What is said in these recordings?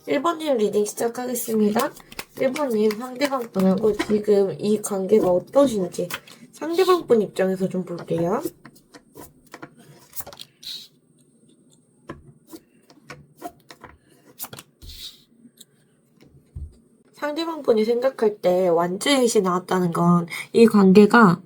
1번님 리딩 시작하겠습니다. 1번님 상대방 분하고 지금 이 관계가 어떠신지 상대방 분 입장에서 좀 볼게요. 상대방 분이 생각할 때 완주잇이 나왔다는 건 이 관계가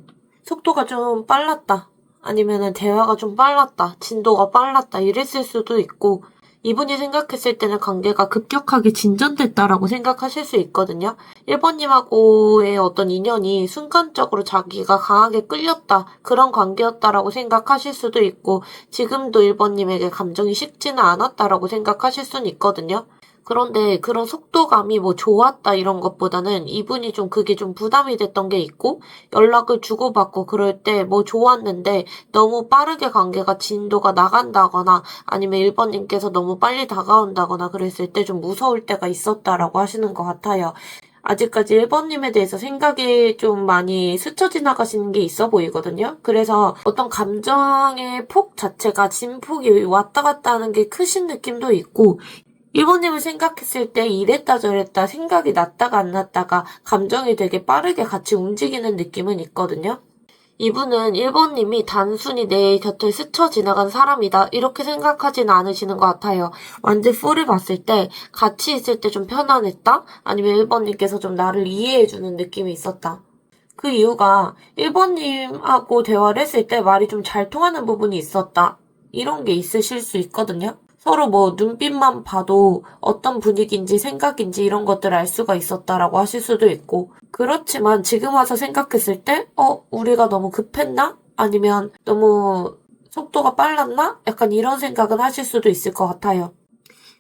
속도가 좀 빨랐다. 아니면은 대화가 좀 빨랐다. 진도가 빨랐다. 이랬을 수도 있고 이분이 생각했을 때는 관계가 급격하게 진전됐다라고 생각하실 수 있거든요. 1번님하고의 어떤 인연이 순간적으로 자기가 강하게 끌렸다. 그런 관계였다라고 생각하실 수도 있고 지금도 1번님에게 감정이 식지는 않았다라고 생각하실 수는 있거든요. 그런데 그런 속도감이 뭐 좋았다 이런 것보다는 이분이 좀 그게 좀 부담이 됐던 게 있고 연락을 주고받고 그럴 때 뭐 좋았는데 너무 빠르게 관계가 진도가 나간다거나 아니면 1번님께서 너무 빨리 다가온다거나 그랬을 때 좀 무서울 때가 있었다라고 하시는 것 같아요. 아직까지 1번님에 대해서 생각이 좀 많이 스쳐 지나가시는 게 있어 보이거든요. 그래서 어떤 감정의 폭 자체가 진폭이 왔다 갔다 하는 게 크신 느낌도 있고 1번님을 생각했을 때 이랬다 저랬다 생각이 났다가 안 났다가 감정이 되게 빠르게 같이 움직이는 느낌은 있거든요. 이분은 1번님이 단순히 내 곁을 스쳐 지나간 사람이다 이렇게 생각하진 않으시는 것 같아요. 완전 풀을 봤을 때 같이 있을 때 좀 편안했다? 아니면 1번님께서 좀 나를 이해해주는 느낌이 있었다. 그 이유가 1번님하고 대화를 했을 때 말이 좀 잘 통하는 부분이 있었다. 이런 게 있으실 수 있거든요. 서로 뭐 눈빛만 봐도 어떤 분위기인지 생각인지 이런 것들을 알 수가 있었다라고 하실 수도 있고 그렇지만 지금 와서 생각했을 때 우리가 너무 급했나? 아니면 너무 속도가 빨랐나? 약간 이런 생각은 하실 수도 있을 것 같아요.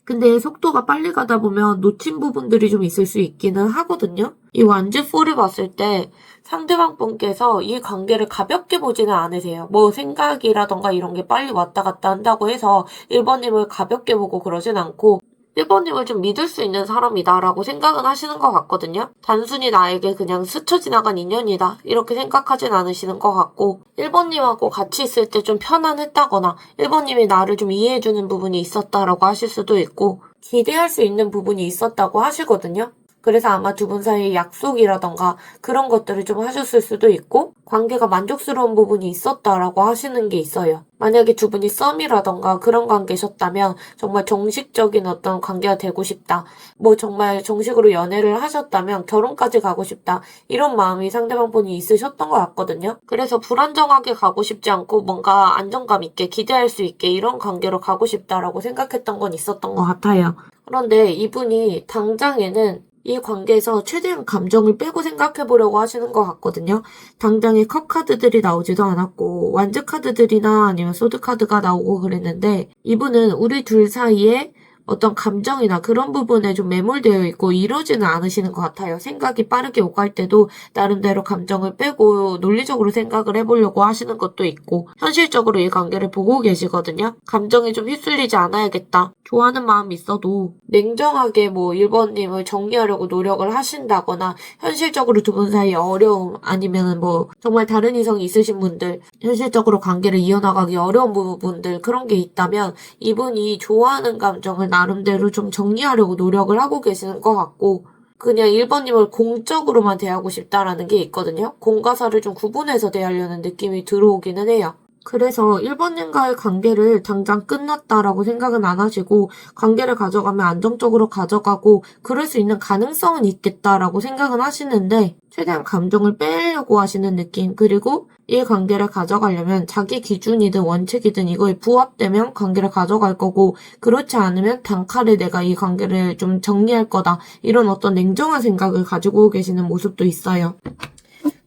근데 속도가 빨리 가다 보면 놓친 부분들이 좀 있을 수 있기는 하거든요. 이 완주 4를 봤을 때 상대방 분께서 이 관계를 가볍게 보지는 않으세요. 뭐 생각이라던가 이런 게 빨리 왔다 갔다 한다고 해서 1번님을 가볍게 보고 그러진 않고 1번님을 좀 믿을 수 있는 사람이다라고 생각은 하시는 것 같거든요. 단순히 나에게 그냥 스쳐 지나간 인연이다 이렇게 생각하진 않으시는 것 같고 1번님하고 같이 있을 때 좀 편안했다거나 1번님이 나를 좀 이해해주는 부분이 있었다라고 하실 수도 있고 기대할 수 있는 부분이 있었다고 하시거든요. 그래서 아마 두 분 사이에 약속이라던가 그런 것들을 좀 하셨을 수도 있고 관계가 만족스러운 부분이 있었다라고 하시는 게 있어요. 만약에 두 분이 썸이라던가 그런 관계셨다면 정말 정식적인 어떤 관계가 되고 싶다. 뭐 정말 정식으로 연애를 하셨다면 결혼까지 가고 싶다. 이런 마음이 상대방 분이 있으셨던 것 같거든요. 그래서 불안정하게 가고 싶지 않고 뭔가 안정감 있게 기대할 수 있게 이런 관계로 가고 싶다라고 생각했던 건 있었던 것 같아요. 그런데 이분이 당장에는 이 관계에서 최대한 감정을 빼고 생각해보려고 하시는 것 같거든요. 당장에 컵 카드들이 나오지도 않았고 완즈 카드들이나 아니면 소드 카드가 나오고 그랬는데 이분은 우리 둘 사이에 어떤 감정이나 그런 부분에 좀 매몰되어 있고 이러지는 않으시는 것 같아요. 생각이 빠르게 오갈 때도 나름대로 감정을 빼고 논리적으로 생각을 해보려고 하시는 것도 있고 현실적으로 이 관계를 보고 계시거든요. 감정에 좀 휩쓸리지 않아야겠다. 좋아하는 마음이 있어도 냉정하게 뭐 1번님을 정리하려고 노력을 하신다거나 현실적으로 두 분 사이에 어려움 아니면 뭐 정말 다른 이성이 있으신 분들 현실적으로 관계를 이어나가기 어려운 부분들 그런 게 있다면 이분이 좋아하는 감정을 나름대로 좀 정리하려고 노력을 하고 계시는 것 같고 그냥 1번님을 공적으로만 대하고 싶다라는 게 있거든요. 공과 사를 좀 구분해서 대하려는 느낌이 들어오기는 해요. 그래서 1번님과의 관계를 당장 끝났다라고 생각은 안 하시고 관계를 가져가면 안정적으로 가져가고 그럴 수 있는 가능성은 있겠다라고 생각은 하시는데 최대한 감정을 빼려고 하시는 느낌 그리고 이 관계를 가져가려면 자기 기준이든 원칙이든 이거에 부합되면 관계를 가져갈 거고 그렇지 않으면 단칼에 내가 이 관계를 좀 정리할 거다 이런 어떤 냉정한 생각을 가지고 계시는 모습도 있어요.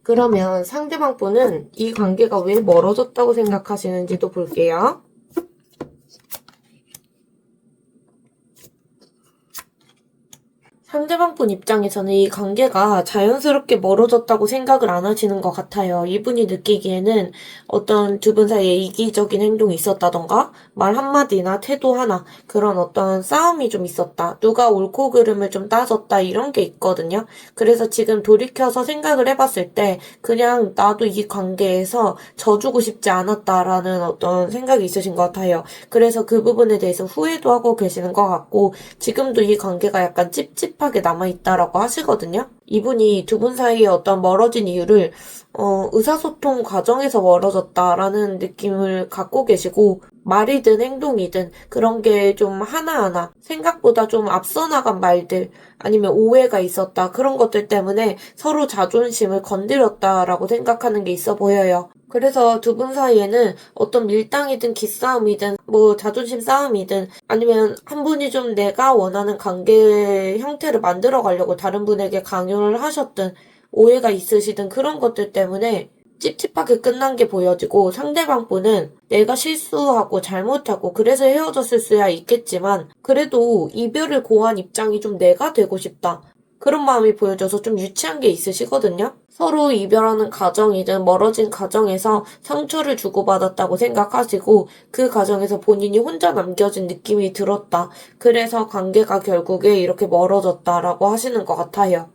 그러면 상대방 분은 이 관계가 왜 멀어졌다고 생각하시는지도 볼게요. 상대방분 입장에서는 이 관계가 자연스럽게 멀어졌다고 생각을 안 하시는 것 같아요. 이분이 느끼기에는 어떤 두 분 사이에 이기적인 행동이 있었다던가 말 한마디나 태도 하나 그런 어떤 싸움이 좀 있었다. 누가 옳고 그름을 좀 따졌다 이런 게 있거든요. 그래서 지금 돌이켜서 생각을 해봤을 때 그냥 나도 이 관계에서 져주고 싶지 않았다라는 어떤 생각이 있으신 것 같아요. 그래서 그 부분에 대해서 후회도 하고 계시는 것 같고 지금도 이 관계가 약간 찝찝하게 남아있다라고 하시거든요. 이분이 두 분 사이에 어떤 멀어진 이유를 의사소통 과정에서 멀어졌다라는 느낌을 갖고 계시고 말이든 행동이든 그런 게 좀 하나하나 생각보다 좀 앞서 나간 말들 아니면 오해가 있었다 그런 것들 때문에 서로 자존심을 건드렸다라고 생각하는 게 있어 보여요. 그래서 두 분 사이에는 어떤 밀당이든 기싸움이든 뭐 자존심 싸움이든 아니면 한 분이 좀 내가 원하는 관계 형태를 만들어 가려고 다른 분에게 강요를 하셨든 오해가 있으시든 그런 것들 때문에 찝찝하게 끝난 게 보여지고 상대방 분은 내가 실수하고 잘못하고 그래서 헤어졌을 수야 있겠지만 그래도 이별을 고한 입장이 좀 내가 되고 싶다. 그런 마음이 보여져서 좀 유치한 게 있으시거든요. 서로 이별하는 과정이든 멀어진 과정에서 상처를 주고받았다고 생각하시고 그 과정에서 본인이 혼자 남겨진 느낌이 들었다. 그래서 관계가 결국에 이렇게 멀어졌다라고 하시는 것 같아요.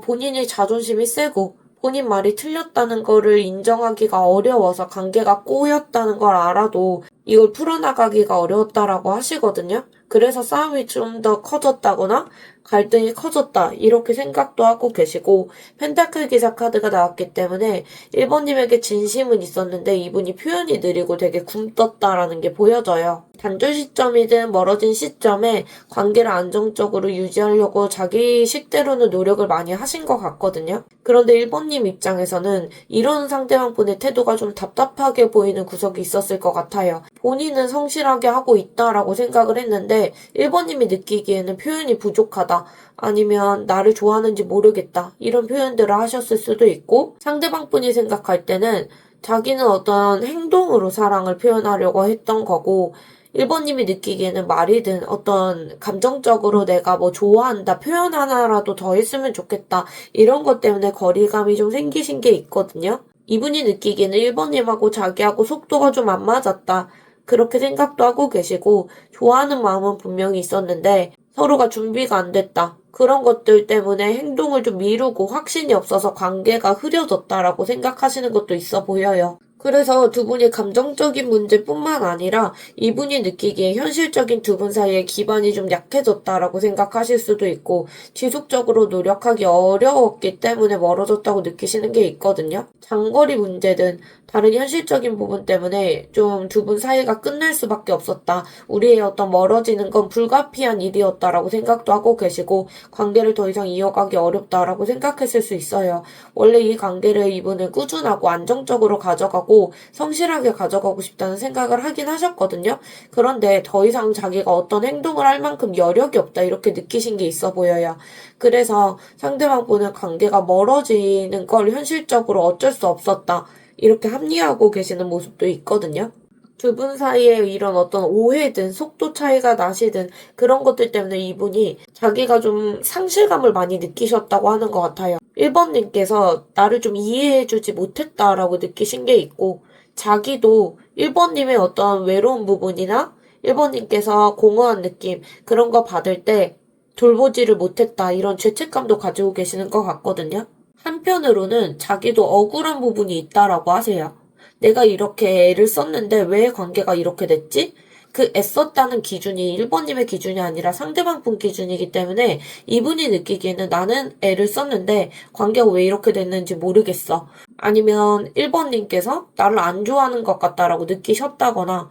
본인이 자존심이 세고 본인 말이 틀렸다는 거를 인정하기가 어려워서 관계가 꼬였다는 걸 알아도 이걸 풀어나가기가 어려웠다라고 하시거든요. 그래서 싸움이 좀 더 커졌다거나 갈등이 커졌다 이렇게 생각도 하고 계시고 펜타클 기사 카드가 나왔기 때문에 1번님에게 진심은 있었는데 이분이 표현이 느리고 되게 굼떴다라는 게 보여져요. 단절 시점이든 멀어진 시점에 관계를 안정적으로 유지하려고 자기 식대로는 노력을 많이 하신 것 같거든요. 그런데 1번님 입장에서는 이런 상대방분의 태도가 좀 답답하게 보이는 구석이 있었을 것 같아요. 본인은 성실하게 하고 있다라고 생각을 했는데 1번님이 느끼기에는 표현이 부족하다. 아니면 나를 좋아하는지 모르겠다. 이런 표현들을 하셨을 수도 있고 상대방분이 생각할 때는 자기는 어떤 행동으로 사랑을 표현하려고 했던 거고 1번님이 느끼기에는 말이든 어떤 감정적으로 내가 뭐 좋아한다 표현 하나라도 더 했으면 좋겠다 이런 것 때문에 거리감이 좀 생기신 게 있거든요. 이분이 느끼기에는 1번님하고 자기하고 속도가 좀 안 맞았다. 그렇게 생각도 하고 계시고 좋아하는 마음은 분명히 있었는데 서로가 준비가 안 됐다. 그런 것들 때문에 행동을 좀 미루고 확신이 없어서 관계가 흐려졌다라고 생각하시는 것도 있어 보여요. 그래서 두 분이 감정적인 문제뿐만 아니라 이분이 느끼기에 현실적인 두 분 사이의 기반이 좀 약해졌다라고 생각하실 수도 있고 지속적으로 노력하기 어려웠기 때문에 멀어졌다고 느끼시는 게 있거든요. 장거리 문제든 다른 현실적인 부분 때문에 좀 두 분 사이가 끝날 수밖에 없었다. 우리의 어떤 멀어지는 건 불가피한 일이었다라고 생각도 하고 계시고 관계를 더 이상 이어가기 어렵다라고 생각했을 수 있어요. 원래 이 관계를 이분은 꾸준하고 안정적으로 가져가고 성실하게 가져가고 싶다는 생각을 하긴 하셨거든요. 그런데 더 이상 자기가 어떤 행동을 할 만큼 여력이 없다 이렇게 느끼신 게 있어 보여요. 그래서 상대방 분은 관계가 멀어지는 걸 현실적으로 어쩔 수 없었다. 이렇게 합리화하고 계시는 모습도 있거든요. 두 분 사이에 이런 어떤 오해든 속도 차이가 나시든 그런 것들 때문에 이분이 자기가 좀 상실감을 많이 느끼셨다고 하는 것 같아요. 1번님께서 나를 좀 이해해주지 못했다라고 느끼신 게 있고 자기도 1번님의 어떤 외로운 부분이나 1번님께서 공허한 느낌 그런 거 받을 때 돌보지를 못했다 이런 죄책감도 가지고 계시는 것 같거든요. 한편으로는 자기도 억울한 부분이 있다라고 하세요. 내가 이렇게 애를 썼는데 왜 관계가 이렇게 됐지? 그 애썼다는 기준이 1번님의 기준이 아니라 상대방 분 기준이기 때문에 이분이 느끼기에는 나는 애를 썼는데 관계가 왜 이렇게 됐는지 모르겠어. 아니면 1번님께서 나를 안 좋아하는 것 같다라고 느끼셨다거나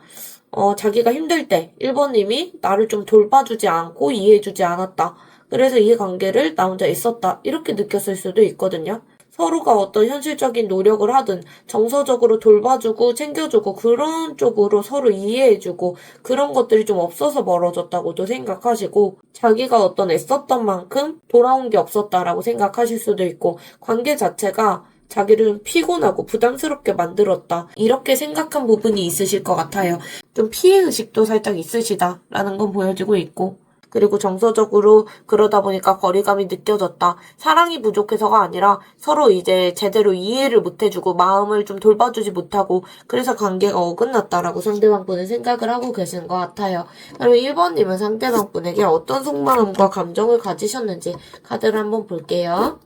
자기가 힘들 때 1번님이 나를 좀 돌봐주지 않고 이해해주지 않았다. 그래서 이 관계를 나 혼자 애썼다. 이렇게 느꼈을 수도 있거든요. 서로가 어떤 현실적인 노력을 하든 정서적으로 돌봐주고 챙겨주고 그런 쪽으로 서로 이해해주고 그런 것들이 좀 없어서 멀어졌다고도 생각하시고 자기가 어떤 애썼던 만큼 돌아온 게 없었다라고 생각하실 수도 있고 관계 자체가 자기를 피곤하고 부담스럽게 만들었다. 이렇게 생각한 부분이 있으실 것 같아요. 좀 피해의식도 살짝 있으시다라는 건 보여지고 있고 그리고 정서적으로 그러다 보니까 거리감이 느껴졌다. 사랑이 부족해서가 아니라 서로 이제 제대로 이해를 못해주고 마음을 좀 돌봐주지 못하고 그래서 관계가 어긋났다라고 상대방분은 생각을 하고 계시는 것 같아요. 그리고 1번님은 상대방분에게 어떤 속마음과 감정을 가지셨는지 카드를 한번 볼게요.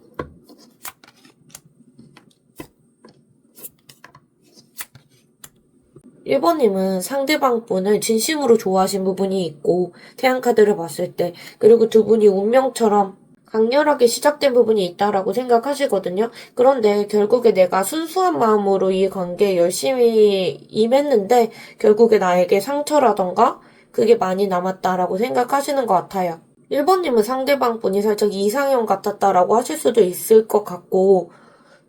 1번님은 상대방분을 진심으로 좋아하신 부분이 있고 태양카드를 봤을 때 그리고 두 분이 운명처럼 강렬하게 시작된 부분이 있다라고 생각하시거든요. 그런데 결국에 내가 순수한 마음으로 이 관계에 열심히 임했는데 결국에 나에게 상처라던가 그게 많이 남았다라고 생각하시는 것 같아요. 1번님은 상대방분이 살짝 이상형 같았다라고 하실 수도 있을 것 같고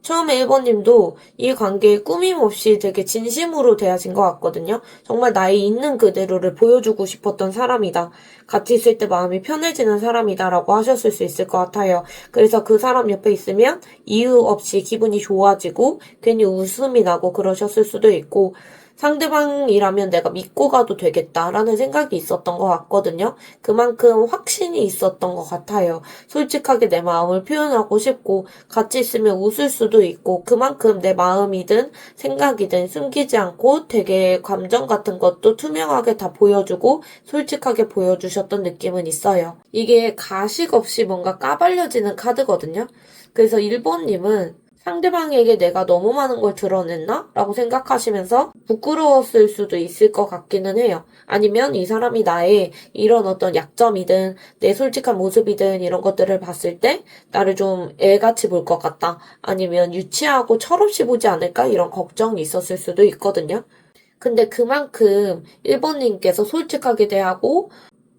처음에 1번님도 이 관계에 꾸밈 없이 되게 진심으로 대하신 것 같거든요. 정말 나의 있는 그대로를 보여주고 싶었던 사람이다. 같이 있을 때 마음이 편해지는 사람이다 라고 하셨을 수 있을 것 같아요. 그래서 그 사람 옆에 있으면 이유 없이 기분이 좋아지고 괜히 웃음이 나고 그러셨을 수도 있고 상대방이라면 내가 믿고 가도 되겠다라는 생각이 있었던 것 같거든요. 그만큼 확신이 있었던 것 같아요. 솔직하게 내 마음을 표현하고 싶고 같이 있으면 웃을 수도 있고 그만큼 내 마음이든 생각이든 숨기지 않고 되게 감정 같은 것도 투명하게 다 보여주고 솔직하게 보여주셨던 느낌은 있어요. 이게 가식 없이 뭔가 까발려지는 카드거든요. 그래서 1번님은 상대방에게 내가 너무 많은 걸 드러냈나? 라고 생각하시면서 부끄러웠을 수도 있을 것 같기는 해요. 아니면 이 사람이 나의 이런 어떤 약점이든 내 솔직한 모습이든 이런 것들을 봤을 때 나를 좀 애같이 볼 것 같다. 아니면 유치하고 철없이 보지 않을까? 이런 걱정이 있었을 수도 있거든요. 근데 그만큼 1번님께서 솔직하게 대하고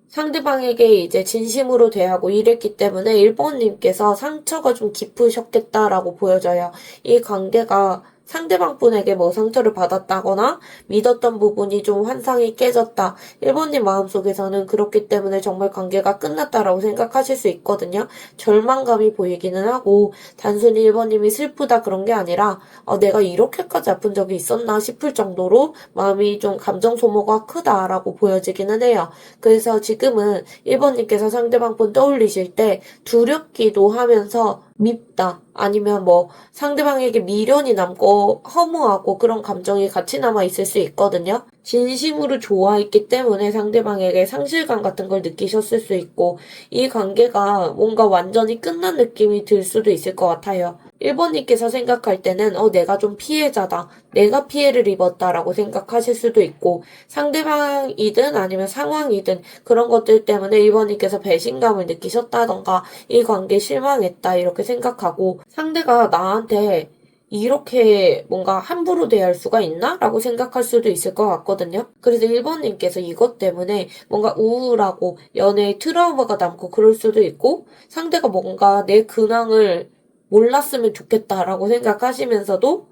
상대방에게 이제 진심으로 대하고 이랬기 때문에 1번님께서 상처가 좀 깊으셨겠다라고 보여져요. 이 관계가 상대방 분에게 뭐 상처를 받았다거나 믿었던 부분이 좀 환상이 깨졌다. 1번님 마음속에서는 그렇기 때문에 정말 관계가 끝났다라고 생각하실 수 있거든요. 절망감이 보이기는 하고 단순히 1번님이 슬프다 그런 게 아니라 내가 이렇게까지 아픈 적이 있었나 싶을 정도로 마음이 좀 감정 소모가 크다라고 보여지기는 해요. 그래서 지금은 1번님께서 상대방 분 떠올리실 때 두렵기도 하면서 밉다. 아니면 뭐 상대방에게 미련이 남고 허무하고 그런 감정이 같이 남아 있을 수 있거든요. 진심으로 좋아했기 때문에 상대방에게 상실감 같은 걸 느끼셨을 수 있고 이 관계가 뭔가 완전히 끝난 느낌이 들 수도 있을 것 같아요. 1번님께서 생각할 때는 내가 좀 피해자다. 내가 피해를 입었다라고 생각하실 수도 있고 상대방이든 아니면 상황이든 그런 것들 때문에 1번님께서 배신감을 느끼셨다던가 이 관계에 실망했다 이렇게 생각하고 상대가 나한테 이렇게 뭔가 함부로 대할 수가 있나? 라고 생각할 수도 있을 것 같거든요. 그래서 1번님께서 이것 때문에 뭔가 우울하고 연애에 트라우마가 남고 그럴 수도 있고 상대가 뭔가 내 근황을 몰랐으면 좋겠다라고 생각하시면서도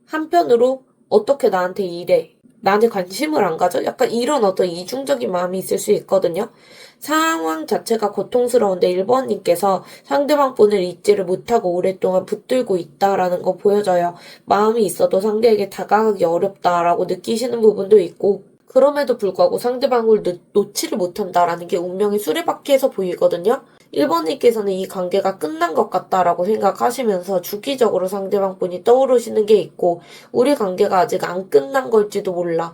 한편으로 어떻게 나한테 이래? 나한테 관심을 안 가져? 약간 이런 어떤 이중적인 마음이 있을 수 있거든요. 상황 자체가 고통스러운데 1번님께서 상대방 분을 잊지를 못하고 오랫동안 붙들고 있다라는 거 보여져요. 마음이 있어도 상대에게 다가가기 어렵다라고 느끼시는 부분도 있고 그럼에도 불구하고 상대방을 놓지를 못한다라는 게 운명의 수레바퀴에서 보이거든요. 1번님께서는 이 관계가 끝난 것 같다라고 생각하시면서 주기적으로 상대방 분이 떠오르시는 게 있고 우리 관계가 아직 안 끝난 걸지도 몰라.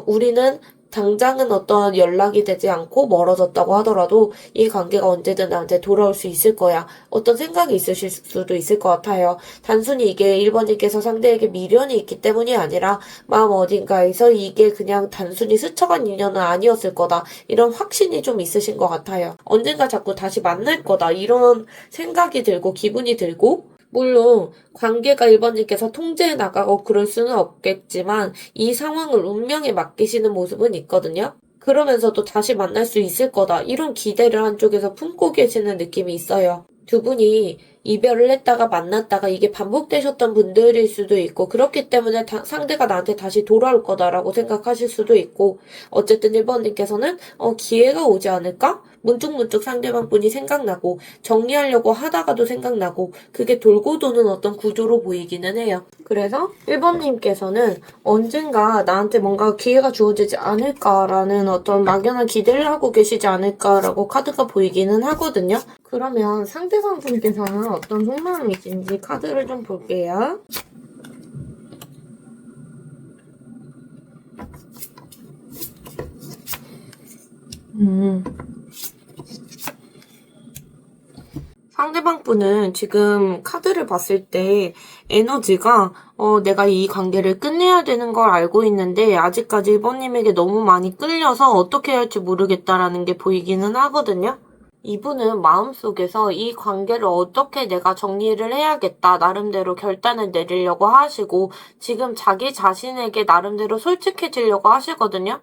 우리는 당장은 어떤 연락이 되지 않고 멀어졌다고 하더라도 이 관계가 언제든 나한테 돌아올 수 있을 거야. 어떤 생각이 있으실 수도 있을 것 같아요. 단순히 이게 1번님께서 상대에게 미련이 있기 때문이 아니라 마음 어딘가에서 이게 그냥 단순히 스쳐간 인연은 아니었을 거다. 이런 확신이 좀 있으신 것 같아요. 언젠가 자꾸 다시 만날 거다. 이런 생각이 들고 기분이 들고 물론 관계가 1번님께서 통제해 나가고 그럴 수는 없겠지만 이 상황을 운명에 맡기시는 모습은 있거든요. 그러면서도 다시 만날 수 있을 거다. 이런 기대를 한쪽에서 품고 계시는 느낌이 있어요. 두 분이 이별을 했다가 만났다가 이게 반복되셨던 분들일 수도 있고 그렇기 때문에 상대가 나한테 다시 돌아올 거다라고 생각하실 수도 있고 어쨌든 1번님께서는 기회가 오지 않을까? 문득문득 상대방 분이 생각나고 정리하려고 하다가도 생각나고 그게 돌고 도는 어떤 구조로 보이기는 해요. 그래서 1번님께서는 언젠가 나한테 뭔가 기회가 주어지지 않을까라는 어떤 막연한 기대를 하고 계시지 않을까라고 카드가 보이기는 하거든요. 그러면 상대방 분께서는 어떤 속마음이신지 카드를 좀 볼게요. 상대방 분은 지금 카드를 봤을 때 에너지가 내가 이 관계를 끝내야 되는 걸 알고 있는데 아직까지 1번님에게 너무 많이 끌려서 어떻게 해야 할지 모르겠다라는 게 보이기는 하거든요. 이분은 마음속에서 이 관계를 어떻게 내가 정리를 해야겠다 나름대로 결단을 내리려고 하시고 지금 자기 자신에게 나름대로 솔직해지려고 하시거든요.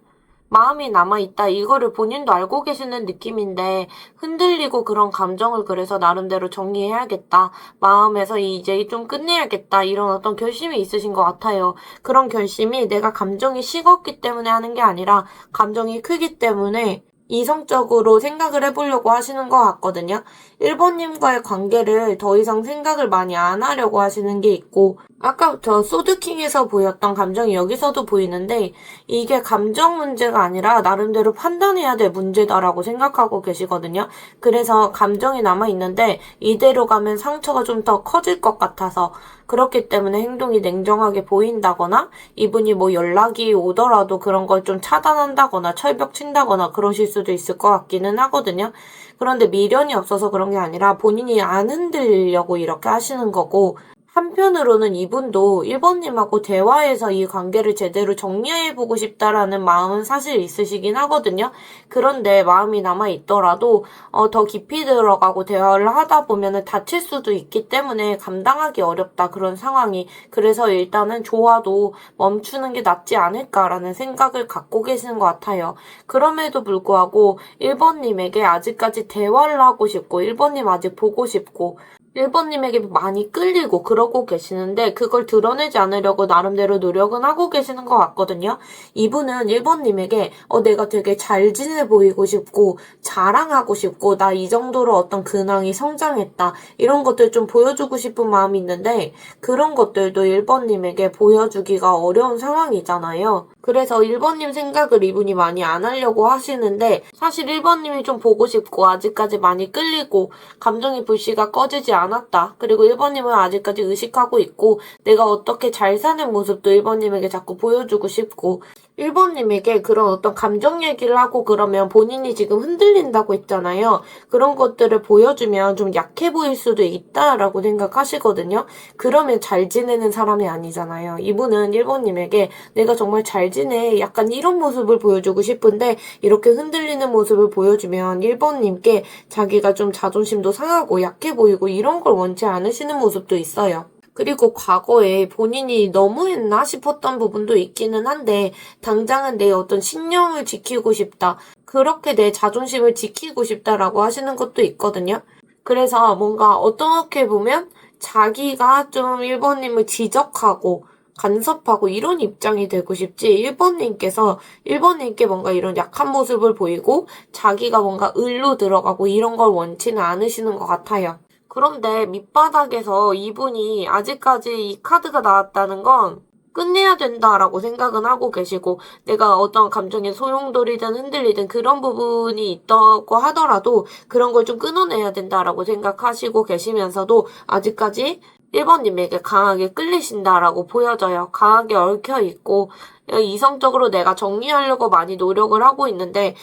마음이 남아있다. 이거를 본인도 알고 계시는 느낌인데 흔들리고 그런 감정을 그래서 나름대로 정리해야겠다. 마음에서 이제 좀 끝내야겠다. 이런 어떤 결심이 있으신 것 같아요. 그런 결심이 내가 감정이 식었기 때문에 하는 게 아니라 감정이 크기 때문에 이성적으로 생각을 해보려고 하시는 것 같거든요. 1번님과의 관계를 더 이상 생각을 많이 안 하려고 하시는 게 있고 아까부터 소드킹에서 보였던 감정이 여기서도 보이는데 이게 감정 문제가 아니라 나름대로 판단해야 될 문제다라고 생각하고 계시거든요. 그래서 감정이 남아있는데 이대로 가면 상처가 좀 더 커질 것 같아서 그렇기 때문에 행동이 냉정하게 보인다거나 이분이 뭐 연락이 오더라도 그런 걸 좀 차단한다거나 철벽 친다거나 그러실 수도 있을 것 같기는 하거든요. 그런데 미련이 없어서 그런 게 아니라 본인이 안 흔들리려고 이렇게 하시는 거고 한편으로는 이분도 1번님하고 대화해서 이 관계를 제대로 정리해보고 싶다라는 마음은 사실 있으시긴 하거든요. 그런데 마음이 남아있더라도 더 깊이 들어가고 대화를 하다 보면은 다칠 수도 있기 때문에 감당하기 어렵다 그런 상황이. 그래서 일단은 좋아도 멈추는 게 낫지 않을까라는 생각을 갖고 계시는 것 같아요. 그럼에도 불구하고 1번님에게 아직까지 대화를 하고 싶고 1번님 아직 보고 싶고 1번님에게 많이 끌리고 그러고 계시는데 그걸 드러내지 않으려고 나름대로 노력은 하고 계시는 것 같거든요. 이분은 1번님에게 내가 되게 잘 지내 보이고 싶고 자랑하고 싶고 나 이 정도로 어떤 근황이 성장했다 이런 것들 좀 보여주고 싶은 마음이 있는데 그런 것들도 1번님에게 보여주기가 어려운 상황이잖아요. 그래서 1번님 생각을 이분이 많이 안 하려고 하시는데 사실 1번님이 좀 보고 싶고 아직까지 많이 끌리고 감정의 불씨가 꺼지지 않았다. 그리고 1번님은 아직까지 의식하고 있고 내가 어떻게 잘 사는 모습도 1번님에게 자꾸 보여주고 싶고 1번님에게 그런 어떤 감정 얘기를 하고 그러면 본인이 지금 흔들린다고 했잖아요. 그런 것들을 보여주면 좀 약해 보일 수도 있다라고 생각하시거든요. 그러면 잘 지내는 사람이 아니잖아요. 이분은 1번님에게 내가 정말 잘 지내 약간 이런 모습을 보여주고 싶은데 이렇게 흔들리는 모습을 보여주면 1번님께 자기가 좀 자존심도 상하고 약해 보이고 이런 걸 원치 않으시는 모습도 있어요. 그리고 과거에 본인이 너무했나 싶었던 부분도 있기는 한데 당장은 내 어떤 신념을 지키고 싶다. 그렇게 내 자존심을 지키고 싶다라고 하시는 것도 있거든요. 그래서 뭔가 어떻게 보면 자기가 좀 1번님을 지적하고 간섭하고 이런 입장이 되고 싶지 1번님께 뭔가 이런 약한 모습을 보이고 자기가 뭔가 을로 들어가고 이런 걸 원치는 않으시는 것 같아요. 그런데 밑바닥에서 이분이 아직까지 이 카드가 나왔다는 건 끝내야 된다라고 생각은 하고 계시고 내가 어떤 감정에 소용돌이든 흔들리든 그런 부분이 있다고 하더라도 그런 걸 좀 끊어내야 된다라고 생각하시고 계시면서도 아직까지 1번님에게 강하게 끌리신다라고 보여져요. 강하게 얽혀있고 이성적으로 내가 정리하려고 많이 노력을 하고 있는데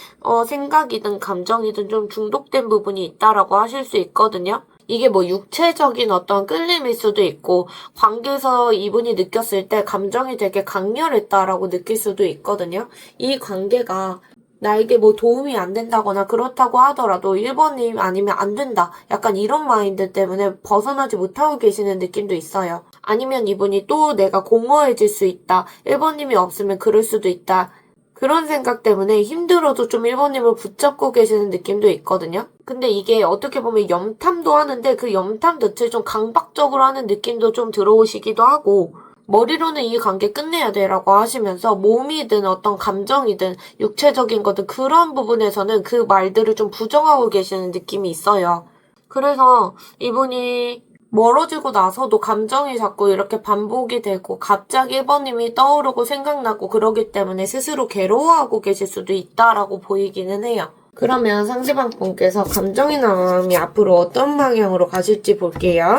생각이든 감정이든 좀 중독된 부분이 있다라고 하실 수 있거든요. 이게 뭐 육체적인 어떤 끌림일 수도 있고 관계에서 이분이 느꼈을 때 감정이 되게 강렬했다라고 느낄 수도 있거든요. 이 관계가 나에게 뭐 도움이 안 된다거나 그렇다고 하더라도 1번님 아니면 안 된다. 약간 이런 마인드 때문에 벗어나지 못하고 계시는 느낌도 있어요. 아니면 이분이 또 내가 공허해질 수 있다. 1번님이 없으면 그럴 수도 있다. 그런 생각 때문에 힘들어도 좀 1번님을 붙잡고 계시는 느낌도 있거든요. 근데 이게 어떻게 보면 염탐도 하는데 그 염탐 자체를 좀 강박적으로 하는 느낌도 좀 들어오시기도 하고, 머리로는 이 관계 끝내야 돼라고 하시면서 몸이든 어떤 감정이든 육체적인 거든 그런 부분에서는 그 말들을 좀 부정하고 계시는 느낌이 있어요. 그래서 이분이 멀어지고 나서도 감정이 자꾸 이렇게 반복이 되고 갑자기 1번님이 떠오르고 생각나고 그러기 때문에 스스로 괴로워하고 계실 수도 있다라고 보이기는 해요. 그러면 상대방 분께서 감정이나 마음이 앞으로 어떤 방향으로 가실지 볼게요.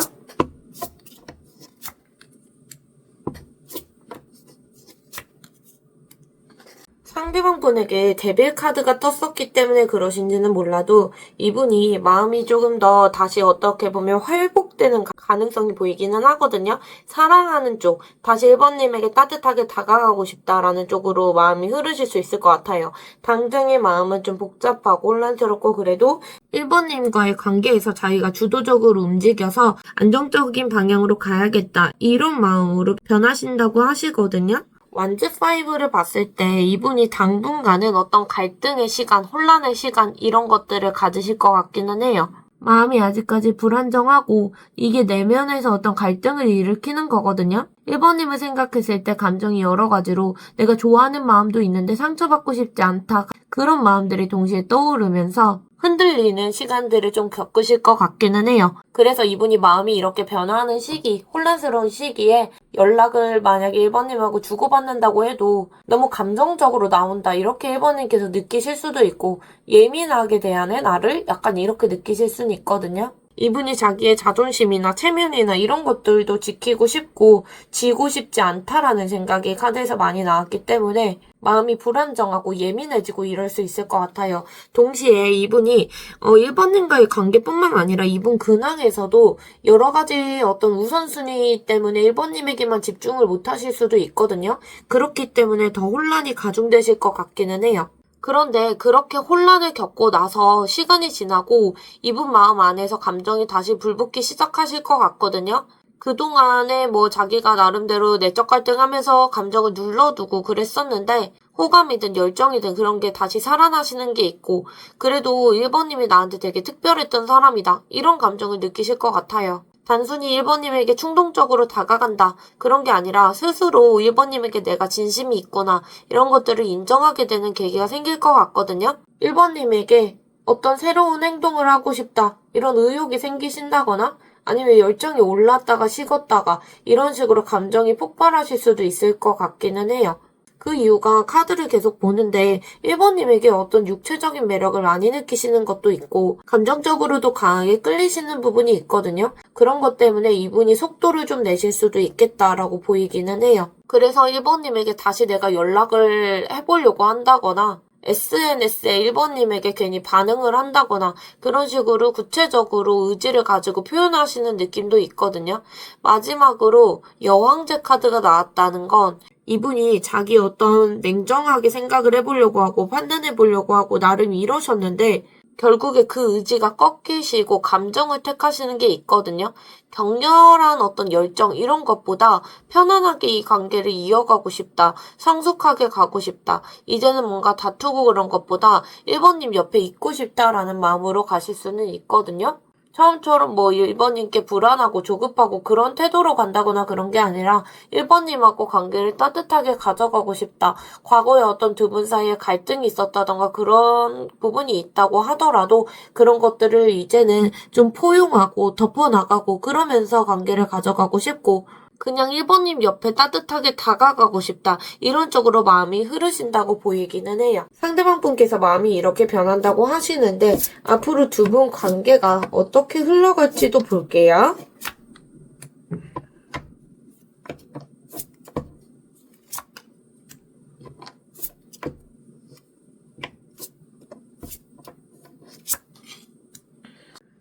상대방 분에게 데빌 카드가 떴었기 때문에 그러신지는 몰라도 이분이 마음이 조금 더 다시 어떻게 보면 회복되는 가능성이 보이기는 하거든요. 사랑하는 쪽, 다시 1번님에게 따뜻하게 다가가고 싶다라는 쪽으로 마음이 흐르실 수 있을 것 같아요. 당장의 마음은 좀 복잡하고 혼란스럽고 그래도 1번님과의 관계에서 자기가 주도적으로 움직여서 안정적인 방향으로 가야겠다. 이런 마음으로 변하신다고 하시거든요. 완즈 5를 봤을 때 이분이 당분간은 어떤 갈등의 시간, 혼란의 시간 이런 것들을 가지실 것 같기는 해요. 마음이 아직까지 불안정하고 이게 내면에서 어떤 갈등을 일으키는 거거든요. 1번님을 생각했을 때 감정이 여러 가지로 내가 좋아하는 마음도 있는데 상처받고 싶지 않다. 그런 마음들이 동시에 떠오르면서 흔들리는 시간들을 좀 겪으실 것 같기는 해요. 그래서 이분이 마음이 이렇게 변화하는 시기, 혼란스러운 시기에 연락을 만약에 1번님하고 주고받는다고 해도 너무 감정적으로 나온다. 이렇게 1번님께서 느끼실 수도 있고 예민하게 대하는 나를 약간 이렇게 느끼실 수는 있거든요. 이분이 자기의 자존심이나 체면이나 이런 것들도 지키고 싶고 지고 싶지 않다라는 생각이 카드에서 많이 나왔기 때문에 마음이 불안정하고 예민해지고 이럴 수 있을 것 같아요. 동시에 이분이 1번님과의 관계뿐만 아니라 이분 근황에서도 여러 가지 어떤 우선순위 때문에 1번님에게만 집중을 못하실 수도 있거든요. 그렇기 때문에 더 혼란이 가중되실 것 같기는 해요. 그런데 그렇게 혼란을 겪고 나서 시간이 지나고 이분 마음 안에서 감정이 다시 불붙기 시작하실 것 같거든요. 그동안에 뭐 자기가 나름대로 내적 갈등하면서 감정을 눌러두고 그랬었는데 호감이든 열정이든 그런 게 다시 살아나시는 게 있고 그래도 1번님이 나한테 되게 특별했던 사람이다. 이런 감정을 느끼실 것 같아요. 단순히 1번님에게 충동적으로 다가간다. 그런 게 아니라 스스로 1번님에게 내가 진심이 있구나. 이런 것들을 인정하게 되는 계기가 생길 것 같거든요. 1번님에게 어떤 새로운 행동을 하고 싶다. 이런 의욕이 생기신다거나 아니면 열정이 올랐다가 식었다가 이런 식으로 감정이 폭발하실 수도 있을 것 같기는 해요. 그 이유가 카드를 계속 보는데 1번님에게 어떤 육체적인 매력을 많이 느끼시는 것도 있고 감정적으로도 강하게 끌리시는 부분이 있거든요. 그런 것 때문에 이분이 속도를 좀 내실 수도 있겠다라고 보이기는 해요. 그래서 1번님에게 다시 내가 연락을 해보려고 한다거나 SNS에 1번님에게 괜히 반응을 한다거나 그런 식으로 구체적으로 의지를 가지고 표현하시는 느낌도 있거든요. 마지막으로 여왕제 카드가 나왔다는 건 이분이 자기 어떤 냉정하게 생각을 해보려고 하고 판단해보려고 하고 나름 이러셨는데 결국에 그 의지가 꺾이시고 감정을 택하시는 게 있거든요. 격렬한 어떤 열정 이런 것보다 편안하게 이 관계를 이어가고 싶다. 성숙하게 가고 싶다. 이제는 뭔가 다투고 그런 것보다 1번님 옆에 있고 싶다라는 마음으로 가실 수는 있거든요. 처음처럼 뭐 1번님께 불안하고 조급하고 그런 태도로 간다거나 그런 게 아니라 1번님하고 관계를 따뜻하게 가져가고 싶다. 과거에 어떤 두 분 사이에 갈등이 있었다던가 그런 부분이 있다고 하더라도 그런 것들을 이제는 좀 포용하고 덮어나가고 그러면서 관계를 가져가고 싶고 그냥 1번님 옆에 따뜻하게 다가가고 싶다. 이런 쪽으로 마음이 흐르신다고 보이기는 해요. 상대방 분께서 마음이 이렇게 변한다고 하시는데 앞으로 두 분 관계가 어떻게 흘러갈지도 볼게요.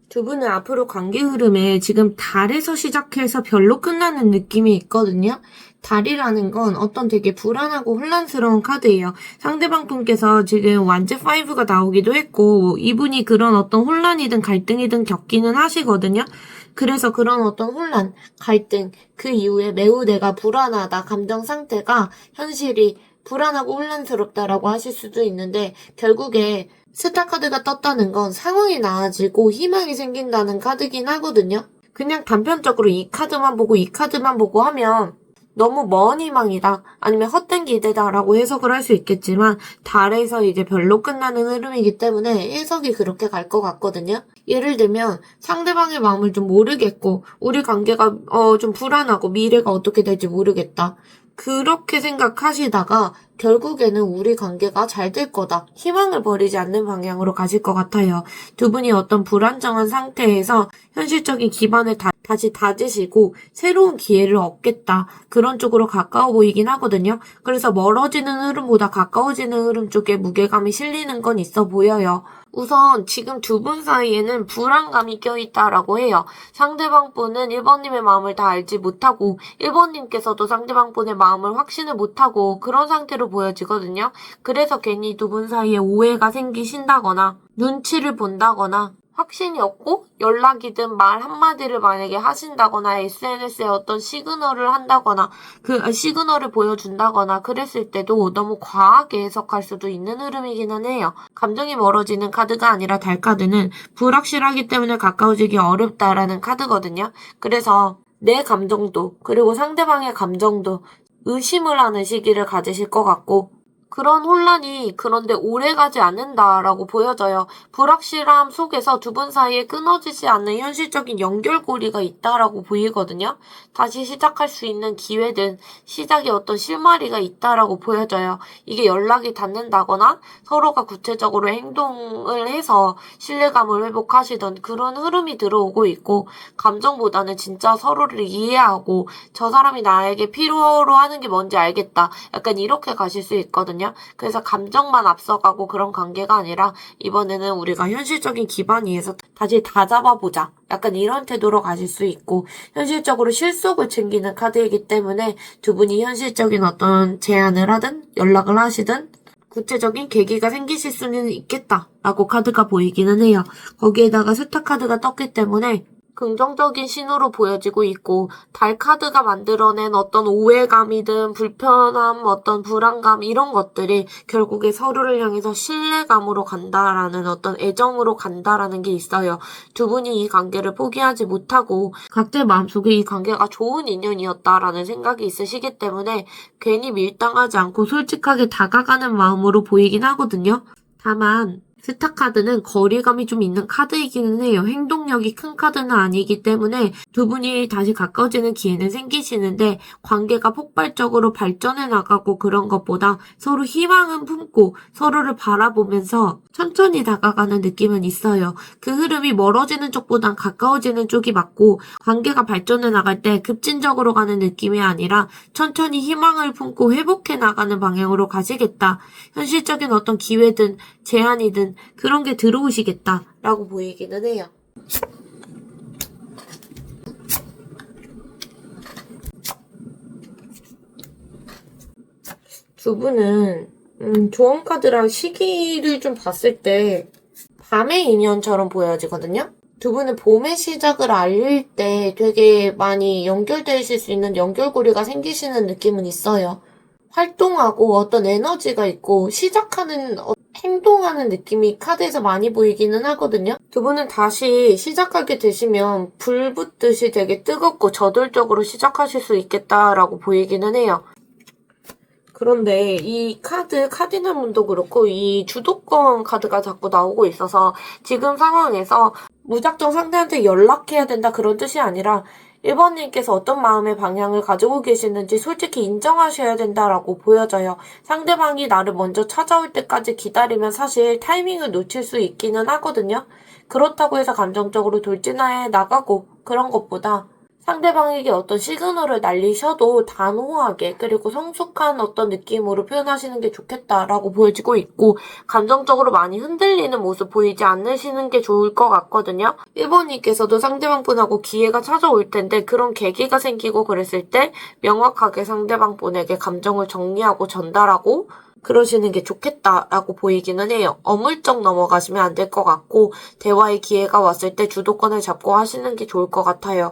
두 분은 앞으로 관계 흐름에 지금 달에서 시작해서 별로 끝나는 느낌이 있거든요. 달이라는 건 어떤 되게 불안하고 혼란스러운 카드예요. 상대방 분께서 지금 완즈 5가 나오기도 했고 이분이 그런 어떤 혼란이든 갈등이든 겪기는 하시거든요. 그래서 그런 어떤 혼란, 갈등, 그 이후에 매우 내가 불안하다, 감정 상태가 현실이 불안하고 혼란스럽다라고 하실 수도 있는데 결국에 스타 카드가 떴다는 건 상황이 나아지고 희망이 생긴다는 카드긴 하거든요. 그냥 단편적으로 이 카드만 보고 이 카드만 보고 하면 너무 먼 희망이다 아니면 헛된 기대다라고 해석을 할 수 있겠지만 달에서 이제 별로 끝나는 흐름이기 때문에 해석이 그렇게 갈 것 같거든요. 예를 들면 상대방의 마음을 좀 모르겠고 우리 관계가 좀 불안하고 미래가 어떻게 될지 모르겠다. 그렇게 생각하시다가 결국에는 우리 관계가 잘 될 거다. 희망을 버리지 않는 방향으로 가실 것 같아요. 두 분이 어떤 불안정한 상태에서 현실적인 기반을 다시 다지시고 새로운 기회를 얻겠다. 그런 쪽으로 가까워 보이긴 하거든요. 그래서 멀어지는 흐름보다 가까워지는 흐름 쪽에 무게감이 실리는 건 있어 보여요. 우선 지금 두 분 사이에는 불안감이 껴있다라고 해요. 상대방 분은 1번님의 마음을 다 알지 못하고 1번님께서도 상대방 분의 마음을 확신을 못하고 그런 상태로 보여지거든요. 그래서 괜히 두 분 사이에 오해가 생기신다거나 눈치를 본다거나 확신이 없고 연락이든 말 한마디를 만약에 하신다거나 SNS에 어떤 시그널을 한다거나 그 시그널을 보여준다거나 그랬을 때도 너무 과하게 해석할 수도 있는 흐름이기는 해요. 감정이 멀어지는 카드가 아니라 달 카드는 불확실하기 때문에 가까워지기 어렵다라는 카드거든요. 그래서 내 감정도 그리고 상대방의 감정도 의심을 하는 시기를 가지실 것 같고 그런 혼란이 그런데 오래가지 않는다라고 보여져요. 불확실함 속에서 두 분 사이에 끊어지지 않는 현실적인 연결고리가 있다라고 보이거든요. 다시 시작할 수 있는 기회든 시작에 어떤 실마리가 있다라고 보여져요. 이게 연락이 닿는다거나 서로가 구체적으로 행동을 해서 신뢰감을 회복하시던 그런 흐름이 들어오고 있고 감정보다는 진짜 서로를 이해하고 저 사람이 나에게 필요로 하는 게 뭔지 알겠다. 약간 이렇게 가실 수 있거든요. 그래서 감정만 앞서가고 그런 관계가 아니라 이번에는 우리가 현실적인 기반 위에서 다시 다잡아보자. 약간 이런 태도로 가실 수 있고 현실적으로 실속을 챙기는 카드이기 때문에 두 분이 현실적인 어떤 제안을 하든 연락을 하시든 구체적인 계기가 생기실 수는 있겠다라고 카드가 보이기는 해요. 거기에다가 스타 카드가 떴기 때문에 긍정적인 신호로 보여지고 있고 달 카드가 만들어낸 어떤 오해감이든 불편함, 어떤 불안감 이런 것들이 결국에 서로를 향해서 신뢰감으로 간다라는 어떤 애정으로 간다라는 게 있어요. 두 분이 이 관계를 포기하지 못하고 각자의 마음속에 이 관계가 좋은 인연이었다라는 생각이 있으시기 때문에 괜히 밀당하지 않고 솔직하게 다가가는 마음으로 보이긴 하거든요. 다만 스타 카드는 거리감이 좀 있는 카드이기는 해요. 행동력이 큰 카드는 아니기 때문에 두 분이 다시 가까워지는 기회는 생기시는데 관계가 폭발적으로 발전해 나가고 그런 것보다 서로 희망은 품고 서로를 바라보면서 천천히 다가가는 느낌은 있어요. 그 흐름이 멀어지는 쪽보단 가까워지는 쪽이 맞고 관계가 발전해 나갈 때 급진적으로 가는 느낌이 아니라 천천히 희망을 품고 회복해 나가는 방향으로 가시겠다. 현실적인 어떤 기회든 제안이든 그런 게 들어오시겠다라고 보이기는 해요. 두 분은 조언 카드랑 시기를 좀 봤을 때 밤의 인연처럼 보여지거든요. 두 분은 봄의 시작을 알릴 때 되게 많이 연결되실 수 있는 연결고리가 생기시는 느낌은 있어요. 활동하고 어떤 에너지가 있고 시작하는 행동하는 느낌이 카드에서 많이 보이기는 하거든요. 두 분은 다시 시작하게 되시면 불 붙듯이 되게 뜨겁고 저돌적으로 시작하실 수 있겠다라고 보이기는 해요. 그런데 이 카디널문도 그렇고 이 주도권 카드가 자꾸 나오고 있어서 지금 상황에서 무작정 상대한테 연락해야 된다 그런 뜻이 아니라 1번님께서 어떤 마음의 방향을 가지고 계시는지 솔직히 인정하셔야 된다라고 보여져요. 상대방이 나를 먼저 찾아올 때까지 기다리면 사실 타이밍을 놓칠 수 있기는 하거든요. 그렇다고 해서 감정적으로 돌진해 나가고 그런 것보다 상대방에게 어떤 시그널을 날리셔도 단호하게 그리고 성숙한 어떤 느낌으로 표현하시는 게 좋겠다라고 보여지고 있고 감정적으로 많이 흔들리는 모습 보이지 않으시는 게 좋을 것 같거든요. 1번님께서도 상대방분하고 기회가 찾아올 텐데 그런 계기가 생기고 그랬을 때 명확하게 상대방분에게 감정을 정리하고 전달하고 그러시는 게 좋겠다라고 보이기는 해요. 어물쩍 넘어가시면 안 될 것 같고 대화의 기회가 왔을 때 주도권을 잡고 하시는 게 좋을 것 같아요.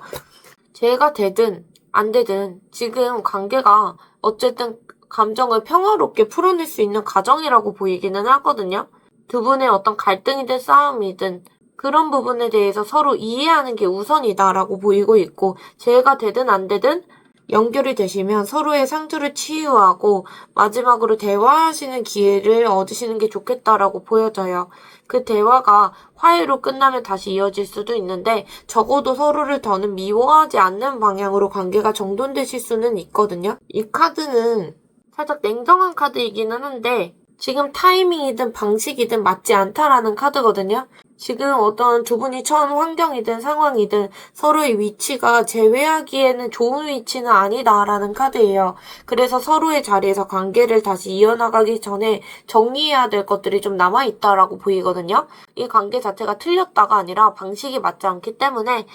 제가 되든 안 되든 지금 관계가 어쨌든 감정을 평화롭게 풀어낼 수 있는 과정이라고 보이기는 하거든요. 두 분의 어떤 갈등이든 싸움이든 그런 부분에 대해서 서로 이해하는 게 우선이다라고 보이고 있고, 재해가 되든 안 되든 연결이 되시면 서로의 상처를 치유하고 마지막으로 대화하시는 기회를 얻으시는 게 좋겠다라고 보여져요. 그 대화가 화해로 끝나면 다시 이어질 수도 있는데 적어도 서로를 더는 미워하지 않는 방향으로 관계가 정돈되실 수는 있거든요. 이 카드는 살짝 냉정한 카드이기는 한데 지금 타이밍이든 방식이든 맞지 않다라는 카드거든요. 지금 어떤 두 분이 처한 환경이든 상황이든 서로의 위치가 재회하기에는 좋은 위치는 아니다라는 카드예요. 그래서 서로의 자리에서 관계를 다시 이어나가기 전에 정리해야 될 것들이 좀 남아있다라고 보이거든요. 이 관계 자체가 틀렸다가 아니라 방식이 맞지 않기 때문에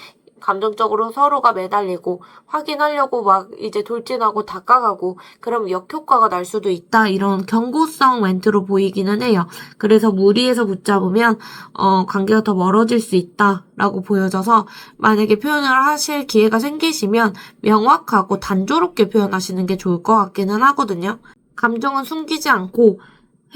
감정적으로 서로가 매달리고 확인하려고 막 이제 돌진하고 다가가고 그럼 역효과가 날 수도 있다, 이런 경고성 멘트로 보이기는 해요. 그래서 무리해서 붙잡으면 관계가 더 멀어질 수 있다라고 보여져서 만약에 표현을 하실 기회가 생기시면 명확하고 단조롭게 표현하시는 게 좋을 것 같기는 하거든요. 감정은 숨기지 않고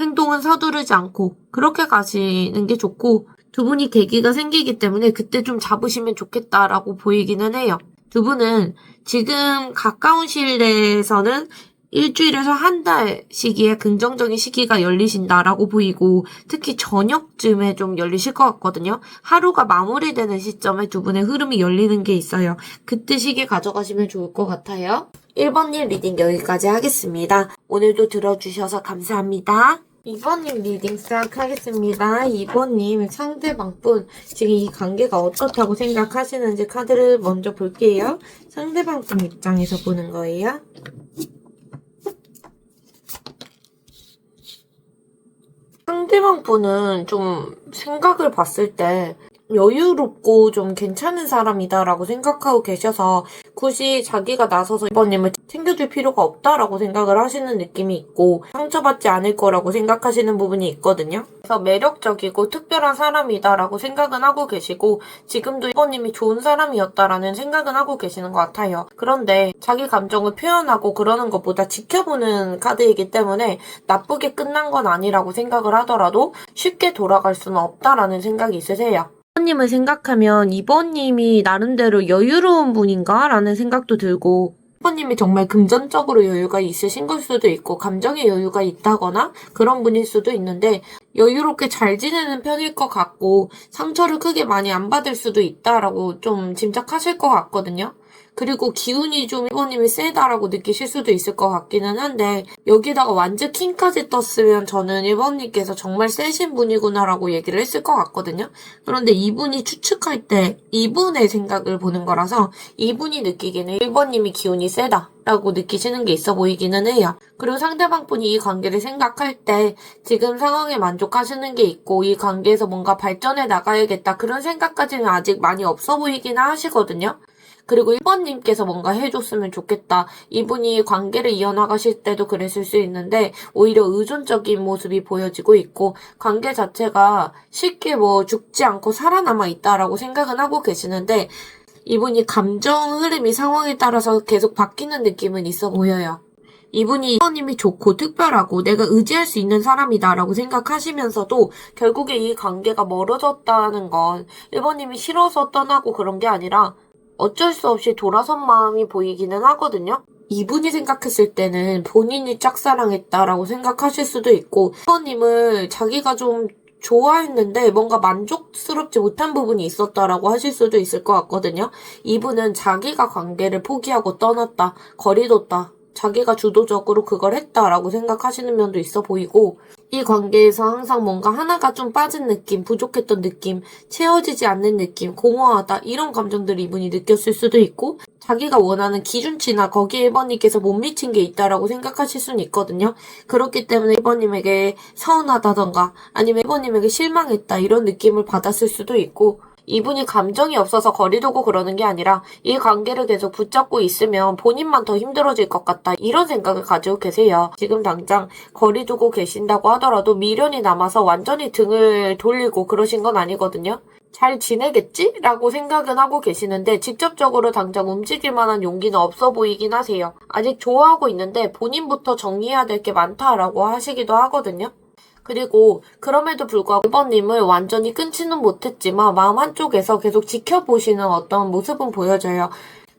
행동은 서두르지 않고 그렇게 가시는 게 좋고, 두 분이 계기가 생기기 때문에 그때 좀 잡으시면 좋겠다라고 보이기는 해요. 두 분은 지금 가까운 시일 내에서는 일주일에서 한 달 시기에 긍정적인 시기가 열리신다라고 보이고, 특히 저녁쯤에 좀 열리실 것 같거든요. 하루가 마무리되는 시점에 두 분의 흐름이 열리는 게 있어요. 그때 시기 가져가시면 좋을 것 같아요. 1번님 리딩 여기까지 하겠습니다. 오늘도 들어주셔서 감사합니다. 2번님 리딩 시작하겠습니다. 2번님 상대방분 지금 이 관계가 어떻다고 생각하시는지 카드를 먼저 볼게요. 상대방분 입장에서 보는 거예요. 상대방분은 좀 생각을 봤을 때 여유롭고 좀 괜찮은 사람이다라고 생각하고 계셔서 굳이 자기가 나서서 2번님을 챙겨줄 필요가 없다라고 생각을 하시는 느낌이 있고, 상처받지 않을 거라고 생각하시는 부분이 있거든요. 그래서 매력적이고 특별한 사람이다라고 생각은 하고 계시고 지금도 2번님이 좋은 사람이었다라는 생각은 하고 계시는 것 같아요. 그런데 자기 감정을 표현하고 그러는 것보다 지켜보는 카드이기 때문에 나쁘게 끝난 건 아니라고 생각을 하더라도 쉽게 돌아갈 수는 없다라는 생각이 있으세요. 2번님을 생각하면 2번님이 나름대로 여유로운 분인가? 라는 생각도 들고, 2번님이 정말 금전적으로 여유가 있으신 걸 수도 있고 감정의 여유가 있다거나 그런 분일 수도 있는데 여유롭게 잘 지내는 편일 것 같고 상처를 크게 많이 안 받을 수도 있다라고 좀 짐작하실 것 같거든요. 그리고 기운이 좀 1번님이 세다라고 느끼실 수도 있을 것 같기는 한데, 여기다가 완전 킹까지 떴으면 저는 1번님께서 정말 세신 분이구나라고 얘기를 했을 것 같거든요. 그런데 이분이 추측할 때 이분의 생각을 보는 거라서 이분이 느끼기에는 1번님이 기운이 세다라고 느끼시는 게 있어 보이기는 해요. 그리고 상대방 분이 이 관계를 생각할 때 지금 상황에 만족하시는 게 있고 이 관계에서 뭔가 발전해 나가야겠다 그런 생각까지는 아직 많이 없어 보이기는 하시거든요. 그리고 1번님께서 뭔가 해줬으면 좋겠다. 이분이 관계를 이어나가실 때도 그랬을 수 있는데 오히려 의존적인 모습이 보여지고 있고 관계 자체가 쉽게 죽지 않고 살아남아 있다라고 생각은 하고 계시는데 이분이 감정 흐름이 상황에 따라서 계속 바뀌는 느낌은 있어 보여요. 이분이 1번님이 좋고 특별하고 내가 의지할 수 있는 사람이다라고 생각하시면서도 결국에 이 관계가 멀어졌다는 건 1번님이 싫어서 떠나고 그런 게 아니라 어쩔 수 없이 돌아선 마음이 보이기는 하거든요. 이분이 생각했을 때는 본인이 짝사랑했다라고 생각하실 수도 있고 1번님을 자기가 좀 좋아했는데 뭔가 만족스럽지 못한 부분이 있었다라고 하실 수도 있을 것 같거든요. 이분은 자기가 관계를 포기하고 떠났다, 거리뒀다, 자기가 주도적으로 그걸 했다라고 생각하시는 면도 있어 보이고, 이 관계에서 항상 뭔가 하나가 좀 빠진 느낌, 부족했던 느낌, 채워지지 않는 느낌, 공허하다 이런 감정들을 이분이 느꼈을 수도 있고, 자기가 원하는 기준치나 거기에 1번님께서 못 미친 게 있다라고 생각하실 수는 있거든요. 그렇기 때문에 1번님에게 서운하다던가 아니면 1번님에게 실망했다 이런 느낌을 받았을 수도 있고, 이분이 감정이 없어서 거리두고 그러는 게 아니라 이 관계를 계속 붙잡고 있으면 본인만 더 힘들어질 것 같다 이런 생각을 가지고 계세요. 지금 당장 거리두고 계신다고 하더라도 미련이 남아서 완전히 등을 돌리고 그러신 건 아니거든요. 잘 지내겠지? 라고 생각은 하고 계시는데 직접적으로 당장 움직일 만한 용기는 없어 보이긴 하세요. 아직 좋아하고 있는데 본인부터 정리해야 될 게 많다라고 하시기도 하거든요. 그리고 그럼에도 불구하고 1번님을 완전히 끊지는 못했지만 마음 한쪽에서 계속 지켜보시는 어떤 모습은 보여져요.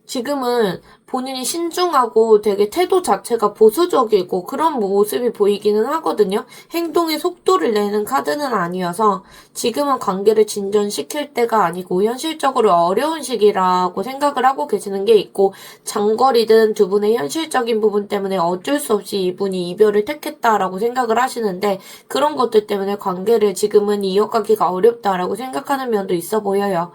지금은 본인이 신중하고 되게 태도 자체가 보수적이고 그런 모습이 보이기는 하거든요. 행동에 속도를 내는 카드는 아니어서 지금은 관계를 진전시킬 때가 아니고 현실적으로 어려운 시기라고 생각을 하고 계시는 게 있고 장거리든 두 분의 현실적인 부분 때문에 어쩔 수 없이 이분이 이별을 택했다라고 생각을 하시는데 그런 것들 때문에 관계를 지금은 이어가기가 어렵다라고 생각하는 면도 있어 보여요.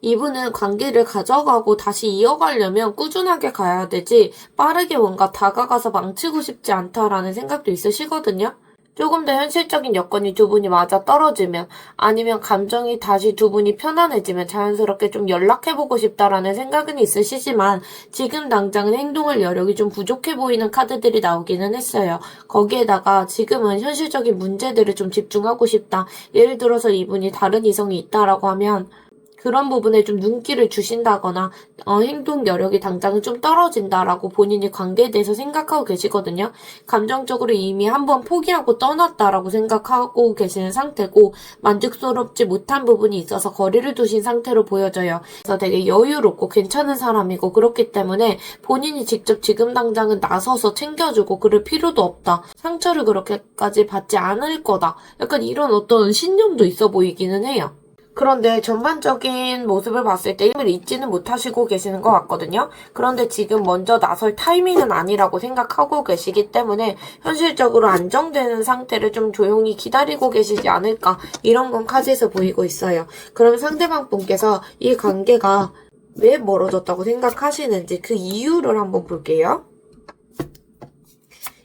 이분은 관계를 가져가고 다시 이어가려면 꾸준하게 가야 되지 빠르게 뭔가 다가가서 망치고 싶지 않다라는 생각도 있으시거든요. 조금 더 현실적인 여건이 두 분이 맞아 떨어지면 아니면 감정이 다시 두 분이 편안해지면 자연스럽게 좀 연락해보고 싶다라는 생각은 있으시지만 지금 당장은 행동할 여력이 좀 부족해 보이는 카드들이 나오기는 했어요. 거기에다가 지금은 현실적인 문제들을 좀 집중하고 싶다. 예를 들어서 이분이 다른 이성이 있다라고 하면 그런 부분에 좀 눈길을 주신다거나 행동 여력이 당장은 좀 떨어진다라고 본인이 관계에 대해서 생각하고 계시거든요. 감정적으로 이미 한번 포기하고 떠났다라고 생각하고 계시는 상태고 만족스럽지 못한 부분이 있어서 거리를 두신 상태로 보여져요. 그래서 되게 여유롭고 괜찮은 사람이고 그렇기 때문에 본인이 직접 지금 당장은 나서서 챙겨주고 그럴 필요도 없다. 상처를 그렇게까지 받지 않을 거다. 약간 이런 어떤 신념도 있어 보이기는 해요. 그런데 전반적인 모습을 봤을 때 힘을 잊지는 못하시고 계시는 것 같거든요. 그런데 지금 먼저 나설 타이밍은 아니라고 생각하고 계시기 때문에 현실적으로 안정되는 상태를 좀 조용히 기다리고 계시지 않을까 이런 건 카드에서 보이고 있어요. 그럼 상대방 분께서 이 관계가 왜 멀어졌다고 생각하시는지 그 이유를 한번 볼게요.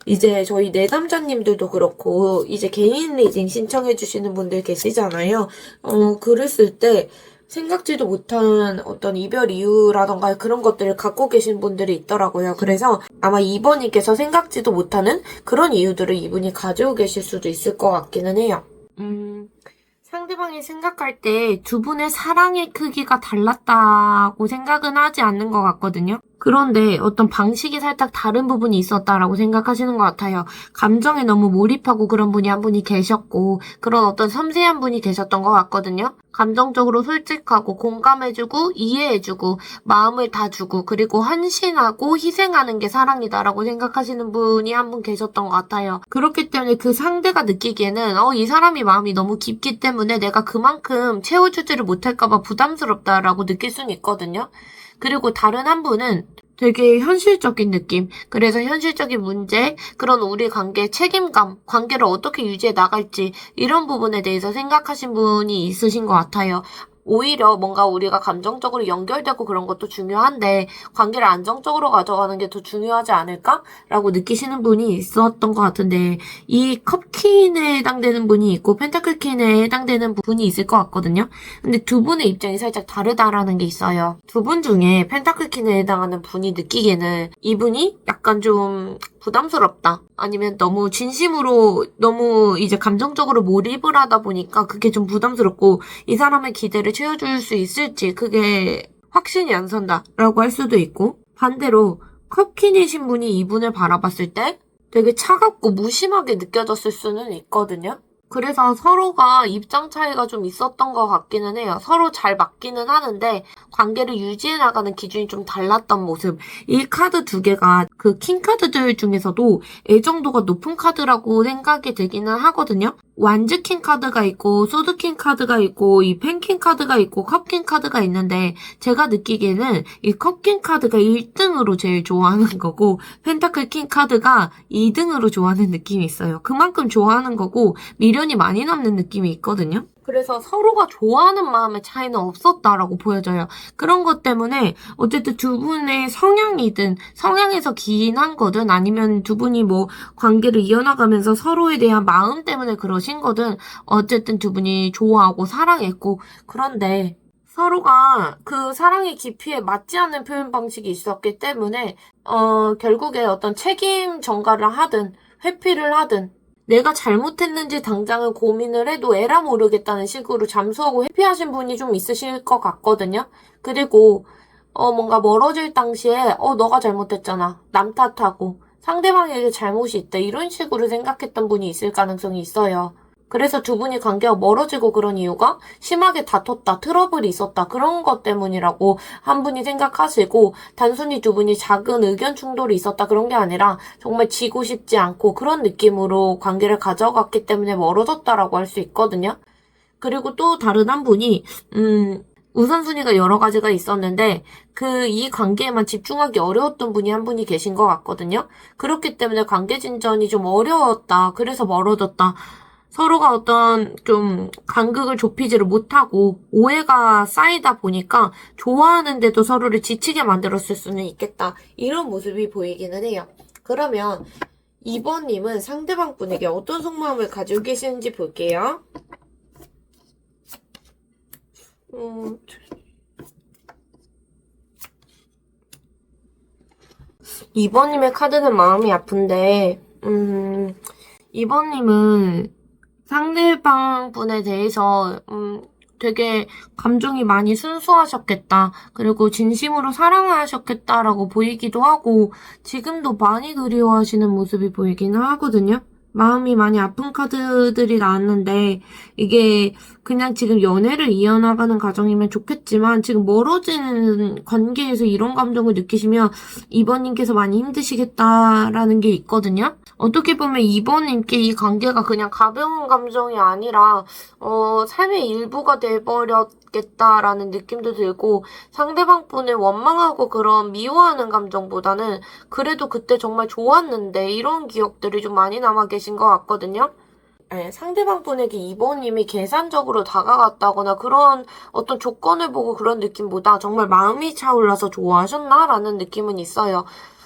이제 저희 내담자님들도 그렇고 이제 개인 리딩 신청해주시는 분들 계시잖아요. 그랬을 때 생각지도 못한 어떤 이별 이유라던가 그런 것들을 갖고 계신 분들이 있더라고요. 그래서 아마 2번님께서 생각지도 못하는 그런 이유들을 이분이 가지고 계실 수도 있을 것 같기는 해요. 상대방이 생각할 때 두 분의 사랑의 크기가 달랐다고 생각은 하지 않는 것 같거든요. 그런데 어떤 방식이 살짝 다른 부분이 있었다라고 생각하시는 것 같아요. 감정에 너무 몰입하고 그런 분이 한 분이 계셨고 그런 어떤 섬세한 분이 계셨던 것 같거든요. 감정적으로 솔직하고 공감해주고 이해해주고 마음을 다 주고 그리고 헌신하고 희생하는 게 사랑이다라고 생각하시는 분이 한 분 계셨던 것 같아요. 그렇기 때문에 그 상대가 느끼기에는 이 사람이 마음이 너무 깊기 때문에 내가 그만큼 채워주지를 못할까봐 부담스럽다라고 느낄 수는 있거든요. 그리고 다른 한 분은 되게 현실적인 느낌. 그래서 현실적인 문제, 그런 우리 관계의 책임감, 관계를 어떻게 유지해 나갈지 이런 부분에 대해서 생각하신 분이 있으신 것 같아요. 오히려 뭔가 우리가 감정적으로 연결되고 그런 것도 중요한데 관계를 안정적으로 가져가는 게 더 중요하지 않을까라고 느끼시는 분이 있었던 것 같은데 이 컵퀸에 해당되는 분이 있고 펜타클퀸에 해당되는 분이 있을 것 같거든요. 근데 두 분의 입장이 살짝 다르다라는 게 있어요. 두 분 중에 펜타클퀸에 해당하는 분이 느끼기에는 이분이 약간 좀 부담스럽다. 아니면 너무 진심으로 너무 이제 감정적으로 몰입을 하다 보니까 그게 좀 부담스럽고 이 사람의 기대를 채워줄 수 있을지 그게 확신이 안 선다라고 할 수도 있고 반대로 컵퀸이신 분이 이분을 바라봤을 때 되게 차갑고 무심하게 느껴졌을 수는 있거든요. 그래서 서로가 입장 차이가 좀 있었던 것 같기는 해요. 서로 잘 맞기는 하는데 관계를 유지해 나가는 기준이 좀 달랐던 모습. 이 카드 두 개가 그 킹 카드들 중에서도 애정도가 높은 카드라고 생각이 들기는 하거든요. 완즈 킹 카드가 있고 소드 킹 카드가 있고 이 펜킹 카드가 있고 컵킹 카드가 있는데 제가 느끼기에는 이 컵킹 카드가 1등으로 제일 좋아하는 거고 펜타클 킹 카드가 2등으로 좋아하는 느낌이 있어요. 그만큼 좋아하는 거고 미련이 많이 남는 느낌이 있거든요. 그래서 서로가 좋아하는 마음의 차이는 없었다라고 보여져요. 그런 것 때문에 어쨌든 두 분의 성향이든 성향에서 기인한 거든 아니면 두 분이 뭐 관계를 이어나가면서 서로에 대한 마음 때문에 그러신 거든 어쨌든 두 분이 좋아하고 사랑했고 그런데 서로가 그 사랑의 깊이에 맞지 않는 표현 방식이 있었기 때문에 결국에 어떤 책임 전가를 하든 회피를 하든 내가 잘못했는지 당장은 고민을 해도 에라 모르겠다는 식으로 잠수하고 회피하신 분이 좀 있으실 것 같거든요. 그리고 뭔가 멀어질 당시에 너가 잘못했잖아. 남 탓하고 상대방에게 잘못이 있다. 이런 식으로 생각했던 분이 있을 가능성이 있어요. 그래서 두 분이 관계가 멀어지고 그런 이유가 심하게 다퉜다, 트러블이 있었다, 그런 것 때문이라고 한 분이 생각하시고, 단순히 두 분이 작은 의견 충돌이 있었다, 그런 게 아니라 정말 지고 싶지 않고 그런 느낌으로 관계를 가져갔기 때문에 멀어졌다라고 할 수 있거든요. 그리고 또 다른 한 분이 우선순위가 여러 가지가 있었는데 이 관계에만 집중하기 어려웠던 분이 한 분이 계신 것 같거든요. 그렇기 때문에 관계 진전이 좀 어려웠다. 그래서 멀어졌다. 서로가 어떤 좀 간극을 좁히지를 못하고 오해가 쌓이다 보니까 좋아하는데도 서로를 지치게 만들었을 수는 있겠다. 이런 모습이 보이기는 해요. 그러면 2번님은 상대방 분에게 어떤 속마음을 가지고 계시는지 볼게요. 2번님의 카드는 마음이 아픈데, 2번님은 상대방 분에 대해서, 되게 감정이 많이 순수하셨겠다. 그리고 진심으로 사랑하셨겠다라고 보이기도 하고, 지금도 많이 그리워하시는 모습이 보이기는 하거든요. 마음이 많이 아픈 카드들이 나왔는데 이게 그냥 지금 연애를 이어나가는 과정이면 좋겠지만 지금 멀어지는 관계에서 이런 감정을 느끼시면 2번님께서 많이 힘드시겠다라는 게 있거든요. 어떻게 보면 2번님께 이 관계가 그냥 가벼운 감정이 아니라 삶의 일부가 돼버렸겠다라는 느낌도 들고 상대방 분을 원망하고 그런 미워하는 감정보다는 그래도 그때 정말 좋았는데 이런 기억들이 좀 많이 남아 계신 것 같거든요. 네, 상대방 분에게 2번님이 계산적으로 다가갔다거나 그런 어떤 조건을 보고 그런 느낌보다 정말 마음이 차올라서 좋아하셨나라는 느낌은 있어요.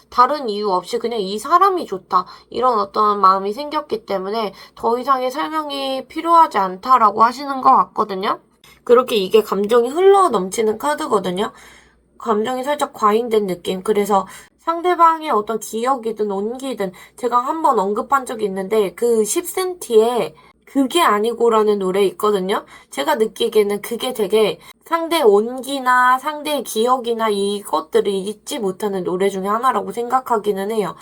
다른 이유 없이 그냥 이 사람이 좋다. 이런 어떤 마음이 생겼기 때문에 더 이상의 설명이 필요하지 않다라고 하시는 것 같거든요. 그렇게 이게 감정이 흘러 넘치는 카드거든요. 감정이 살짝 과잉된 느낌. 그래서 상대방의 어떤 기억이든 온기든 제가 한번 언급한 적이 있는데 그 10cm에 그게 아니고라는 노래 있거든요. 제가 느끼기에는 그게 되게 상대의 온기나 상대의 기억이나 이것들을 잊지 못하는 노래 중에 하나라고 생각하기는 해요.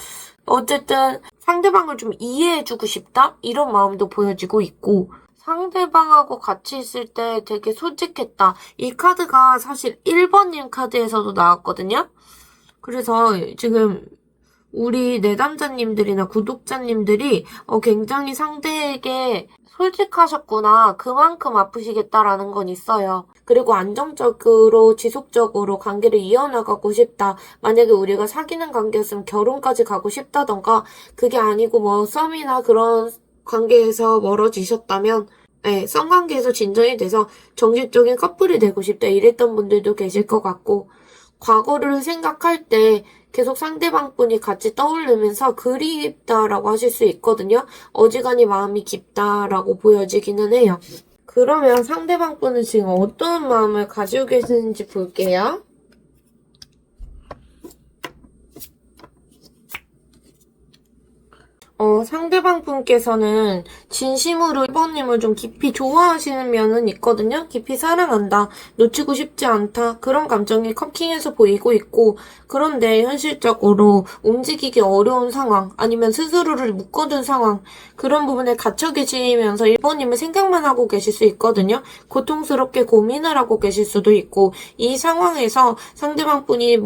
어쨌든 상대방을 좀 이해해주고 싶다? 이런 마음도 보여지고 있고 상대방하고 같이 있을 때 되게 솔직했다. 이 카드가 사실 1번님 카드에서도 나왔거든요. 그래서 지금 우리 내담자님들이나 구독자님들이 굉장히 상대에게 솔직하셨구나. 그만큼 아프시겠다라는 건 있어요. 그리고 안정적으로 지속적으로 관계를 이어나가고 싶다. 만약에 우리가 사귀는 관계였으면 결혼까지 가고 싶다던가 그게 아니고 뭐 썸이나 그런 관계에서 멀어지셨다면 네, 썸관계에서 진전이 돼서 정식적인 커플이 되고 싶다 이랬던 분들도 계실 것 같고 과거를 생각할 때 계속 상대방 분이 같이 떠오르면서 그립다라고 하실 수 있거든요. 어지간히 마음이 깊다라고 보여지기는 해요. 그러면 상대방 분은 지금 어떤 마음을 가지고 계시는지 볼게요. 상대방 분께서는 진심으로 1번님을 좀 깊이 좋아하시는 면은 있거든요. 깊이 사랑한다, 놓치고 싶지 않다, 그런 감정이 커킹해서 보이고 있고 그런데 현실적으로 움직이기 어려운 상황, 아니면 스스로를 묶어둔 상황, 그런 부분에 갇혀 계시면서 1번님을 생각만 하고 계실 수 있거든요. 고통스럽게 고민을 하고 계실 수도 있고 이 상황에서 상대방 분이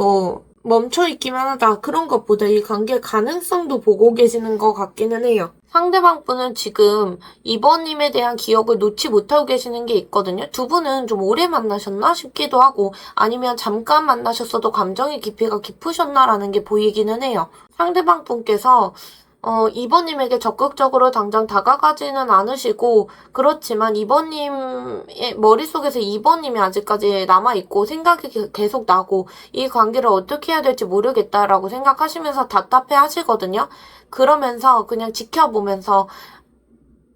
멈춰있기만 하다. 그런 것보다 이 관계 가능성도 보고 계시는 것 같기는 해요. 상대방 분은 지금 2번님에 대한 기억을 놓지 못하고 계시는 게 있거든요. 두 분은 좀 오래 만나셨나 싶기도 하고 아니면 잠깐 만나셨어도 감정의 깊이가 깊으셨나라는 게 보이기는 해요. 상대방 분께서 2번님에게 적극적으로 당장 다가가지는 않으시고 그렇지만 2번님의 머릿속에서 2번님이 아직까지 남아있고 생각이 계속 나고 이 관계를 어떻게 해야 될지 모르겠다라고 생각하시면서 답답해 하시거든요. 그러면서 그냥 지켜보면서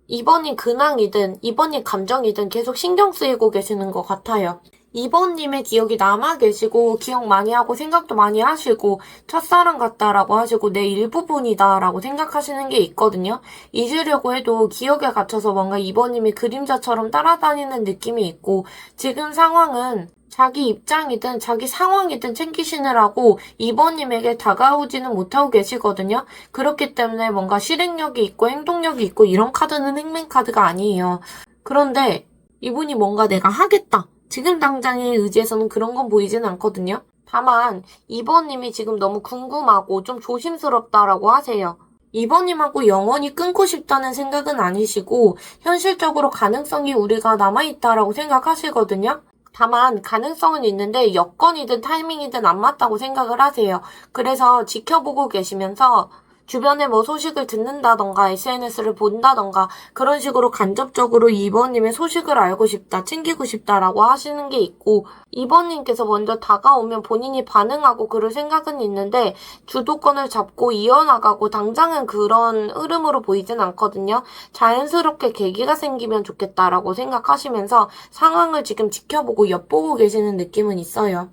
2번님 근황이든 2번님 감정이든 계속 신경 쓰이고 계시는 것 같아요. 2번님의 기억이 남아 계시고 기억 많이 하고 생각도 많이 하시고 첫사랑 같다라고 하시고 내 일부분이다라고 생각하시는 게 있거든요. 잊으려고 해도 기억에 갇혀서 뭔가 2번님이 그림자처럼 따라다니는 느낌이 있고 지금 상황은 자기 입장이든 자기 상황이든 챙기시느라고 2번님에게 다가오지는 못하고 계시거든요. 그렇기 때문에 뭔가 실행력이 있고 행동력이 있고 이런 카드는 행맨카드가 아니에요. 그런데 이분이 뭔가 내가 하겠다. 지금 당장의 의지에서는 그런 건 보이진 않거든요. 다만 2번님이 지금 너무 궁금하고 좀 조심스럽다라고 하세요. 2번님하고 영원히 끊고 싶다는 생각은 아니시고 현실적으로 가능성이 우리가 남아있다라고 생각하시거든요. 다만 가능성은 있는데 여건이든 타이밍이든 안 맞다고 생각을 하세요. 그래서 지켜보고 계시면서 주변에 뭐 소식을 듣는다던가 SNS를 본다던가 그런 식으로 간접적으로 2번님의 소식을 알고 싶다, 챙기고 싶다라고 하시는 게 있고 2번님께서 먼저 다가오면 본인이 반응하고 그럴 생각은 있는데 주도권을 잡고 이어나가고 당장은 그런 흐름으로 보이진 않거든요. 자연스럽게 계기가 생기면 좋겠다라고 생각하시면서 상황을 지금 지켜보고 엿보고 계시는 느낌은 있어요.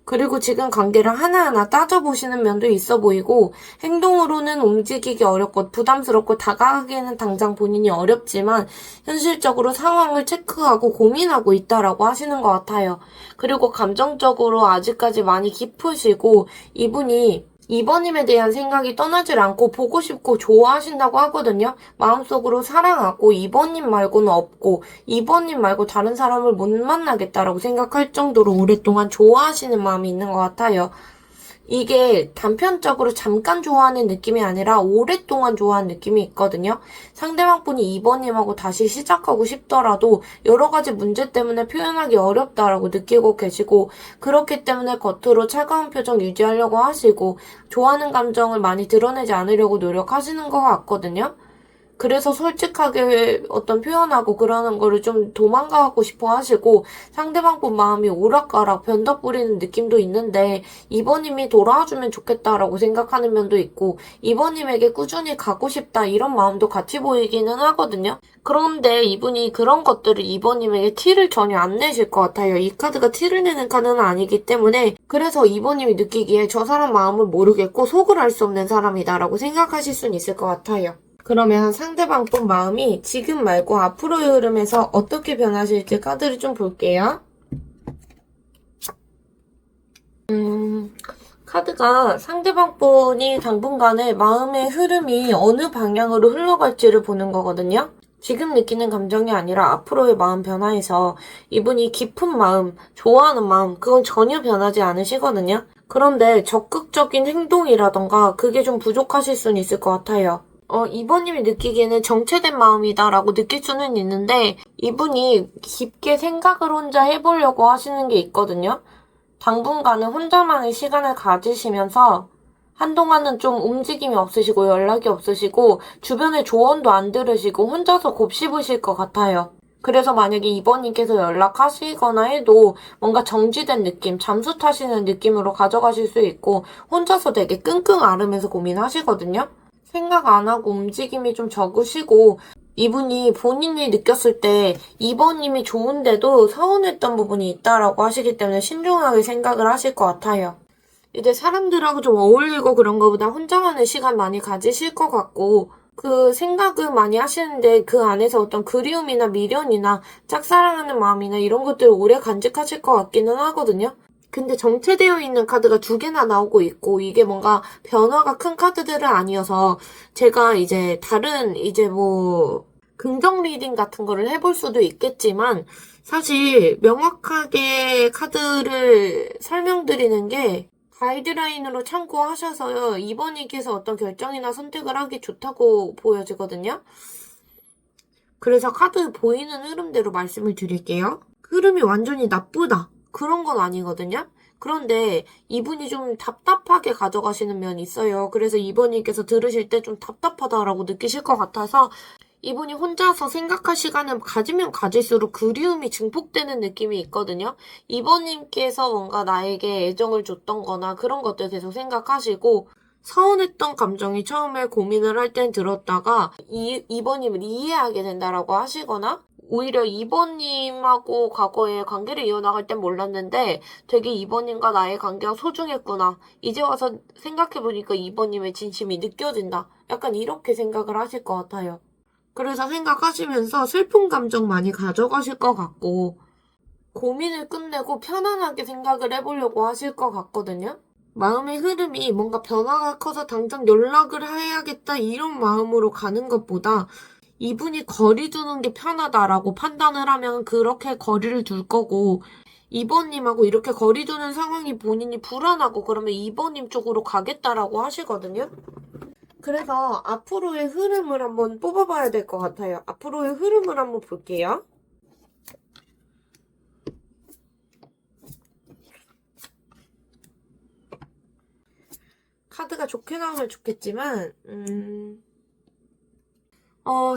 그리고 지금 관계를 하나하나 따져보시는 면도 있어 보이고 행동으로는 움직이기 어렵고 부담스럽고 다가가기에는 당장 본인이 어렵지만 현실적으로 상황을 체크하고 고민하고 있다라고 하시는 것 같아요. 그리고 감정적으로 아직까지 많이 깊으시고 이분이 2번님에 대한 생각이 떠나질 않고 보고 싶고 좋아하신다고 하거든요. 마음속으로 사랑하고 2번님 말고는 없고 2번님 말고 다른 사람을 못 만나겠다라고 생각할 정도로 오랫동안 좋아하시는 마음이 있는 것 같아요. 이게 단편적으로 잠깐 좋아하는 느낌이 아니라 오랫동안 좋아하는 느낌이 있거든요. 상대방 분이 2번님하고 다시 시작하고 싶더라도 여러 가지 문제 때문에 표현하기 어렵다라고 느끼고 계시고 그렇기 때문에 겉으로 차가운 표정 유지하려고 하시고 좋아하는 감정을 많이 드러내지 않으려고 노력하시는 것 같거든요. 그래서 솔직하게 어떤 표현하고 그러는 거를 좀 도망가고 싶어 하시고 상대방 분 마음이 오락가락 변덕 부리는 느낌도 있는데 이번님이 돌아와주면 좋겠다라고 생각하는 면도 있고 이번님에게 꾸준히 가고 싶다 이런 마음도 같이 보이기는 하거든요. 그런데 이분이 그런 것들을 이번님에게 티를 전혀 안 내실 것 같아요. 이 카드가 티를 내는 카드는 아니기 때문에 그래서 이번님이 느끼기에 저 사람 마음을 모르겠고 속을 알 수 없는 사람이다라고 생각하실 수는 있을 것 같아요. 그러면 상대방 분 마음이 지금 말고 앞으로의 흐름에서 어떻게 변하실지 카드를 좀 볼게요. 카드가 상대방 분이 당분간에 마음의 흐름이 어느 방향으로 흘러갈지를 보는 거거든요. 지금 느끼는 감정이 아니라 앞으로의 마음 변화에서 이분이 깊은 마음, 좋아하는 마음, 그건 전혀 변하지 않으시거든요. 그런데 적극적인 행동이라던가 그게 좀 부족하실 수는 있을 것 같아요. 이번님이 느끼기에는 정체된 마음이다라고 느낄 수는 있는데 이분이 깊게 생각을 혼자 해보려고 하시는 게 있거든요. 당분간은 혼자만의 시간을 가지시면서 한동안은 좀 움직임이 없으시고 연락이 없으시고 주변의 조언도 안 들으시고 혼자서 곱씹으실 것 같아요. 그래서 만약에 이번님께서 연락하시거나 해도 뭔가 정지된 느낌, 잠수 타시는 느낌으로 가져가실 수 있고 혼자서 되게 끙끙 앓으면서 고민하시거든요. 생각 안 하고 움직임이 좀 적으시고 이분이 본인이 느꼈을 때 2번님이 좋은데도 서운했던 부분이 있다라고 하시기 때문에 신중하게 생각을 하실 것 같아요. 이제 사람들하고 좀 어울리고 그런 거보다 혼자만의 시간 많이 가지실 것 같고 그 생각은 많이 하시는데 그 안에서 어떤 그리움이나 미련이나 짝사랑하는 마음이나 이런 것들을 오래 간직하실 것 같기는 하거든요. 근데 정체되어 있는 카드가 두 개나 나오고 있고 이게 뭔가 변화가 큰 카드들은 아니어서 제가 이제 다른 이제 뭐 긍정 리딩 같은 거를 해볼 수도 있겠지만 사실 명확하게 카드를 설명드리는 게 가이드라인으로 참고하셔서 이번님께서 어떤 결정이나 선택을 하기 좋다고 보여지거든요. 그래서 카드 보이는 흐름대로 말씀을 드릴게요. 흐름이 완전히 나쁘다. 그런 건 아니거든요. 그런데 이분이 좀 답답하게 가져가시는 면이 있어요. 그래서 이번님께서 들으실 때 좀 답답하다라고 느끼실 것 같아서 이분이 혼자서 생각할 시간을 가지면 가질수록 그리움이 증폭되는 느낌이 있거든요. 이번님께서 뭔가 나에게 애정을 줬던 거나 그런 것들 계속 생각하시고 서운했던 감정이 처음에 고민을 할 땐 들었다가 이번님을 이해하게 된다라고 하시거나 오히려 2번님하고 과거에 관계를 이어나갈 땐 몰랐는데 되게 2번님과 나의 관계가 소중했구나. 이제 와서 생각해보니까 2번님의 진심이 느껴진다. 약간 이렇게 생각을 하실 것 같아요. 그래서 생각하시면서 슬픈 감정 많이 가져가실 것 같고 고민을 끝내고 편안하게 생각을 해보려고 하실 것 같거든요. 마음의 흐름이 뭔가 변화가 커서 당장 연락을 해야겠다 이런 마음으로 가는 것보다 이분이 거리 두는 게 편하다라고 판단을 하면 그렇게 거리를 둘 거고 2번님하고 이렇게 거리 두는 상황이 본인이 불안하고 그러면 2번님 쪽으로 가겠다라고 하시거든요. 그래서 앞으로의 흐름을 한번 뽑아봐야 될 것 같아요. 앞으로의 흐름을 한번 볼게요. 카드가 좋게 나오면 좋겠지만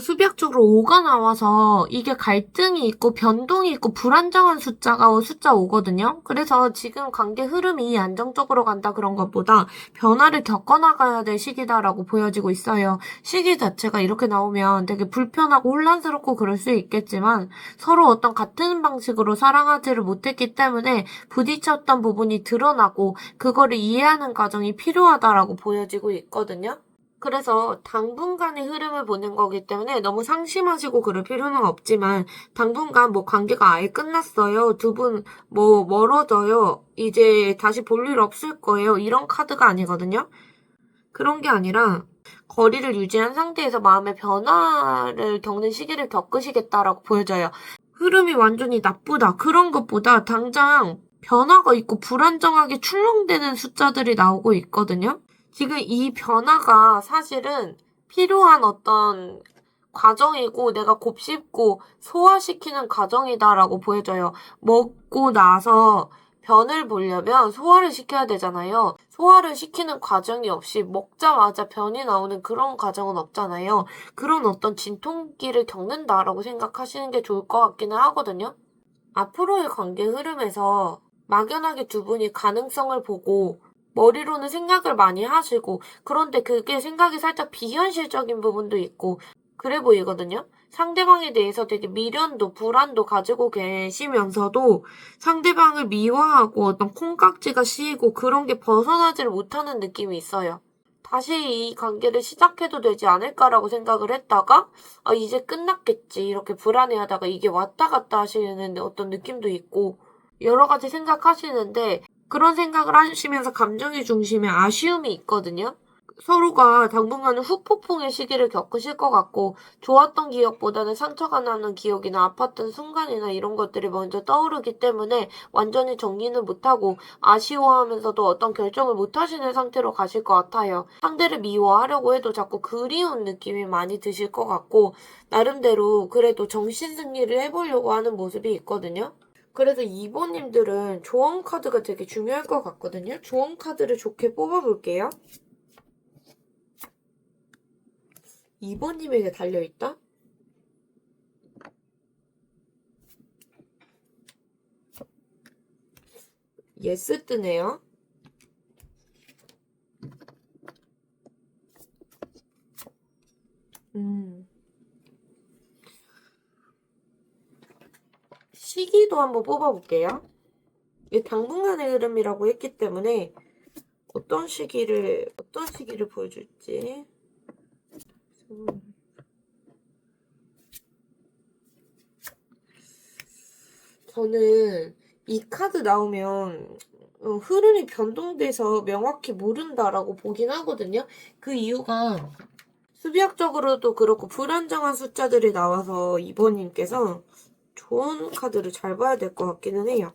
수비학적으로 5가 나와서 이게 갈등이 있고 변동이 있고 불안정한 숫자가 숫자 5거든요. 그래서 지금 관계 흐름이 안정적으로 간다 그런 것보다 변화를 겪어나가야 될 시기다라고 보여지고 있어요. 시기 자체가 이렇게 나오면 되게 불편하고 혼란스럽고 그럴 수 있겠지만 서로 어떤 같은 방식으로 사랑하지를 못했기 때문에 부딪혔던 부분이 드러나고 그거를 이해하는 과정이 필요하다라고 보여지고 있거든요. 그래서 당분간의 흐름을 보는 거기 때문에 너무 상심하시고 그럴 필요는 없지만 당분간 뭐 관계가 아예 끝났어요. 두 분 뭐 멀어져요. 이제 다시 볼 일 없을 거예요. 이런 카드가 아니거든요. 그런 게 아니라 거리를 유지한 상태에서 마음의 변화를 겪는 시기를 겪으시겠다라고 보여져요. 흐름이 완전히 나쁘다. 그런 것보다 당장 변화가 있고 불안정하게 출렁대는 숫자들이 나오고 있거든요. 지금 이 변화가 사실은 필요한 어떤 과정이고 내가 곱씹고 소화시키는 과정이다라고 보여져요. 먹고 나서 변을 보려면 소화를 시켜야 되잖아요. 소화를 시키는 과정이 없이 먹자마자 변이 나오는 그런 과정은 없잖아요. 그런 어떤 진통기를 겪는다라고 생각하시는 게 좋을 것 같기는 하거든요. 앞으로의 관계 흐름에서 막연하게 두 분이 가능성을 보고 머리로는 생각을 많이 하시고 그런데 그게 생각이 살짝 비현실적인 부분도 있고 그래 보이거든요. 상대방에 대해서 되게 미련도 불안도 가지고 계시면서도 상대방을 미워하고 어떤 콩깍지가 씌이고 그런 게 벗어나지를 못하는 느낌이 있어요. 다시 이 관계를 시작해도 되지 않을까라고 생각을 했다가 이제 끝났겠지 이렇게 불안해하다가 이게 왔다 갔다 하시는 어떤 느낌도 있고 여러 가지 생각하시는데 그런 생각을 하시면서 감정의 중심에 아쉬움이 있거든요. 서로가 당분간은 후폭풍의 시기를 겪으실 것 같고 좋았던 기억보다는 상처가 나는 기억이나 아팠던 순간이나 이런 것들이 먼저 떠오르기 때문에 완전히 정리는 못하고 아쉬워하면서도 어떤 결정을 못하시는 상태로 가실 것 같아요. 상대를 미워하려고 해도 자꾸 그리운 느낌이 많이 드실 것 같고 나름대로 그래도 정신승리를 해보려고 하는 모습이 있거든요. 그래서 2번님들은 조언 카드가 되게 중요할 것 같거든요. 조언 카드를 좋게 뽑아볼게요. 2번님에게 달려있다? 예스 뜨네요. 시기도 한번 뽑아볼게요. 이게 당분간의 흐름이라고 했기 때문에 어떤 시기를 보여줄지. 저는 이 카드 나오면 흐름이 변동돼서 명확히 모른다라고 보긴 하거든요. 그 이유가 수비학적으로도 그렇고 불안정한 숫자들이 나와서 2번님께서 좋은 카드를 잘 봐야 될 것 같기는 해요.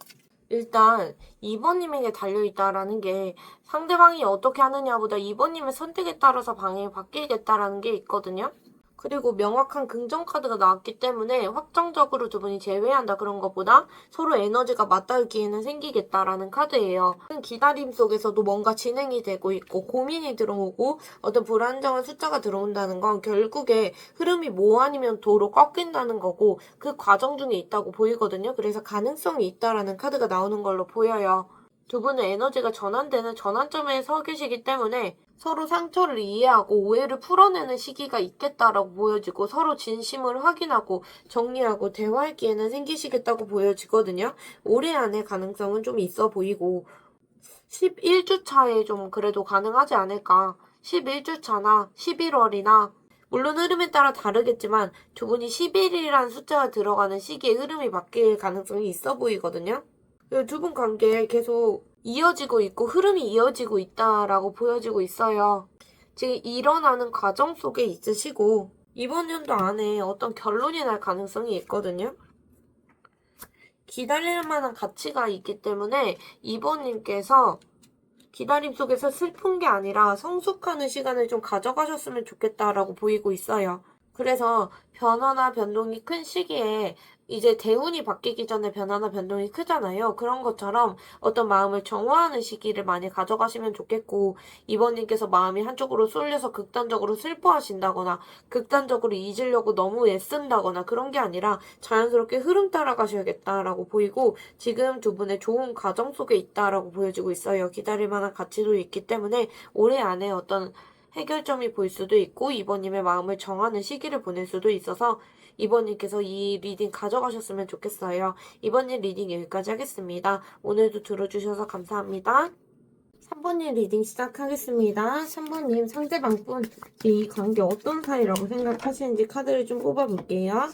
일단 2번님에게 달려있다라는 게 상대방이 어떻게 하느냐보다 2번님의 선택에 따라서 방향이 바뀌겠다라는 게 있거든요. 그리고 명확한 긍정 카드가 나왔기 때문에 확정적으로 두 분이 제외한다 그런 것보다 서로 에너지가 맞닿을 기회는 생기겠다라는 카드예요. 기다림 속에서도 뭔가 진행이 되고 있고 고민이 들어오고 어떤 불안정한 숫자가 들어온다는 건 결국에 흐름이 뭐 아니면 도로 꺾인다는 거고 그 과정 중에 있다고 보이거든요. 그래서 가능성이 있다라는 카드가 나오는 걸로 보여요. 두 분의 에너지가 전환되는 전환점에 서 계시기 때문에 서로 상처를 이해하고 오해를 풀어내는 시기가 있겠다라고 보여지고 서로 진심을 확인하고 정리하고 대화할 기회는 생기시겠다고 보여지거든요. 올해 안에 가능성은 좀 있어 보이고 11주 차에 좀 그래도 가능하지 않을까. 11주 차나 11월이나 물론 흐름에 따라 다르겠지만 두 분이 11이라는 숫자가 들어가는 시기에 흐름이 바뀔 가능성이 있어 보이거든요. 두 분 관계에 계속 이어지고 있고 흐름이 이어지고 있다라고 보여지고 있어요. 지금 일어나는 과정 속에 있으시고 이번 연도 안에 어떤 결론이 날 가능성이 있거든요. 기다릴 만한 가치가 있기 때문에 이번님께서 기다림 속에서 슬픈 게 아니라 성숙하는 시간을 좀 가져가셨으면 좋겠다라고 보이고 있어요. 그래서 변화나 변동이 큰 시기에 이제 대운이 바뀌기 전에 변화나 변동이 크잖아요. 그런 것처럼 어떤 마음을 정화하는 시기를 많이 가져가시면 좋겠고 이번님께서 마음이 한쪽으로 쏠려서 극단적으로 슬퍼하신다거나 극단적으로 잊으려고 너무 애쓴다거나 그런 게 아니라 자연스럽게 흐름 따라가셔야겠다라고 보이고 지금 두 분의 좋은 과정 속에 있다라고 보여지고 있어요. 기다릴 만한 가치도 있기 때문에 올해 안에 어떤 해결점이 보일 수도 있고 이번님의 마음을 정하는 시기를 보낼 수도 있어서 이번님께서 이 리딩 가져가셨으면 좋겠어요. 이번님 리딩 여기까지 하겠습니다. 오늘도 들어주셔서 감사합니다. 3번님 리딩 시작하겠습니다. 3번님 상대방분 이 관계 어떤 사이라고 생각하시는지 카드를 좀 뽑아볼게요.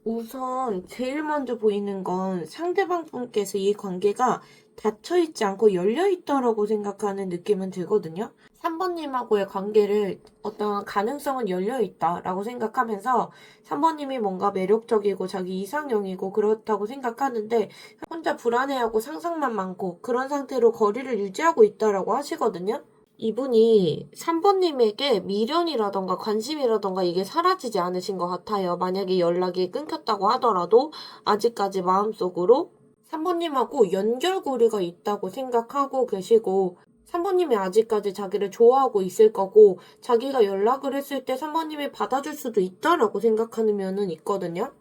우선 제일 먼저 보이는 건 상대방 분께서 이 관계가 닫혀있지 않고 열려있다라고 생각하는 느낌은 들거든요. 3번님하고의 관계를 어떤 가능성은 열려있다라고 생각하면서 3번님이 뭔가 매력적이고 자기 이상형이고 그렇다고 생각하는데 혼자 불안해하고 상상만 많고 그런 상태로 거리를 유지하고 있다라고 하시거든요. 이분이 3번님에게 미련이라던가 관심이라던가 이게 사라지지 않으신 것 같아요. 만약에 연락이 끊겼다고 하더라도 아직까지 마음속으로 3번님하고 연결고리가 있다고 생각하고 계시고 3번님이 아직까지 자기를 좋아하고 있을 거고 자기가 연락을 했을 때 3번님이 받아줄 수도 있다라고 생각하는 면은 있거든요.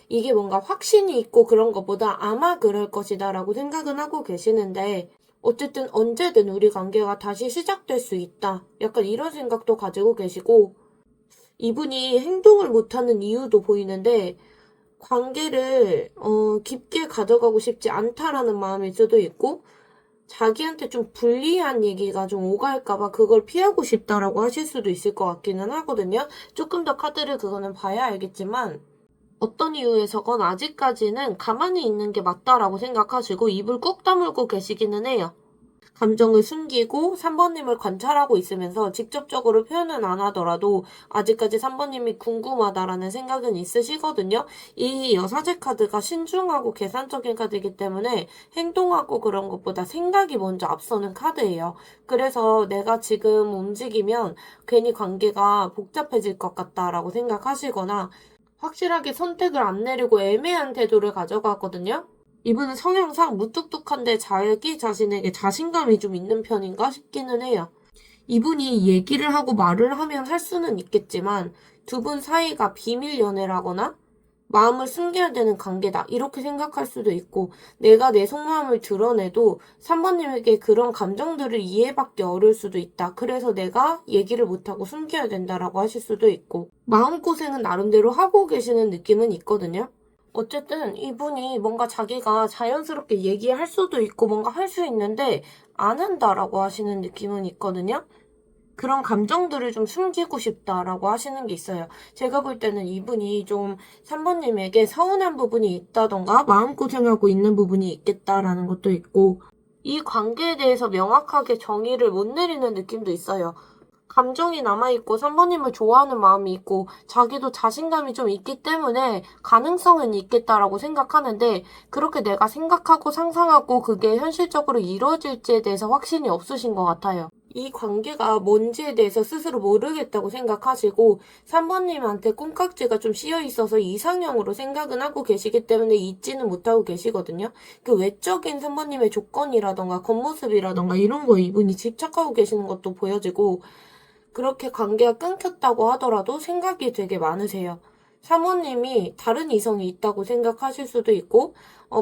이게 뭔가 확신이 있고 그런 것보다 아마 그럴 것이다 라고 생각은 하고 계시는데 어쨌든 언제든 우리 관계가 다시 시작될 수 있다. 약간 이런 생각도 가지고 계시고 이분이 행동을 못하는 이유도 보이는데 관계를 깊게 가져가고 싶지 않다라는 마음일 수도 있고 자기한테 좀 불리한 얘기가 좀 오갈까봐 그걸 피하고 싶다라고 하실 수도 있을 것 같기는 하거든요. 조금 더 카드를 그거는 봐야 알겠지만 어떤 이유에서건 아직까지는 가만히 있는 게 맞다라고 생각하시고 입을 꾹 다물고 계시기는 해요. 감정을 숨기고 3번님을 관찰하고 있으면서 직접적으로 표현은 안 하더라도 아직까지 3번님이 궁금하다라는 생각은 있으시거든요. 이 여사제 카드가 신중하고 계산적인 카드이기 때문에 행동하고 그런 것보다 생각이 먼저 앞서는 카드예요. 그래서 내가 지금 움직이면 괜히 관계가 복잡해질 것 같다라고 생각하시거나 확실하게 선택을 안 내리고 애매한 태도를 가져가거든요. 이분은 성향상 무뚝뚝한데 자기 자신에게 자신감이 좀 있는 편인가 싶기는 해요. 이분이 얘기를 하고 말을 하면 할 수는 있겠지만 두 분 사이가 비밀 연애라거나 마음을 숨겨야 되는 관계다 이렇게 생각할 수도 있고 내가 내 속마음을 드러내도 3번님에게 그런 감정들을 이해받기 어려울 수도 있다. 그래서 내가 얘기를 못하고 숨겨야 된다라고 하실 수도 있고 마음고생은 나름대로 하고 계시는 느낌은 있거든요. 어쨌든 이분이 뭔가 자기가 자연스럽게 얘기할 수도 있고 뭔가 할 수 있는데 안 한다라고 하시는 느낌은 있거든요. 그런 감정들을 좀 숨기고 싶다라고 하시는 게 있어요. 제가 볼 때는 이분이 좀 3번님에게 서운한 부분이 있다던가 마음고생하고 있는 부분이 있겠다라는 것도 있고 이 관계에 대해서 명확하게 정의를 못 내리는 느낌도 있어요. 감정이 남아있고 3번님을 좋아하는 마음이 있고 자기도 자신감이 좀 있기 때문에 가능성은 있겠다라고 생각하는데 그렇게 내가 생각하고 상상하고 그게 현실적으로 이루어질지에 대해서 확신이 없으신 것 같아요. 이 관계가 뭔지에 대해서 스스로 모르겠다고 생각하시고 3번님한테 콩깍지가 좀 씌여 있어서 이상형으로 생각은 하고 계시기 때문에 잊지는 못하고 계시거든요. 그 외적인 3번님의 조건이라던가 겉모습이라던가 이런 거 이분이 집착하고 계시는 것도 보여지고 그렇게 관계가 끊겼다고 하더라도 생각이 되게 많으세요. 사모님이 다른 이성이 있다고 생각하실 수도 있고,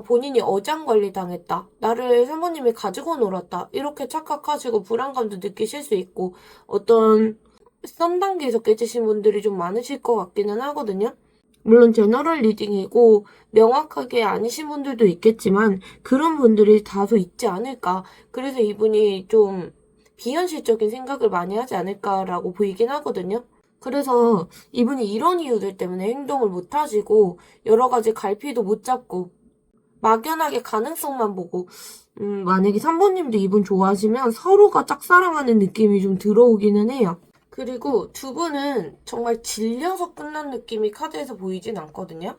본인이 어장관리 당했다. 나를 사모님이 가지고 놀았다. 이렇게 착각하시고 불안감도 느끼실 수 있고, 어떤 썸 단계에서 깨지신 분들이 좀 많으실 것 같기는 하거든요. 물론 제너럴 리딩이고 명확하게 아니신 분들도 있겠지만 그런 분들이 다소 있지 않을까. 그래서 이분이 좀 비현실적인 생각을 많이 하지 않을까라고 보이긴 하거든요. 그래서 이분이 이런 이유들 때문에 행동을 못 하시고 여러 가지 갈피도 못 잡고 막연하게 가능성만 보고 만약에 3번님도 이분 좋아하시면 서로가 짝사랑하는 느낌이 좀 들어오기는 해요. 그리고 두 분은 정말 질려서 끝난 느낌이 카드에서 보이진 않거든요.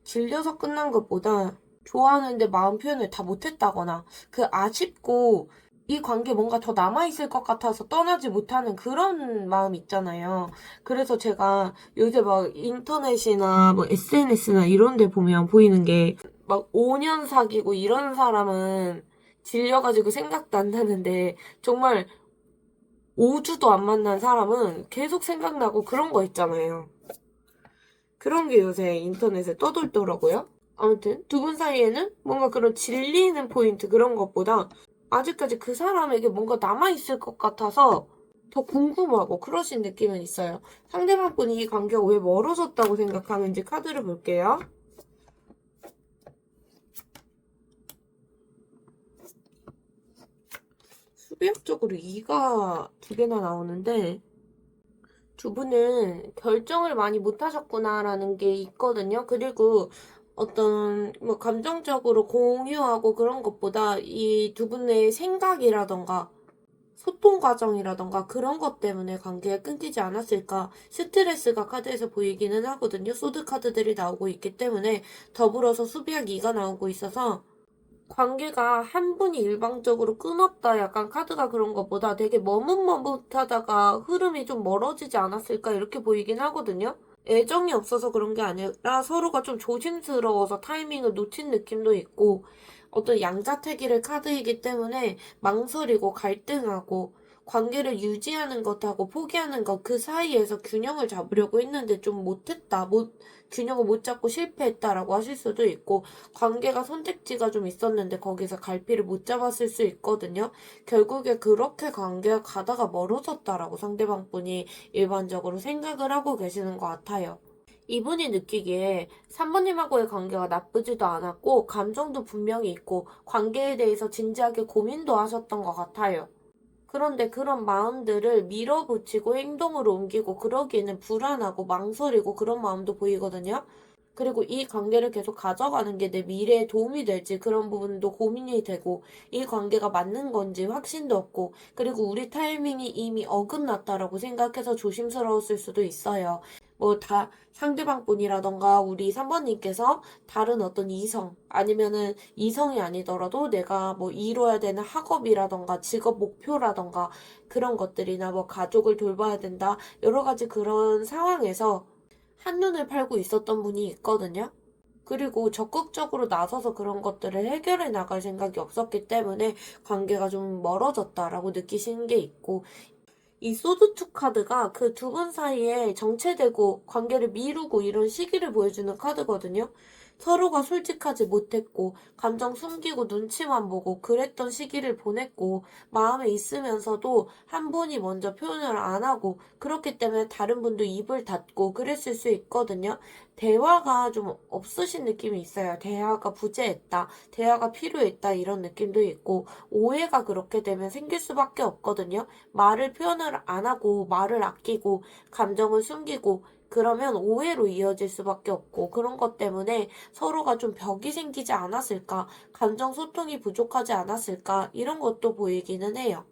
질려서 끝난 것보다 좋아하는데 마음 표현을 다 못했다거나 그 아쉽고 이 관계 뭔가 더 남아있을 것 같아서 떠나지 못하는 그런 마음 있잖아요. 그래서 제가 요새 막 인터넷이나 뭐 SNS나 이런 데 보면 보이는 게 막 5년 사귀고 이런 사람은 질려가지고 생각도 안 나는데 정말 5주도 안 만난 사람은 계속 생각나고 그런 거 있잖아요. 그런 게 요새 인터넷에 떠돌더라고요. 아무튼 두 분 사이에는 뭔가 그런 질리는 포인트 그런 것보다 아직까지 그 사람에게 뭔가 남아있을 것 같아서 더 궁금하고 그러신 느낌은 있어요. 상대방 분이 이 관계가 왜 멀어졌다고 생각하는지 카드를 볼게요. 수비학적으로 2가 두 개나 나오는데 두 분은 결정을 많이 못하셨구나라는 게 있거든요. 그리고 어떤 뭐 감정적으로 공유하고 그런 것보다 이 두 분의 생각이라던가 소통 과정이라던가 그런 것 때문에 관계가 끊기지 않았을까 스트레스가 카드에서 보이기는 하거든요. 소드 카드들이 나오고 있기 때문에 더불어서 수비학 2가 나오고 있어서 관계가 한 분이 일방적으로 끊었다 약간 카드가 그런 것보다 되게 머뭇머뭇하다가 흐름이 좀 멀어지지 않았을까 이렇게 보이긴 하거든요. 애정이 없어서 그런 게 아니라 서로가 좀 조심스러워서 타이밍을 놓친 느낌도 있고 어떤 양자택일의 카드이기 때문에 망설이고 갈등하고 관계를 유지하는 것하고 포기하는 것 그 사이에서 균형을 잡으려고 했는데 좀 못했다. 균형을 못 잡고 실패했다라고 하실 수도 있고 관계가 선택지가 좀 있었는데 거기서 갈피를 못 잡았을 수 있거든요. 결국에 그렇게 관계가 가다가 멀어졌다라고 상대방 분이 일반적으로 생각을 하고 계시는 것 같아요. 이분이 느끼기에 3번님하고의 관계가 나쁘지도 않았고 감정도 분명히 있고 관계에 대해서 진지하게 고민도 하셨던 것 같아요. 그런데 그런 마음들을 밀어붙이고 행동으로 옮기고 그러기에는 불안하고 망설이고 그런 마음도 보이거든요. 그리고 이 관계를 계속 가져가는 게 내 미래에 도움이 될지 그런 부분도 고민이 되고 이 관계가 맞는 건지 확신도 없고 그리고 우리 타이밍이 이미 어긋났다라고 생각해서 조심스러웠을 수도 있어요. 뭐 다 상대방 분이라던가 우리 3번님께서 다른 어떤 이성 아니면은 이성이 아니더라도 내가 뭐 이뤄야 되는 학업이라던가 직업 목표라던가 그런 것들이나 뭐 가족을 돌봐야 된다 여러 가지 그런 상황에서 한눈을 팔고 있었던 분이 있거든요. 그리고 적극적으로 나서서 그런 것들을 해결해 나갈 생각이 없었기 때문에 관계가 좀 멀어졌다라고 느끼시는 게 있고 이 소드2 카드가 그 두 분 사이에 정체되고 관계를 미루고 이런 시기를 보여주는 카드거든요. 서로가 솔직하지 못했고 감정 숨기고 눈치만 보고 그랬던 시기를 보냈고 마음에 있으면서도 한 분이 먼저 표현을 안 하고 그렇기 때문에 다른 분도 입을 닫고 그랬을 수 있거든요. 대화가 좀 없으신 느낌이 있어요. 대화가 부재했다. 대화가 필요했다. 이런 느낌도 있고 오해가 그렇게 되면 생길 수밖에 없거든요. 말을 표현을 안 하고 말을 아끼고 감정을 숨기고 그러면 오해로 이어질 수밖에 없고 그런 것 때문에 서로가 좀 벽이 생기지 않았을까, 감정 소통이 부족하지 않았을까 이런 것도 보이기는 해요.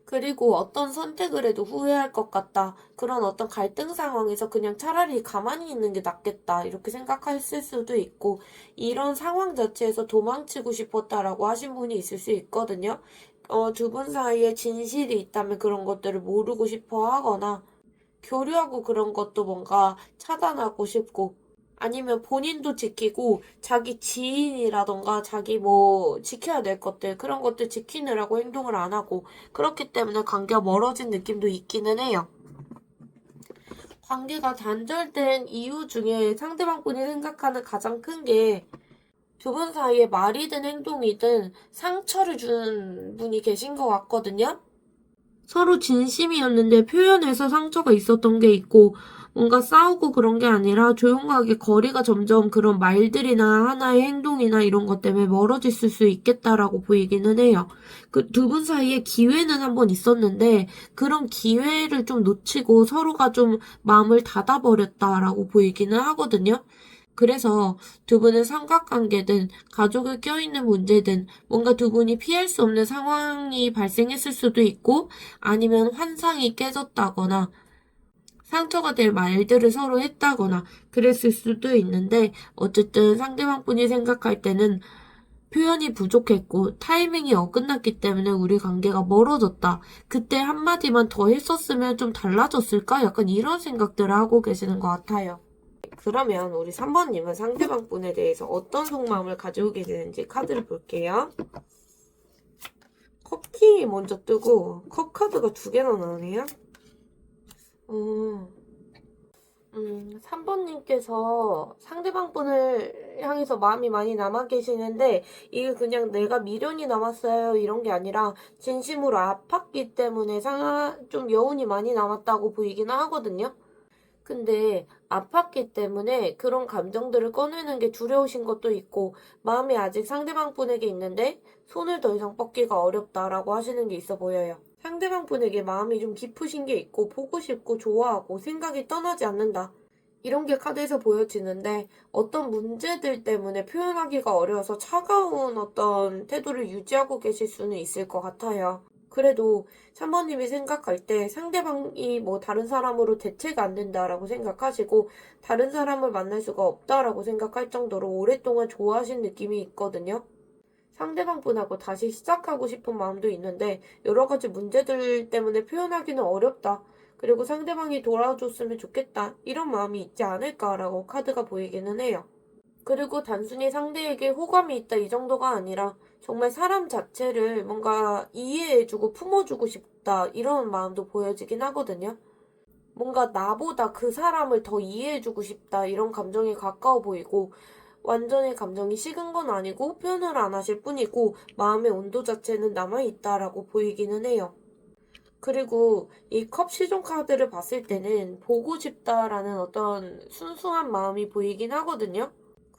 그리고 어떤 선택을 해도 후회할 것 같다. 그런 어떤 갈등 상황에서 그냥 차라리 가만히 있는 게 낫겠다. 이렇게 생각했을 수도 있고, 이런 상황 자체에서 도망치고 싶었다라고 하신 분이 있을 수 있거든요. 두 분 사이에 진실이 있다면 그런 것들을 모르고 싶어 하거나, 교류하고 그런 것도 뭔가 차단하고 싶고, 아니면 본인도 지키고, 자기 지인이라던가, 자기 뭐, 지켜야 될 것들, 그런 것들 지키느라고 행동을 안 하고, 그렇기 때문에 관계가 멀어진 느낌도 있기는 해요. 관계가 단절된 이유 중에 상대방 분이 생각하는 가장 큰 게, 두 분 사이에 말이든 행동이든 상처를 준 분이 계신 것 같거든요? 서로 진심이었는데 표현에서 상처가 있었던 게 있고, 뭔가 싸우고 그런 게 아니라 조용하게 거리가 점점 그런 말들이나 하나의 행동이나 이런 것 때문에 멀어졌을 수 있겠다라고 보이기는 해요. 그 두 분 사이에 기회는 한번 있었는데, 그런 기회를 좀 놓치고 서로가 좀 마음을 닫아버렸다라고 보이기는 하거든요. 그래서 두 분의 삼각관계든 가족을 껴있는 문제든 뭔가 두 분이 피할 수 없는 상황이 발생했을 수도 있고 아니면 환상이 깨졌다거나 상처가 될 말들을 서로 했다거나 그랬을 수도 있는데 어쨌든 상대방 분이 생각할 때는 표현이 부족했고 타이밍이 어긋났기 때문에 우리 관계가 멀어졌다. 그때 한마디만 더 했었으면 좀 달라졌을까? 약간 이런 생각들을 하고 계시는 것 같아요. 그러면 우리 3번님은 상대방 분에 대해서 어떤 속마음을 가지고 계시는지 카드를 볼게요. 컵키 먼저 뜨고 컵 카드가 2개나 나오네요. 3번님께서 상대방 분을 향해서 마음이 많이 남아 계시는데 이게 그냥 내가 미련이 남았어요 이런 게 아니라 진심으로 아팠기 때문에 좀 여운이 많이 남았다고 보이기는 하거든요. 근데 아팠기 때문에 그런 감정들을 꺼내는 게 두려우신 것도 있고 마음이 아직 상대방 분에게 있는데 손을 더 이상 뻗기가 어렵다라고 하시는 게 있어 보여요. 상대방 분에게 마음이 좀 깊으신 게 있고 보고 싶고 좋아하고 생각이 떠나지 않는다. 이런 게 카드에서 보여지는데 어떤 문제들 때문에 표현하기가 어려워서 차가운 어떤 태도를 유지하고 계실 수는 있을 것 같아요. 그래도 3번님이 생각할 때 상대방이 뭐 다른 사람으로 대체가 안 된다라고 생각하시고 다른 사람을 만날 수가 없다라고 생각할 정도로 오랫동안 좋아하신 느낌이 있거든요. 상대방 분하고 다시 시작하고 싶은 마음도 있는데 여러 가지 문제들 때문에 표현하기는 어렵다. 그리고 상대방이 돌아줬으면 좋겠다. 이런 마음이 있지 않을까라고 카드가 보이기는 해요. 그리고 단순히 상대에게 호감이 있다 이 정도가 아니라 정말 사람 자체를 뭔가 이해해주고 품어주고 싶다 이런 마음도 보여지긴 하거든요. 뭔가 나보다 그 사람을 더 이해해주고 싶다 이런 감정에 가까워 보이고 완전히 감정이 식은 건 아니고 표현을 안 하실 뿐이고 마음의 온도 자체는 남아있다라고 보이기는 해요. 그리고 이 컵 시종 카드를 봤을 때는 보고 싶다라는 어떤 순수한 마음이 보이긴 하거든요.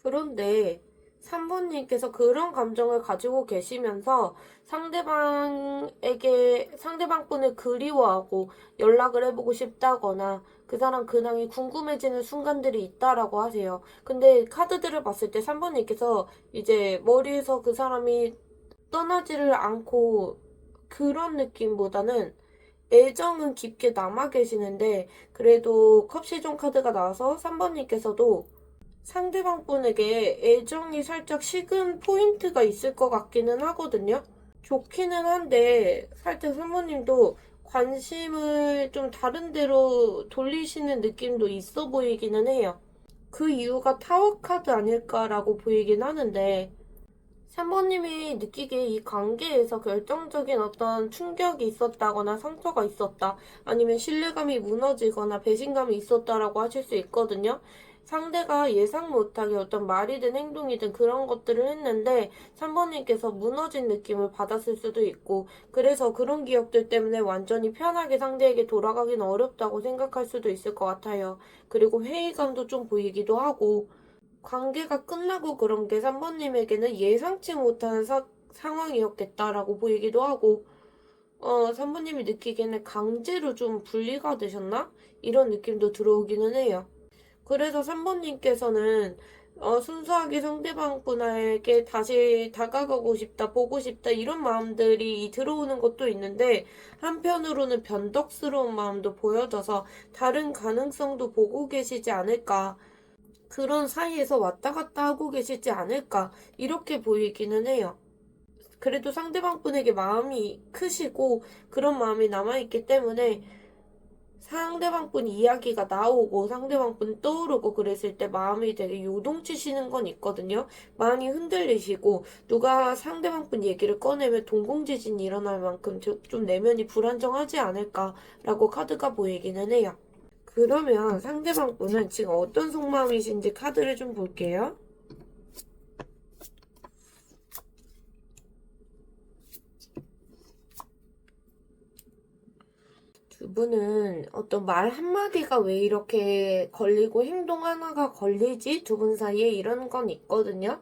그런데 3번님께서 그런 감정을 가지고 계시면서 상대방 분을 그리워하고 연락을 해보고 싶다거나 그 사람 근황이 궁금해지는 순간들이 있다라고 하세요. 근데 카드들을 봤을 때 3번님께서 이제 머리에서 그 사람이 떠나지를 않고 그런 느낌보다는 애정은 깊게 남아 계시는데 그래도 컵시종 카드가 나와서 3번님께서도 상대방 분에게 애정이 살짝 식은 포인트가 있을 것 같기는 하거든요. 좋기는 한데 살짝 사모님도 관심을 좀 다른 데로 돌리시는 느낌도 있어 보이기는 해요. 그 이유가 타워 카드 아닐까라고 보이긴 하는데 3번님이 느끼기에 이 관계에서 결정적인 어떤 충격이 있었다거나 상처가 있었다 아니면 신뢰감이 무너지거나 배신감이 있었다라고 하실 수 있거든요. 상대가 예상 못하게 어떤 말이든 행동이든 그런 것들을 했는데 3번님께서 무너진 느낌을 받았을 수도 있고 그래서 그런 기억들 때문에 완전히 편하게 상대에게 돌아가기는 어렵다고 생각할 수도 있을 것 같아요. 그리고 회의감도 좀 보이기도 하고 관계가 끝나고 그런 게 3번님에게는 예상치 못한 상황이었겠다라고 보이기도 하고 3번님이 느끼기에는 강제로 좀 분리가 되셨나? 이런 느낌도 들어오기는 해요. 그래서 3번님께서는 순수하게 상대방 분에게 다시 다가가고 싶다, 보고 싶다, 이런 마음들이 들어오는 것도 있는데, 한편으로는 변덕스러운 마음도 보여져서 다른 가능성도 보고 계시지 않을까. 그런 사이에서 왔다 갔다 하고 계시지 않을까. 이렇게 보이기는 해요. 그래도 상대방 분에게 마음이 크시고 그런 마음이 남아있기 때문에 상대방 분 이야기가 나오고 상대방 분 떠오르고 그랬을 때 마음이 되게 요동치시는 건 있거든요. 많이 흔들리시고 누가 상대방 분 얘기를 꺼내면 동공지진이 일어날 만큼 좀 내면이 불안정하지 않을까라고 카드가 보이기는 해요. 그러면 상대방 분은 지금 어떤 속마음이신지 카드를 좀 볼게요. 두 분은 어떤 말 한마디가 왜 이렇게 걸리고 행동 하나가 걸리지? 두 분 사이에 이런 건 있거든요.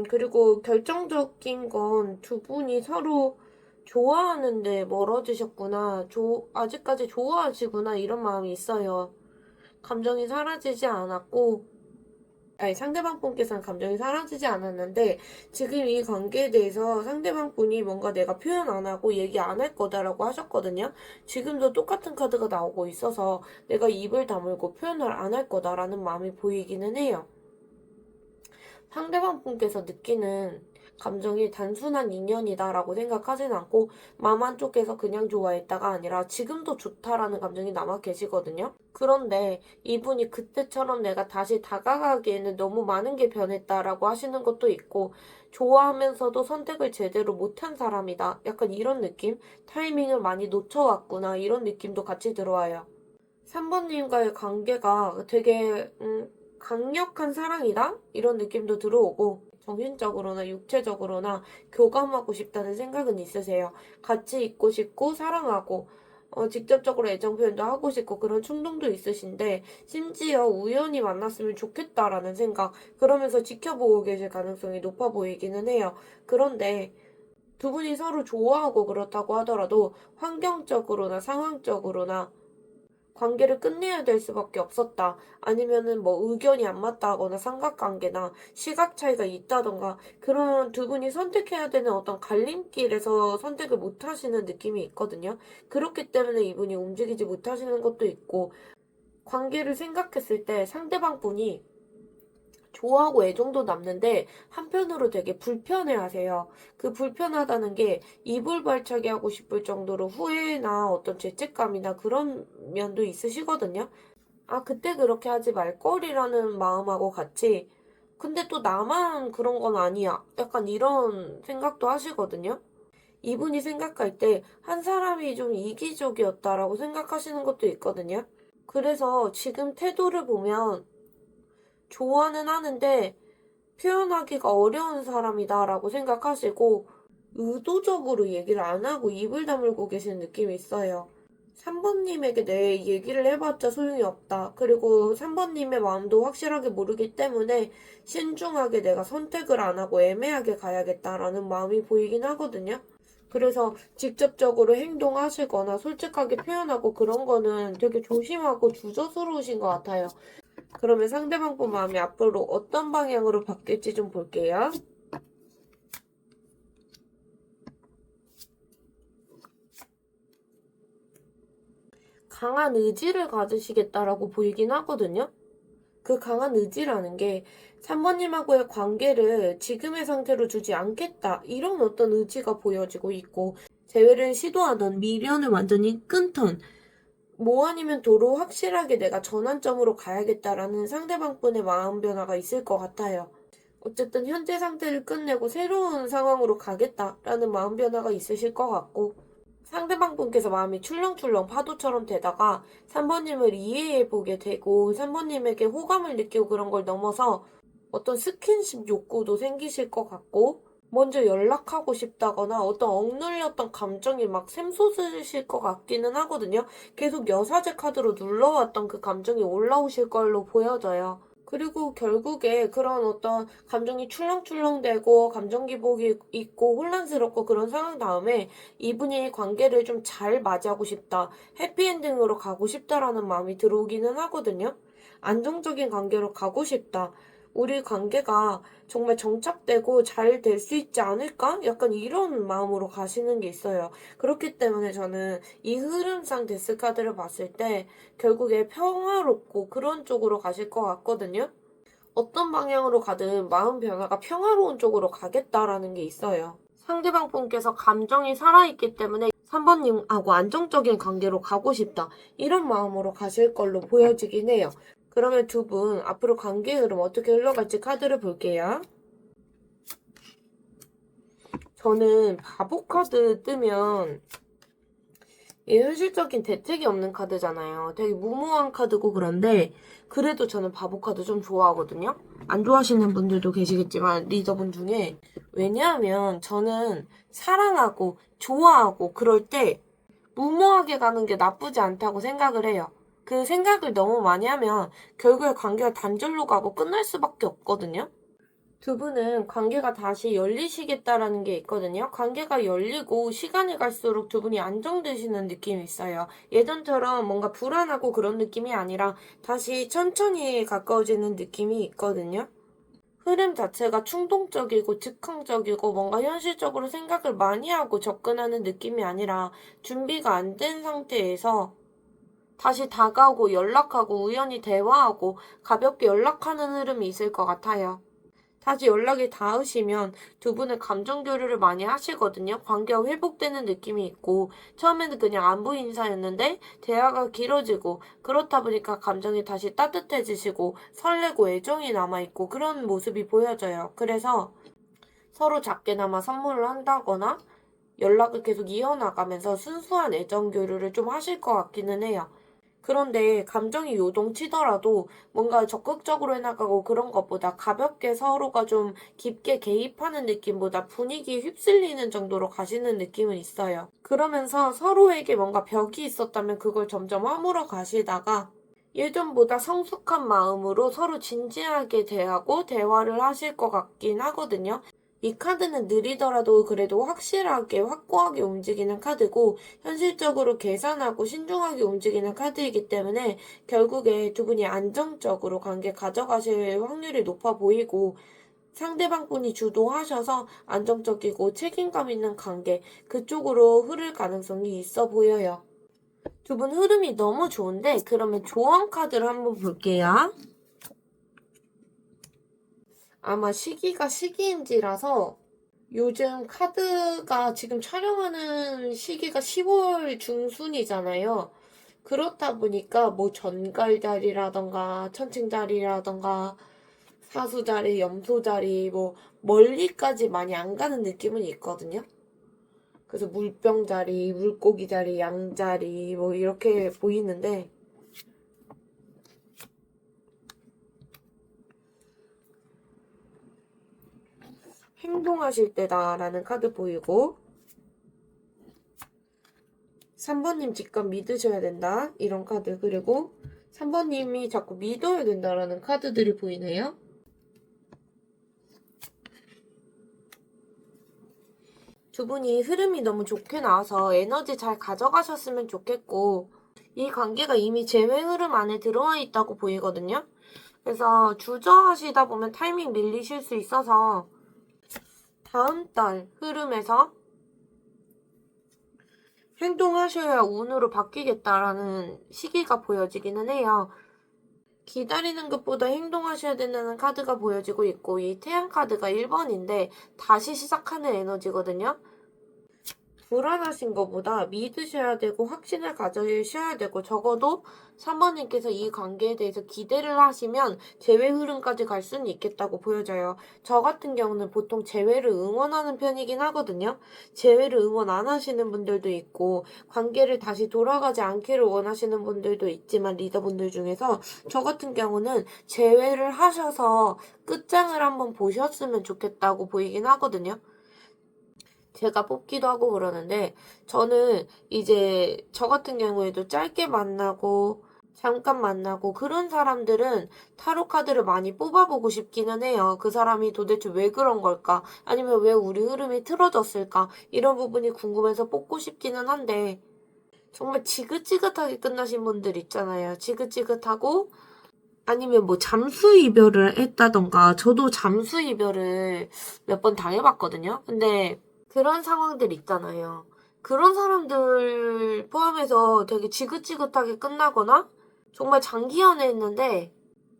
그리고 결정적인 건 두 분이 서로 좋아하는데 멀어지셨구나. 아직까지 좋아하시구나. 이런 마음이 있어요. 감정이 사라지지 않았고, 아니, 상대방 분께서는 감정이 사라지지 않았는데, 지금 이 관계에 대해서 상대방 분이 뭔가 내가 표현 안 하고 얘기 안 할 거다라고 하셨거든요. 지금도 똑같은 카드가 나오고 있어서 내가 입을 다물고 표현을 안 할 거다라는 마음이 보이기는 해요. 상대방 분께서 느끼는 감정이 단순한 인연이다라고 생각하진 않고 마음 한쪽에서 그냥 좋아했다가 아니라 지금도 좋다라는 감정이 남아 계시거든요. 그런데 이분이 그때처럼 내가 다시 다가가기에는 너무 많은 게 변했다라고 하시는 것도 있고 좋아하면서도 선택을 제대로 못한 사람이다. 약간 이런 느낌? 타이밍을 많이 놓쳐왔구나. 이런 느낌도 같이 들어와요. 3번님과의 관계가 되게 강력한 사랑이다? 이런 느낌도 들어오고 정신적으로나 육체적으로나 교감하고 싶다는 생각은 있으세요. 같이 있고 싶고 사랑하고 직접적으로 애정 표현도 하고 싶고 그런 충동도 있으신데 심지어 우연히 만났으면 좋겠다라는 생각 그러면서 지켜보고 계실 가능성이 높아 보이기는 해요. 그런데 두 분이 서로 좋아하고 그렇다고 하더라도 환경적으로나 상황적으로나 관계를 끝내야 될 수밖에 없었다. 아니면은 뭐 의견이 안 맞다거나 삼각관계나 시각 차이가 있다던가 그런 두 분이 선택해야 되는 어떤 갈림길에서 선택을 못 하시는 느낌이 있거든요. 그렇기 때문에 이분이 움직이지 못하시는 것도 있고 관계를 생각했을 때 상대방 분이 좋아하고 애정도 남는데 한편으로 되게 불편해 하세요. 그 불편하다는 게 이불 발차기 하고 싶을 정도로 후회나 어떤 죄책감이나 그런 면도 있으시거든요. 아, 그때 그렇게 하지 말걸이라는 마음하고 같이 근데 또 나만 그런 건 아니야. 약간 이런 생각도 하시거든요. 이분이 생각할 때 한 사람이 좀 이기적이었다라고 생각하시는 것도 있거든요. 그래서 지금 태도를 보면 좋아는 하는데 표현하기가 어려운 사람이다라고 생각하시고 의도적으로 얘기를 안 하고 입을 다물고 계시는 느낌이 있어요. 3번님에게 내 얘기를 해봤자 소용이 없다. 그리고 3번님의 마음도 확실하게 모르기 때문에 신중하게 내가 선택을 안 하고 애매하게 가야겠다라는 마음이 보이긴 하거든요. 그래서 직접적으로 행동하시거나 솔직하게 표현하고 그런 거는 되게 조심하고 주저스러우신 것 같아요. 그러면 상대방 분 마음이 앞으로 어떤 방향으로 바뀔지 좀 볼게요. 강한 의지를 가지시겠다라고 보이긴 하거든요. 그 강한 의지라는 게 3번님하고의 관계를 지금의 상태로 두지 않겠다. 이런 어떤 의지가 보여지고 있고 재회를 시도하던 미련을 완전히 끊던 뭐 아니면 도로 확실하게 내가 전환점으로 가야겠다라는 상대방 분의 마음 변화가 있을 것 같아요. 어쨌든 현재 상태를 끝내고 새로운 상황으로 가겠다라는 마음 변화가 있으실 것 같고 상대방 분께서 마음이 출렁출렁 파도처럼 되다가 3번님을 이해해보게 되고 3번님에게 호감을 느끼고 그런 걸 넘어서 어떤 스킨십 욕구도 생기실 것 같고 먼저 연락하고 싶다거나 어떤 억눌렸던 감정이 막 샘솟으실 것 같기는 하거든요. 계속 여사제 카드로 눌러왔던 그 감정이 올라오실 걸로 보여져요. 그리고 결국에 그런 어떤 감정이 출렁출렁되고 감정 기복이 있고 혼란스럽고 그런 상황 다음에 이분이 관계를 좀 잘 맞이하고 싶다. 해피엔딩으로 가고 싶다라는 마음이 들어오기는 하거든요. 안정적인 관계로 가고 싶다. 우리 관계가 정말 정착되고 잘 될 수 있지 않을까? 약간 이런 마음으로 가시는 게 있어요. 그렇기 때문에 저는 이 흐름상 데스 카드를 봤을 때 결국에 평화롭고 그런 쪽으로 가실 것 같거든요. 어떤 방향으로 가든 마음 변화가 평화로운 쪽으로 가겠다라는 게 있어요. 상대방 분께서 감정이 살아있기 때문에 3번님하고 안정적인 관계로 가고 싶다. 이런 마음으로 가실 걸로 보여지긴 해요. 그러면 두 분 앞으로 관계 흐름 어떻게 흘러갈지 카드를 볼게요. 저는 바보 카드 뜨면 현실적인 대책이 없는 카드잖아요. 되게 무모한 카드고 그런데 그래도 저는 바보 카드 좀 좋아하거든요. 안 좋아하시는 분들도 계시겠지만 리더분 중에 왜냐하면 저는 사랑하고 좋아하고 그럴 때 무모하게 가는 게 나쁘지 않다고 생각을 해요. 그 생각을 너무 많이 하면 결국에 관계가 단절로 가고 끝날 수밖에 없거든요. 두 분은 관계가 다시 열리시겠다라는 게 있거든요. 관계가 열리고 시간이 갈수록 두 분이 안정되시는 느낌이 있어요. 예전처럼 뭔가 불안하고 그런 느낌이 아니라 다시 천천히 가까워지는 느낌이 있거든요. 흐름 자체가 충동적이고 즉흥적이고 뭔가 현실적으로 생각을 많이 하고 접근하는 느낌이 아니라 준비가 안 된 상태에서 다시 다가오고 연락하고 우연히 대화하고 가볍게 연락하는 흐름이 있을 것 같아요. 다시 연락이 닿으시면 두 분은 감정 교류를 많이 하시거든요. 관계가 회복되는 느낌이 있고 처음에는 그냥 안부 인사였는데 대화가 길어지고 그렇다 보니까 감정이 다시 따뜻해지시고 설레고 애정이 남아있고 그런 모습이 보여져요. 그래서 서로 작게나마 선물을 한다거나 연락을 계속 이어나가면서 순수한 애정 교류를 좀 하실 것 같기는 해요. 그런데 감정이 요동치더라도 뭔가 적극적으로 해나가고 그런 것보다 가볍게 서로가 좀 깊게 개입하는 느낌보다 분위기에 휩쓸리는 정도로 가시는 느낌은 있어요. 그러면서 서로에게 뭔가 벽이 있었다면 그걸 점점 허물어 가시다가 예전보다 성숙한 마음으로 서로 진지하게 대하고 대화를 하실 것 같긴 하거든요. 이 카드는 느리더라도 그래도 확실하게 확고하게 움직이는 카드고 현실적으로 계산하고 신중하게 움직이는 카드이기 때문에 결국에 두 분이 안정적으로 관계 가져가실 확률이 높아 보이고 상대방 분이 주도하셔서 안정적이고 책임감 있는 관계 그쪽으로 흐를 가능성이 있어 보여요. 두 분 흐름이 너무 좋은데 그러면 조언 카드를 한번 볼게요. 아마 시기가 시기인지라서 요즘 카드가 지금 촬영하는 시기가 10월 중순이잖아요. 그렇다 보니까 뭐 전갈자리라던가 천칭자리라던가 사수자리, 염소자리 뭐 멀리까지 많이 안 가는 느낌은 있거든요. 그래서 물병자리, 물고기자리, 양자리 뭐 이렇게 보이는데 행동하실 때다라는 카드 보이고 3번님 직접 믿으셔야 된다 이런 카드 그리고 3번님이 자꾸 믿어야 된다라는 카드들이 보이네요. 두 분이 흐름이 너무 좋게 나와서 에너지 잘 가져가셨으면 좋겠고 이 관계가 이미 재회 흐름 안에 들어와 있다고 보이거든요. 그래서 주저하시다 보면 타이밍 밀리실 수 있어서 다음 달 흐름에서 행동하셔야 운으로 바뀌겠다라는 시기가 보여지기는 해요. 기다리는 것보다 행동하셔야 된다는 카드가 보여지고 있고 이 태양 카드가 1번인데 다시 시작하는 에너지거든요. 불안하신 것보다 믿으셔야 되고 확신을 가져셔야 되고 적어도 3번님께서 이 관계에 대해서 기대를 하시면 재회 흐름까지 갈 수는 있겠다고 보여져요. 저 같은 경우는 보통 재회를 응원하는 편이긴 하거든요. 재회를 응원 안 하시는 분들도 있고 관계를 다시 돌아가지 않기를 원하시는 분들도 있지만 리더분들 중에서 저 같은 경우는 재회를 하셔서 끝장을 한번 보셨으면 좋겠다고 보이긴 하거든요. 제가 뽑기도 하고 그러는데 저는 이제 저 같은 경우에도 짧게 만나고 잠깐 만나고 그런 사람들은 타로 카드를 많이 뽑아보고 싶기는 해요. 그 사람이 도대체 왜 그런 걸까? 아니면 왜 우리 흐름이 틀어졌을까? 이런 부분이 궁금해서 뽑고 싶기는 한데 정말 지긋지긋하게 끝나신 분들 있잖아요. 지긋지긋하고 아니면 뭐 잠수 이별을 했다던가 저도 잠수 이별을 몇 번 당해봤거든요. 근데 그런 상황들 있잖아요. 그런 사람들 포함해서 되게 지긋지긋하게 끝나거나 정말 장기 연애했는데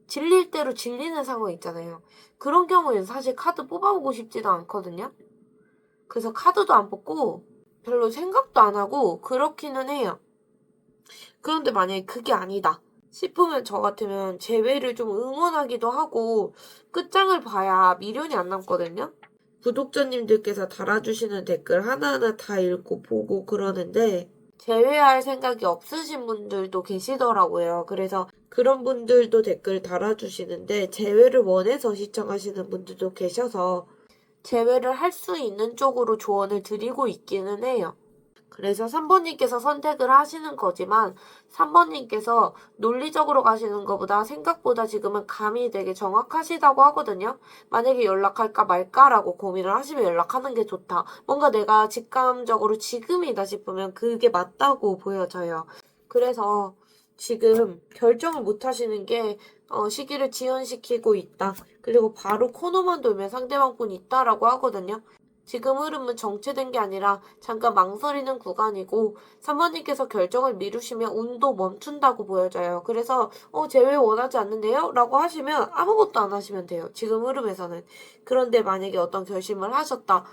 질릴 대로 질리는 상황 있잖아요. 그런 경우에는 사실 카드 뽑아보고 싶지도 않거든요. 그래서 카드도 안 뽑고 별로 생각도 안 하고 그렇기는 해요. 그런데 만약에 그게 아니다 싶으면 저 같으면 재회를 좀 응원하기도 하고 끝장을 봐야 미련이 안 남거든요. 구독자님들께서 달아주시는 댓글 하나하나 다 읽고 보고 그러는데 재회할 생각이 없으신 분들도 계시더라고요. 그래서 그런 분들도 댓글 달아주시는데 재회를 원해서 시청하시는 분들도 계셔서 재회를 할 수 있는 쪽으로 조언을 드리고 있기는 해요. 그래서 3번님께서 선택을 하시는 거지만 3번님께서 논리적으로 가시는 것보다 생각보다 지금은 감이 되게 정확하시다고 하거든요. 만약에 연락할까 말까라고 고민을 하시면 연락하는 게 좋다. 뭔가 내가 직감적으로 지금이다 싶으면 그게 맞다고 보여져요. 그래서 지금 결정을 못 하시는 게 시기를 지연시키고 있다. 그리고 바로 코너만 돌면 상대방 분이 있다라고 하거든요. 지금 흐름은 정체된 게 아니라 잠깐 망설이는 구간이고 3번님께서 결정을 미루시면 운도 멈춘다고 보여져요. 그래서 제외 원하지 않는데요? 라고 하시면 아무것도 안 하시면 돼요. 지금 흐름에서는. 그런데 만약에 어떤 결심을 하셨다.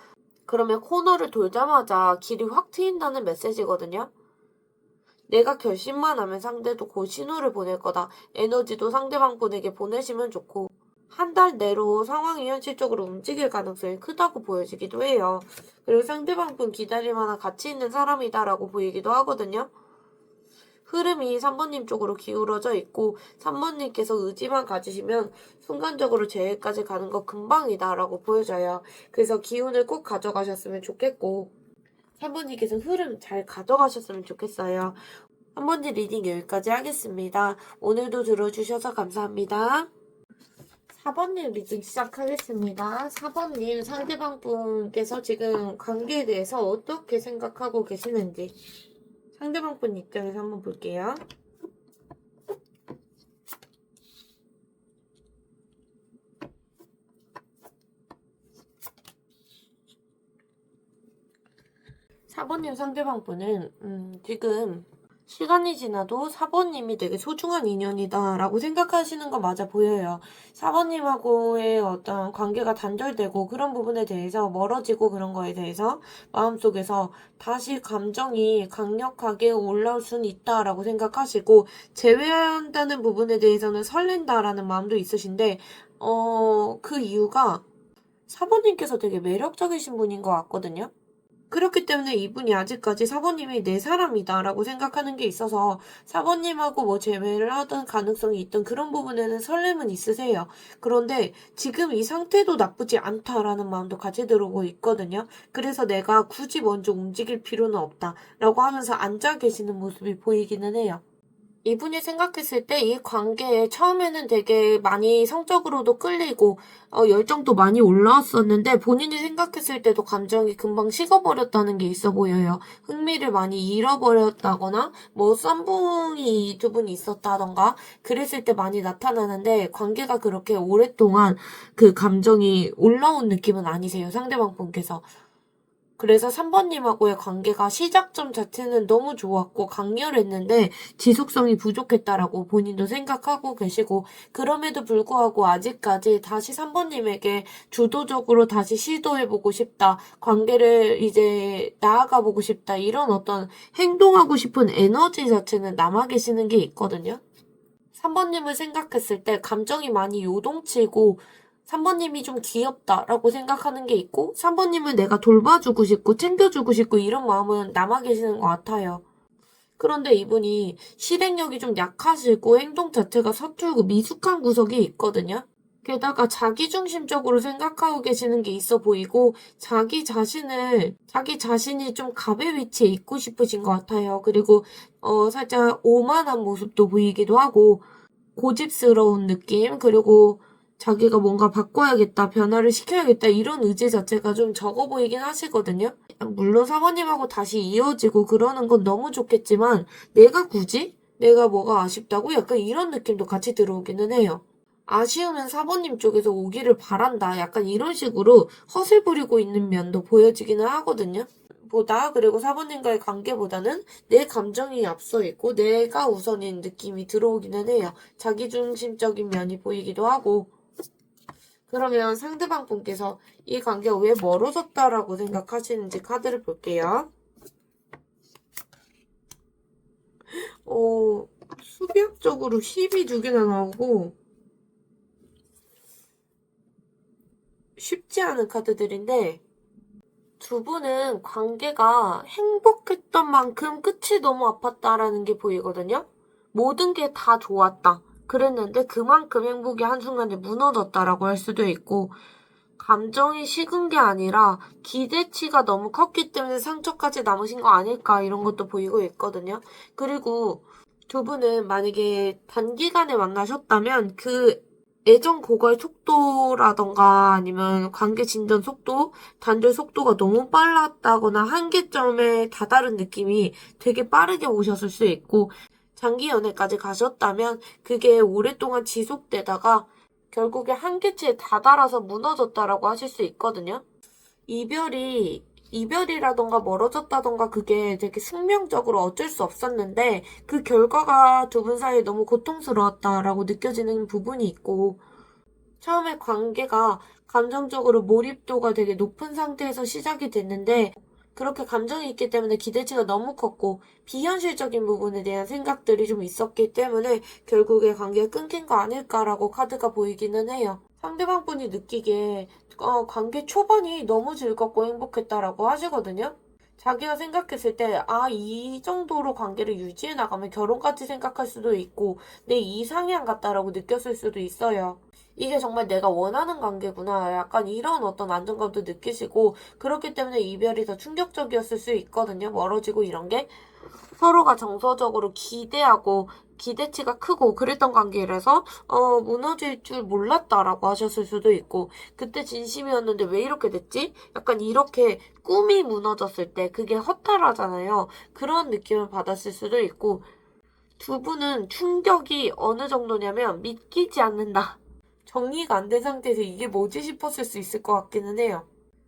그러면 코너를 돌자마자 길이 확 트인다는 메시지거든요. 내가 결심만 하면 상대도 곧 신호를 보낼 거다. 에너지도 상대방 분에게 보내시면 좋고 한 달 내로 상황이 현실적으로 움직일 가능성이 크다고 보여지기도 해요. 그리고 상대방 분 기다릴 만한 가치 있는 사람이다라고 보이기도 하거든요. 흐름이 3번님 쪽으로 기울어져 있고 3번님께서 의지만 가지시면 순간적으로 재회까지 가는 거 금방이다라고 보여져요. 그래서 기운을 꼭 가져가셨으면 좋겠고 3번님께서 흐름 잘 가져가셨으면 좋겠어요. 3번님 리딩 여기까지 하겠습니다. 오늘도 들어주셔서 감사합니다. 4번님 리딩 시작하겠습니다. 4번님 상대방 분께서 지금 관계에 대해서 어떻게 생각하고 계시는지 상대방 분 입장에서 한번 볼게요. 사번님 상대방 분은 지금 시간이 지나도 4번님이 되게 소중한 인연이다 라고 생각하시는 거 맞아 보여요. 4번님하고의 어떤 관계가 단절되고 그런 부분에 대해서 멀어지고 그런 거에 대해서 마음속에서 다시 감정이 강력하게 올라올 수는 있다라고 생각하시고 재회한다는 부분에 대해서는 설렌다라는 마음도 있으신데 그 이유가 4번님께서 되게 매력적이신 분인 것 같거든요. 그렇기 때문에 이분이 아직까지 사모님이 내 사람이다 라고 생각하는 게 있어서 사모님하고 뭐 재회를 하던 가능성이 있던 그런 부분에는 설렘은 있으세요. 그런데 지금 이 상태도 나쁘지 않다라는 마음도 같이 들어오고 있거든요. 그래서 내가 굳이 먼저 움직일 필요는 없다 라고 하면서 앉아 계시는 모습이 보이기는 해요. 이분이 생각했을 때 이 관계에 처음에는 되게 많이 성적으로도 끌리고 열정도 많이 올라왔었는데 본인이 생각했을 때도 감정이 금방 식어버렸다는 게 있어 보여요. 흥미를 많이 잃어버렸다거나 뭐 썸붕이 이 두 분이 있었다던가 그랬을 때 많이 나타나는데 관계가 그렇게 오랫동안 그 감정이 올라온 느낌은 아니세요. 상대방 분께서. 그래서 3번님하고의 관계가 시작점 자체는 너무 좋았고 강렬했는데 지속성이 부족했다라고 본인도 생각하고 계시고 그럼에도 불구하고 아직까지 다시 3번님에게 주도적으로 다시 시도해보고 싶다. 관계를 이제 나아가보고 싶다. 이런 어떤 행동하고 싶은 에너지 자체는 남아 계시는 게 있거든요. 3번님을 생각했을 때 감정이 많이 요동치고 3번님이 좀 귀엽다라고 생각하는 게 있고 3번님을 내가 돌봐주고 싶고 챙겨주고 싶고 이런 마음은 남아 계시는 것 같아요. 그런데 이분이 실행력이 좀 약하시고 행동 자체가 서툴고 미숙한 구석이 있거든요. 게다가 자기중심적으로 생각하고 계시는 게 있어 보이고 자기 자신이 좀 갑의 위치에 있고 싶으신 것 같아요. 그리고 살짝 오만한 모습도 보이기도 하고 고집스러운 느낌 그리고 자기가 뭔가 바꿔야겠다, 변화를 시켜야겠다 이런 의지 자체가 좀 적어 보이긴 하시거든요. 물론 사모님하고 다시 이어지고 그러는 건 너무 좋겠지만 내가 굳이? 내가 뭐가 아쉽다고? 약간 이런 느낌도 같이 들어오기는 해요. 아쉬우면 사모님 쪽에서 오기를 바란다. 약간 이런 식으로 헛을 부리고 있는 면도 보여지기는 하거든요. 그리고 사모님과의 관계보다는 내 감정이 앞서 있고 내가 우선인 느낌이 들어오기는 해요. 자기중심적인 면이 보이기도 하고 그러면 상대방 분께서 이 관계가 왜 멀어졌다라고 생각하시는지 카드를 볼게요. 수비학적으로 힙이 두 개나 나오고 쉽지 않은 카드들인데 두 분은 관계가 행복했던 만큼 끝이 너무 아팠다라는 게 보이거든요. 모든 게 다 좋았다. 그랬는데 그만큼 행복이 한순간에 무너졌다라고 할 수도 있고 감정이 식은 게 아니라 기대치가 너무 컸기 때문에 상처까지 남으신 거 아닐까 이런 것도 보이고 있거든요. 그리고 두 분은 만약에 단기간에 만나셨다면 그 애정 고갈 속도라던가 아니면 관계 진전 속도, 단절 속도가 너무 빨랐다거나 한계점에 다다른 느낌이 되게 빠르게 오셨을 수 있고 장기 연애까지 가셨다면 그게 오랫동안 지속되다가 결국에 한계치에 다다라서 무너졌다라고 하실 수 있거든요. 이별이라던가 멀어졌다던가 그게 되게 숙명적으로 어쩔 수 없었는데 그 결과가 두 분 사이에 너무 고통스러웠다라고 느껴지는 부분이 있고 처음에 관계가 감정적으로 몰입도가 되게 높은 상태에서 시작이 됐는데 그렇게 감정이 있기 때문에 기대치가 너무 컸고 비현실적인 부분에 대한 생각들이 좀 있었기 때문에 결국에 관계가 끊긴 거 아닐까라고 카드가 보이기는 해요. 상대방 분이 느끼기에 관계 초반이 너무 즐겁고 행복했다라고 하시거든요. 자기가 생각했을 때, 이 정도로 관계를 유지해 나가면 결혼까지 생각할 수도 있고, 내 이상향 같다라고 느꼈을 수도 있어요. 이게 정말 내가 원하는 관계구나. 약간 이런 어떤 안정감도 느끼시고, 그렇기 때문에 이별이 더 충격적이었을 수 있거든요. 멀어지고 이런 게. 서로가 정서적으로 기대하고, 기대치가 크고 그랬던 관계라서 무너질 줄 몰랐다라고 하셨을 수도 있고 그때 진심이었는데 왜 이렇게 됐지? 약간 이렇게 꿈이 무너졌을 때 그게 허탈하잖아요. 그런 느낌을 받았을 수도 있고 두 분은 충격이 어느 정도냐면 믿기지 않는다. 정리가 안 된 상태에서 이게 뭐지 싶었을 수 있을 것 같기는 해요.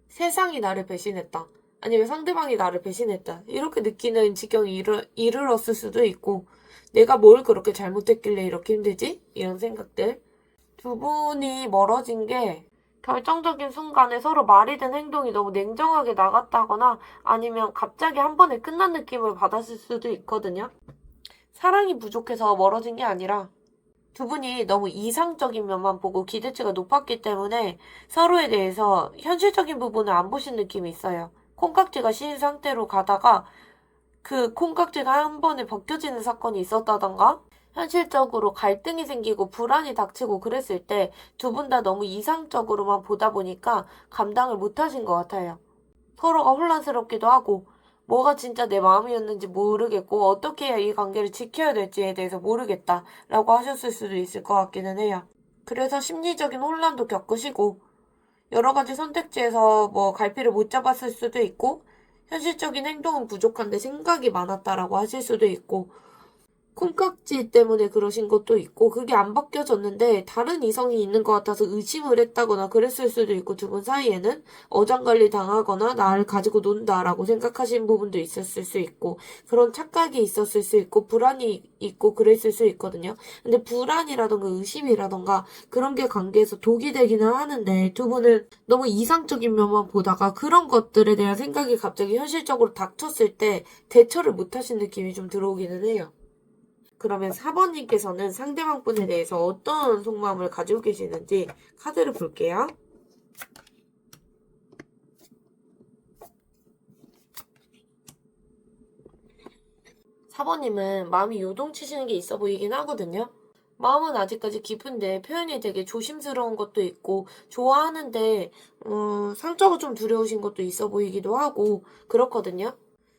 세상이 나를 배신했다. 아니면 상대방이 나를 배신했다. 이렇게 느끼는 지경에 이르렀을 수도 있고 내가 뭘 그렇게 잘못했길래 이렇게 힘들지? 이런 생각들. 두 분이 멀어진 게 결정적인 순간에 서로 말이든 행동이 너무 냉정하게 나갔다거나 아니면 갑자기 한 번에 끝난 느낌을 받았을 수도 있거든요. 사랑이 부족해서 멀어진 게 아니라 두 분이 너무 이상적인 면만 보고 기대치가 높았기 때문에 서로에 대해서 현실적인 부분을 안 보신 느낌이 있어요. 콩깍지가 씌인 상태로 가다가 그 콩깍지가 한 번에 벗겨지는 사건이 있었다던가 현실적으로 갈등이 생기고 불안이 닥치고 그랬을 때 두 분 다 너무 이상적으로만 보다 보니까 감당을 못 하신 것 같아요. 서로가 혼란스럽기도 하고 뭐가 진짜 내 마음이었는지 모르겠고 어떻게 해야 이 관계를 지켜야 될지에 대해서 모르겠다라고 하셨을 수도 있을 것 같기는 해요. 그래서 심리적인 혼란도 겪으시고 여러 가지 선택지에서 뭐 갈피를 못 잡았을 수도 있고 현실적인 행동은 부족한데 생각이 많았다라고 하실 수도 있고 콩깍지 때문에 그러신 것도 있고 그게 안 바뀌어졌는데 다른 이성이 있는 것 같아서 의심을 했다거나 그랬을 수도 있고 두 분 사이에는 어장관리 당하거나 나를 가지고 논다라고 생각하신 부분도 있었을 수 있고 그런 착각이 있었을 수 있고 불안이 있고 그랬을 수 있거든요. 근데 불안이라던가 의심이라던가 그런 게 관계에서 독이 되기는 하는데 두 분은 너무 이상적인 면만 보다가 그런 것들에 대한 생각이 갑자기 현실적으로 닥쳤을 때 대처를 못 하신 느낌이 좀 들어오기는 해요. 그러면 4번님께서는 상대방 분에 대해서 어떤 속마음을 가지고 계시는지 카드를 볼게요. 4번님은 마음이 요동치시는 게 있어 보이긴 하거든요. 마음은 아직까지 깊은데 표현이 되게 조심스러운 것도 있고 좋아하는데 상처가 좀 두려우신 것도 있어 보이기도 하고 그렇거든요.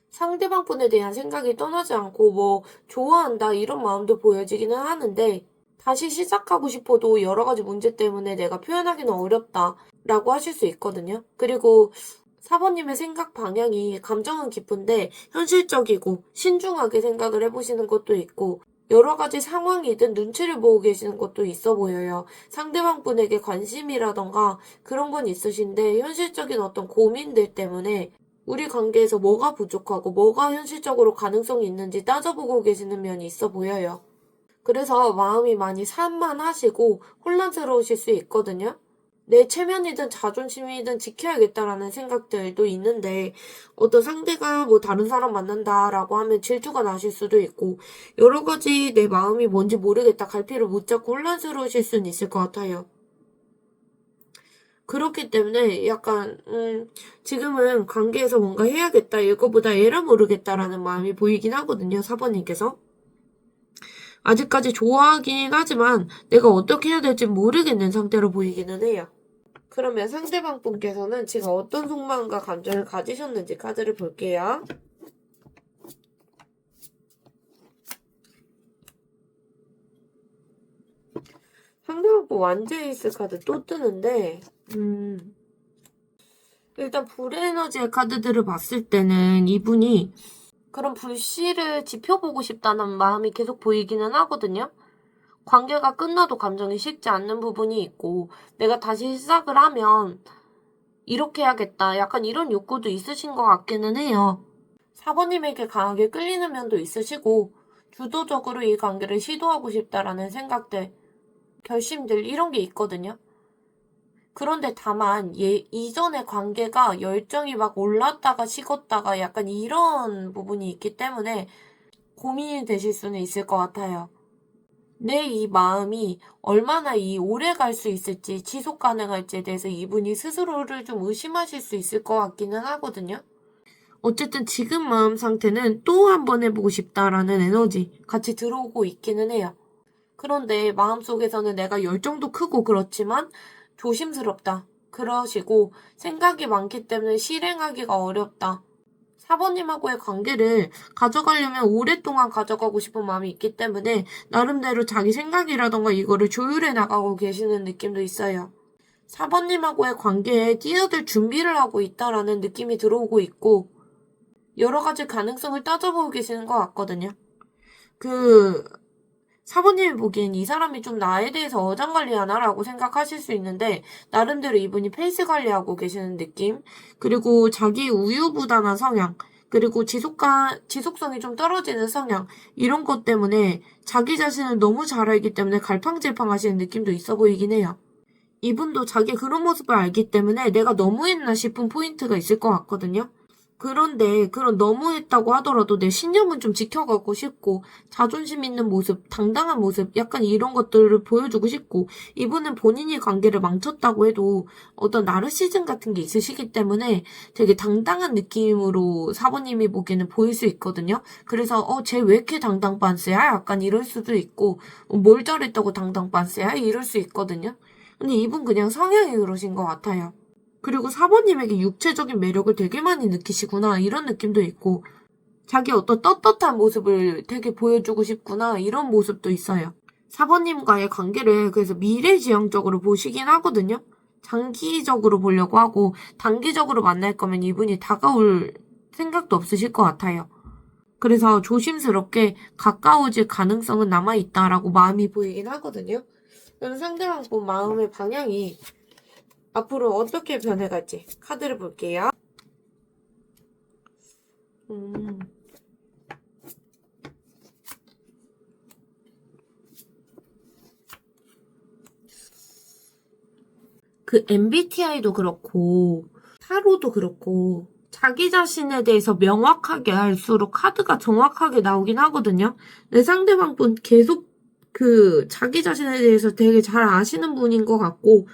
상대방 분에 대한 생각이 떠나지 않고 뭐 좋아한다 이런 마음도 보여지기는 하는데 다시 시작하고 싶어도 여러 가지 문제 때문에 내가 표현하기는 어렵다라고 하실 수 있거든요. 그리고 4번님의 생각 방향이 감정은 깊은데 현실적이고 신중하게 생각을 해보시는 것도 있고 여러 가지 상황이든 눈치를 보고 계시는 것도 있어 보여요. 상대방 분에게 관심이라던가 그런 건 있으신데 현실적인 어떤 고민들 때문에 우리 관계에서 뭐가 부족하고 뭐가 현실적으로 가능성이 있는지 따져보고 계시는 면이 있어 보여요. 그래서 마음이 많이 산만하시고 혼란스러우실 수 있거든요. 내 체면이든 자존심이든 지켜야겠다라는 생각들도 있는데 어떤 상대가 뭐 다른 사람 만난다라고 하면 질투가 나실 수도 있고 여러 가지 내 마음이 뭔지 모르겠다 갈피를 못 잡고 혼란스러우실 수는 있을 것 같아요. 그렇기 때문에 약간 지금은 관계에서 뭔가 해야겠다 이거보다 에라 모르겠다라는 마음이 보이긴 하거든요. 4번님께서. 아직까지 좋아하긴 하지만 내가 어떻게 해야 될지 모르겠는 상태로 보이기는 해요. 그러면 상대방 분께서는 지금 어떤 속마음과 감정을 가지셨는지 카드를 볼게요. 상대방 분 완제이스 카드 또 뜨는데 일단 불의 에너지의 카드들을 봤을 때는 이분이 그런 불씨를 지펴보고 싶다는 마음이 계속 보이기는 하거든요. 관계가 끝나도 감정이 식지 않는 부분이 있고 내가 다시 시작을 하면 이렇게 해야겠다. 약간 이런 욕구도 있으신 것 같기는 해요. 4번님에게 강하게 끌리는 면도 있으시고 주도적으로 이 관계를 시도하고 싶다라는 생각들, 결심들 이런 게 있거든요. 그런데 다만 이전의 관계가 열정이 막 올랐다가 식었다가 약간 이런 부분이 있기 때문에 고민이 되실 수는 있을 것 같아요. 내 이 마음이 얼마나 오래 갈 수 있을지 지속 가능할지에 대해서 이분이 스스로를 좀 의심하실 수 있을 것 같기는 하거든요. 어쨌든 지금 마음 상태는 또 한 번 해보고 싶다라는 에너지 같이 들어오고 있기는 해요. 그런데 마음속에서는 내가 열정도 크고 그렇지만 조심스럽다. 그러시고 생각이 많기 때문에 실행하기가 어렵다. 4번님하고의 관계를 가져가려면 오랫동안 가져가고 싶은 마음이 있기 때문에 나름대로 자기 생각이라던가 이거를 조율해 나가고 계시는 느낌도 있어요. 4번님하고의 관계에 뛰어들 준비를 하고 있다라는 느낌이 들어오고 있고 여러 가지 가능성을 따져보고 계시는 것 같거든요. 4번님이 보기엔 이 사람이 좀 나에 대해서 어장관리하나라고 생각하실 수 있는데 나름대로 이분이 페이스 관리하고 계시는 느낌 그리고 자기 우유부단한 성향 그리고 지속성이 좀 떨어지는 성향 이런 것 때문에 자기 자신을 너무 잘 알기 때문에 갈팡질팡하시는 느낌도 있어 보이긴 해요. 이분도 자기 그런 모습을 알기 때문에 내가 너무했나 싶은 포인트가 있을 것 같거든요. 그런데 그런 너무했다고 하더라도 내 신념은 좀 지켜가고 싶고 자존심 있는 모습, 당당한 모습 약간 이런 것들을 보여주고 싶고 이분은 본인이 관계를 망쳤다고 해도 어떤 나르시즘 같은 게 있으시기 때문에 되게 당당한 느낌으로 사모님이 보기에는 보일 수 있거든요. 그래서 쟤 왜 이렇게 당당 빤스야? 약간 이럴 수도 있고 뭘 잘했다고 당당 빤스야? 이럴 수 있거든요. 근데 이분 그냥 성향이 그러신 것 같아요. 그리고 4번님에게 육체적인 매력을 되게 많이 느끼시구나 이런 느낌도 있고 자기 어떤 떳떳한 모습을 되게 보여주고 싶구나 이런 모습도 있어요. 4번님과의 관계를 그래서 미래지향적으로 보시긴 하거든요. 장기적으로 보려고 하고 단기적으로 만날 거면 이분이 다가올 생각도 없으실 것 같아요. 그래서 조심스럽게 가까워질 가능성은 남아있다라고 마음이 보이긴 하거든요. 그럼 상대방 본 마음의 방향이 앞으로 어떻게 변해갈지 카드를 볼게요. MBTI도 그렇고 타로도 그렇고 자기 자신에 대해서 명확하게 알수록 카드가 정확하게 나오긴 하거든요. 내 상대방 분 계속 자기 자신에 대해서 되게 잘 아시는 분인 것 같고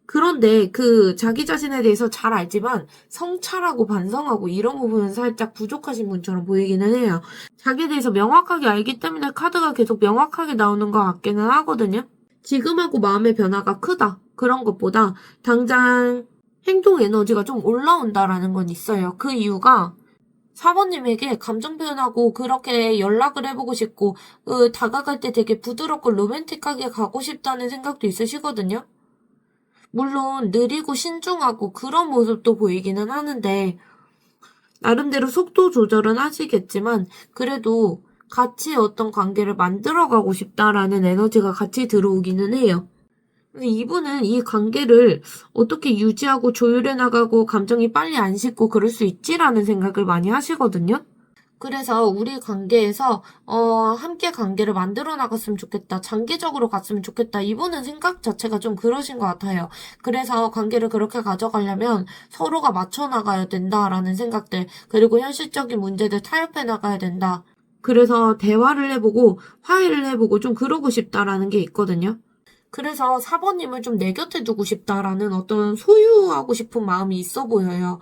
그런데 자기 자신에 대해서 잘 알지만 성찰하고 반성하고 이런 부분은 살짝 부족하신 분처럼 보이기는 해요. 자기에 대해서 명확하게 알기 때문에 카드가 계속 명확하게 나오는 것 같기는 하거든요. 지금하고 마음의 변화가 크다. 그런 것보다 당장 행동 에너지가 좀 올라온다라는 건 있어요. 그 이유가 4번님에게 감정 표현하고 그렇게 연락을 해보고 싶고 다가갈 때 되게 부드럽고 로맨틱하게 가고 싶다는 생각도 있으시거든요. 물론 느리고 신중하고 그런 모습도 보이기는 하는데 나름대로 속도 조절은 하시겠지만 그래도 같이 어떤 관계를 만들어가고 싶다라는 에너지가 같이 들어오기는 해요. 근데 이분은 이 관계를 어떻게 유지하고 조율해 나가고 감정이 빨리 안 식고 그럴 수 있지라는 생각을 많이 하시거든요. 그래서 우리 관계에서 함께 관계를 만들어 나갔으면 좋겠다. 장기적으로 갔으면 좋겠다. 이분은 생각 자체가 좀 그러신 것 같아요. 그래서 관계를 그렇게 가져가려면 서로가 맞춰 나가야 된다라는 생각들, 그리고 현실적인 문제들 타협해 나가야 된다. 그래서 대화를 해보고 화해를 해보고 좀 그러고 싶다라는 게 있거든요. 그래서 사번님을 좀 내 곁에 두고 싶다라는 어떤 소유하고 싶은 마음이 있어 보여요.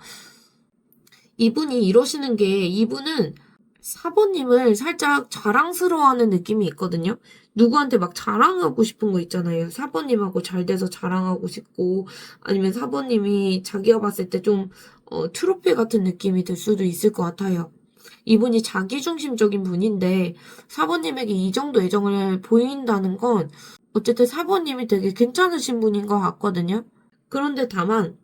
이분이 이러시는 게 이분은 사모님을 살짝 자랑스러워하는 느낌이 있거든요. 누구한테 막 자랑하고 싶은 거 있잖아요. 사모님하고 잘 돼서 자랑하고 싶고 아니면 사모님이 자기가 봤을 때 좀 트로피 같은 느낌이 들 수도 있을 것 같아요. 이분이 자기중심적인 분인데 사모님에게 이 정도 애정을 보인다는 건 어쨌든 사모님이 되게 괜찮으신 분인 것 같거든요. 그런데 다만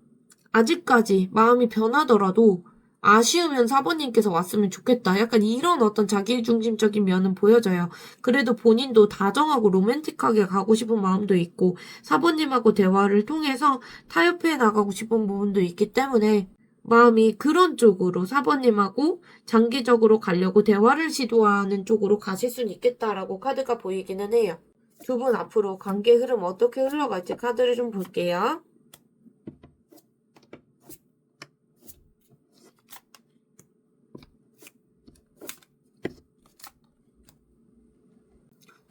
아직까지 마음이 변하더라도 아쉬우면 사모님께서 왔으면 좋겠다. 약간 이런 어떤 자기중심적인 면은 보여져요. 그래도 본인도 다정하고 로맨틱하게 가고 싶은 마음도 있고 사모님하고 대화를 통해서 타협해 나가고 싶은 부분도 있기 때문에 마음이 그런 쪽으로 사모님하고 장기적으로 가려고 대화를 시도하는 쪽으로 가실 수는 있겠다라고 카드가 보이기는 해요. 두 분 앞으로 관계 흐름 어떻게 흘러갈지 카드를 좀 볼게요.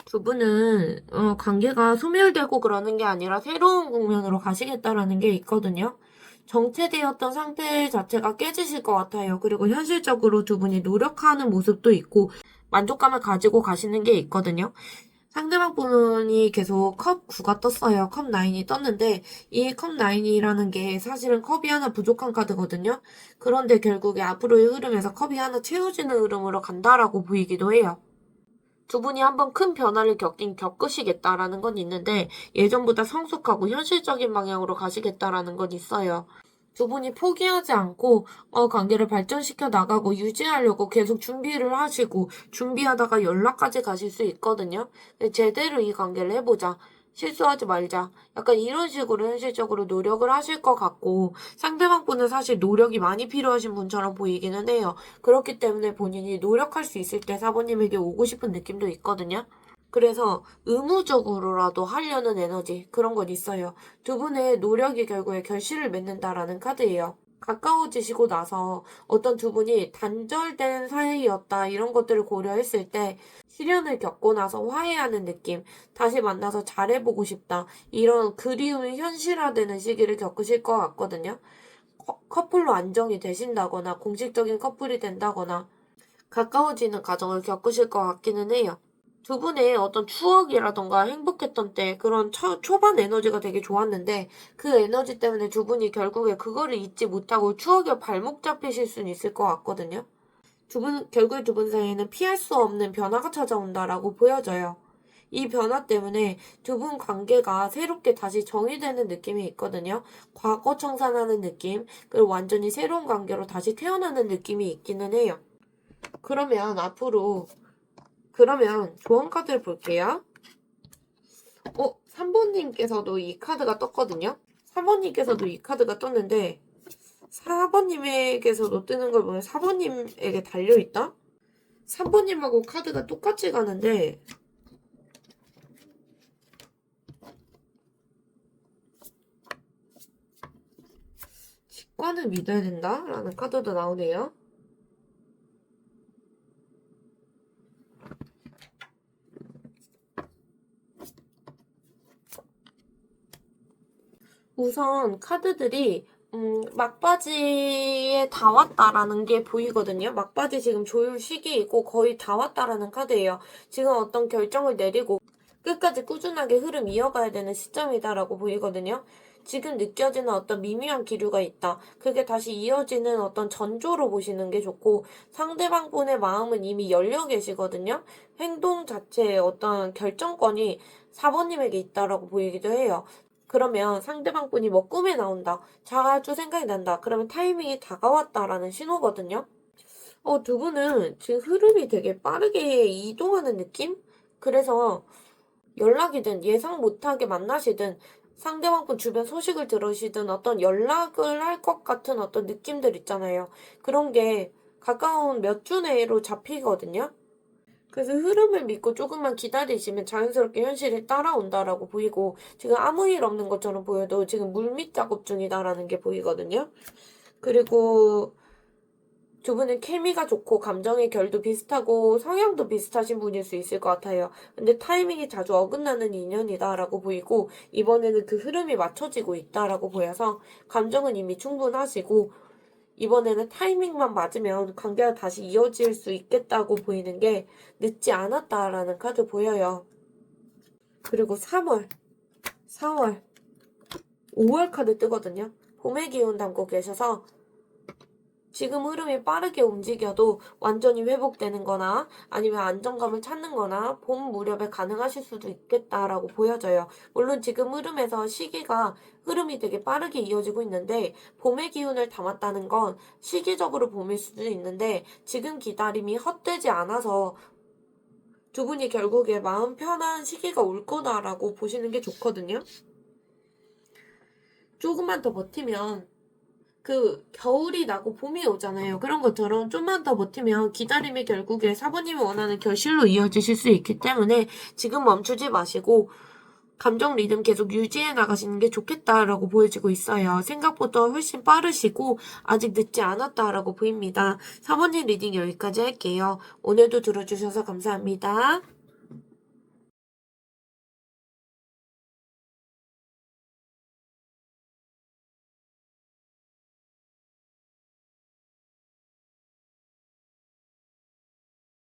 두 분은 관계가 소멸되고 그러는 게 아니라 새로운 국면으로 가시겠다라는 게 있거든요. 정체되었던 상태 자체가 깨지실 것 같아요. 그리고 현실적으로 두 분이 노력하는 모습도 있고 만족감을 가지고 가시는 게 있거든요. 상대방 분이 계속 컵 9가 떴어요. 컵 9이 떴는데 이 컵 9이라는 게 사실은 컵이 하나 부족한 카드거든요. 그런데 결국에 앞으로의 흐름에서 컵이 하나 채워지는 흐름으로 간다라고 보이기도 해요. 두 분이 한번 큰 변화를 겪으시겠다라는 건 있는데 예전보다 성숙하고 현실적인 방향으로 가시겠다라는 건 있어요. 두 분이 포기하지 않고 관계를 발전시켜 나가고 유지하려고 계속 준비를 하시고 준비하다가 연락까지 가실 수 있거든요. 제대로 이 관계를 해보자. 실수하지 말자. 약간 이런 식으로 현실적으로 노력을 하실 것 같고 상대방 분은 사실 노력이 많이 필요하신 분처럼 보이기는 해요. 그렇기 때문에 본인이 노력할 수 있을 때 사모님에게 오고 싶은 느낌도 있거든요. 그래서 의무적으로라도 하려는 에너지 그런 건 있어요. 두 분의 노력이 결국에 결실을 맺는다라는 카드예요. 가까워지시고 나서 어떤 두 분이 단절된 사이였다 이런 것들을 고려했을 때 시련을 겪고 나서 화해하는 느낌, 다시 만나서 잘해보고 싶다 이런 그리움이 현실화되는 시기를 겪으실 것 같거든요. 커플로 안정이 되신다거나 공식적인 커플이 된다거나 가까워지는 과정을 겪으실 것 같기는 해요. 두 분의 어떤 추억이라던가 행복했던 때 그런 초반 에너지가 되게 좋았는데 그 에너지 때문에 두 분이 결국에 그거를 잊지 못하고 추억에 발목 잡히실 수는 있을 것 같거든요. 결국에 두 분 사이에는 피할 수 없는 변화가 찾아온다라고 보여져요. 이 변화 때문에 두 분 관계가 새롭게 다시 정의되는 느낌이 있거든요. 과거 청산하는 느낌, 그리고 완전히 새로운 관계로 다시 태어나는 느낌이 있기는 해요. 그러면 조언 카드를 볼게요. 3번님께서도 이 카드가 떴거든요. 3번님께서도 이 카드가 떴는데 4번님에게서도 뜨는 걸 보면 4번님에게 달려있다? 3번님하고 카드가 똑같이 가는데 직관을 믿어야 된다? 라는 카드도 나오네요. 우선 카드들이 막바지에 다 왔다라는 게 보이거든요. 막바지 지금 조율 시기이고 거의 다 왔다라는 카드예요. 지금 어떤 결정을 내리고 끝까지 꾸준하게 흐름 이어가야 되는 시점이다라고 보이거든요. 지금 느껴지는 어떤 미묘한 기류가 있다. 그게 다시 이어지는 어떤 전조로 보시는 게 좋고 상대방 분의 마음은 이미 열려 계시거든요. 행동 자체의 어떤 결정권이 사번님에게 있다라고 보이기도 해요. 그러면 상대방 분이 뭐 꿈에 나온다. 자주 생각이 난다. 그러면 타이밍이 다가왔다라는 신호거든요. 두 분은 지금 흐름이 되게 빠르게 이동하는 느낌? 그래서 연락이든 예상 못하게 만나시든 상대방 분 주변 소식을 들으시든 어떤 연락을 할 것 같은 어떤 느낌들 있잖아요. 그런 게 가까운 몇 주 내로 잡히거든요. 그래서 흐름을 믿고 조금만 기다리시면 자연스럽게 현실이 따라온다라고 보이고, 지금 아무 일 없는 것처럼 보여도 지금 물밑 작업 중이다라는 게 보이거든요. 그리고 두 분은 케미가 좋고 감정의 결도 비슷하고 성향도 비슷하신 분일 수 있을 것 같아요. 근데 타이밍이 자주 어긋나는 인연이다라고 보이고, 이번에는 그 흐름이 맞춰지고 있다라고 보여서 감정은 이미 충분하시고, 이번에는 타이밍만 맞으면 관계가 다시 이어질 수 있겠다고 보이는 게 늦지 않았다라는 카드 보여요. 그리고 3월, 4월, 5월 카드 뜨거든요. 봄의 기운 담고 계셔서 지금 흐름이 빠르게 움직여도 완전히 회복되는 거나 아니면 안정감을 찾는 거나 봄 무렵에 가능하실 수도 있겠다라고 보여져요. 물론 지금 흐름에서 시기가 흐름이 되게 빠르게 이어지고 있는데 봄의 기운을 담았다는 건 시기적으로 봄일 수도 있는데 지금 기다림이 헛되지 않아서 두 분이 결국에 마음 편한 시기가 올 거다라고 보시는 게 좋거든요. 조금만 더 버티면 겨울이 나고 봄이 오잖아요. 그런 것처럼 좀만 더 버티면 기다림이 결국에 사부님이 원하는 결실로 이어지실 수 있기 때문에 지금 멈추지 마시고 감정 리듬 계속 유지해 나가시는 게 좋겠다라고 보여지고 있어요. 생각보다 훨씬 빠르시고 아직 늦지 않았다라고 보입니다. 사부님 리딩 여기까지 할게요. 오늘도 들어주셔서 감사합니다.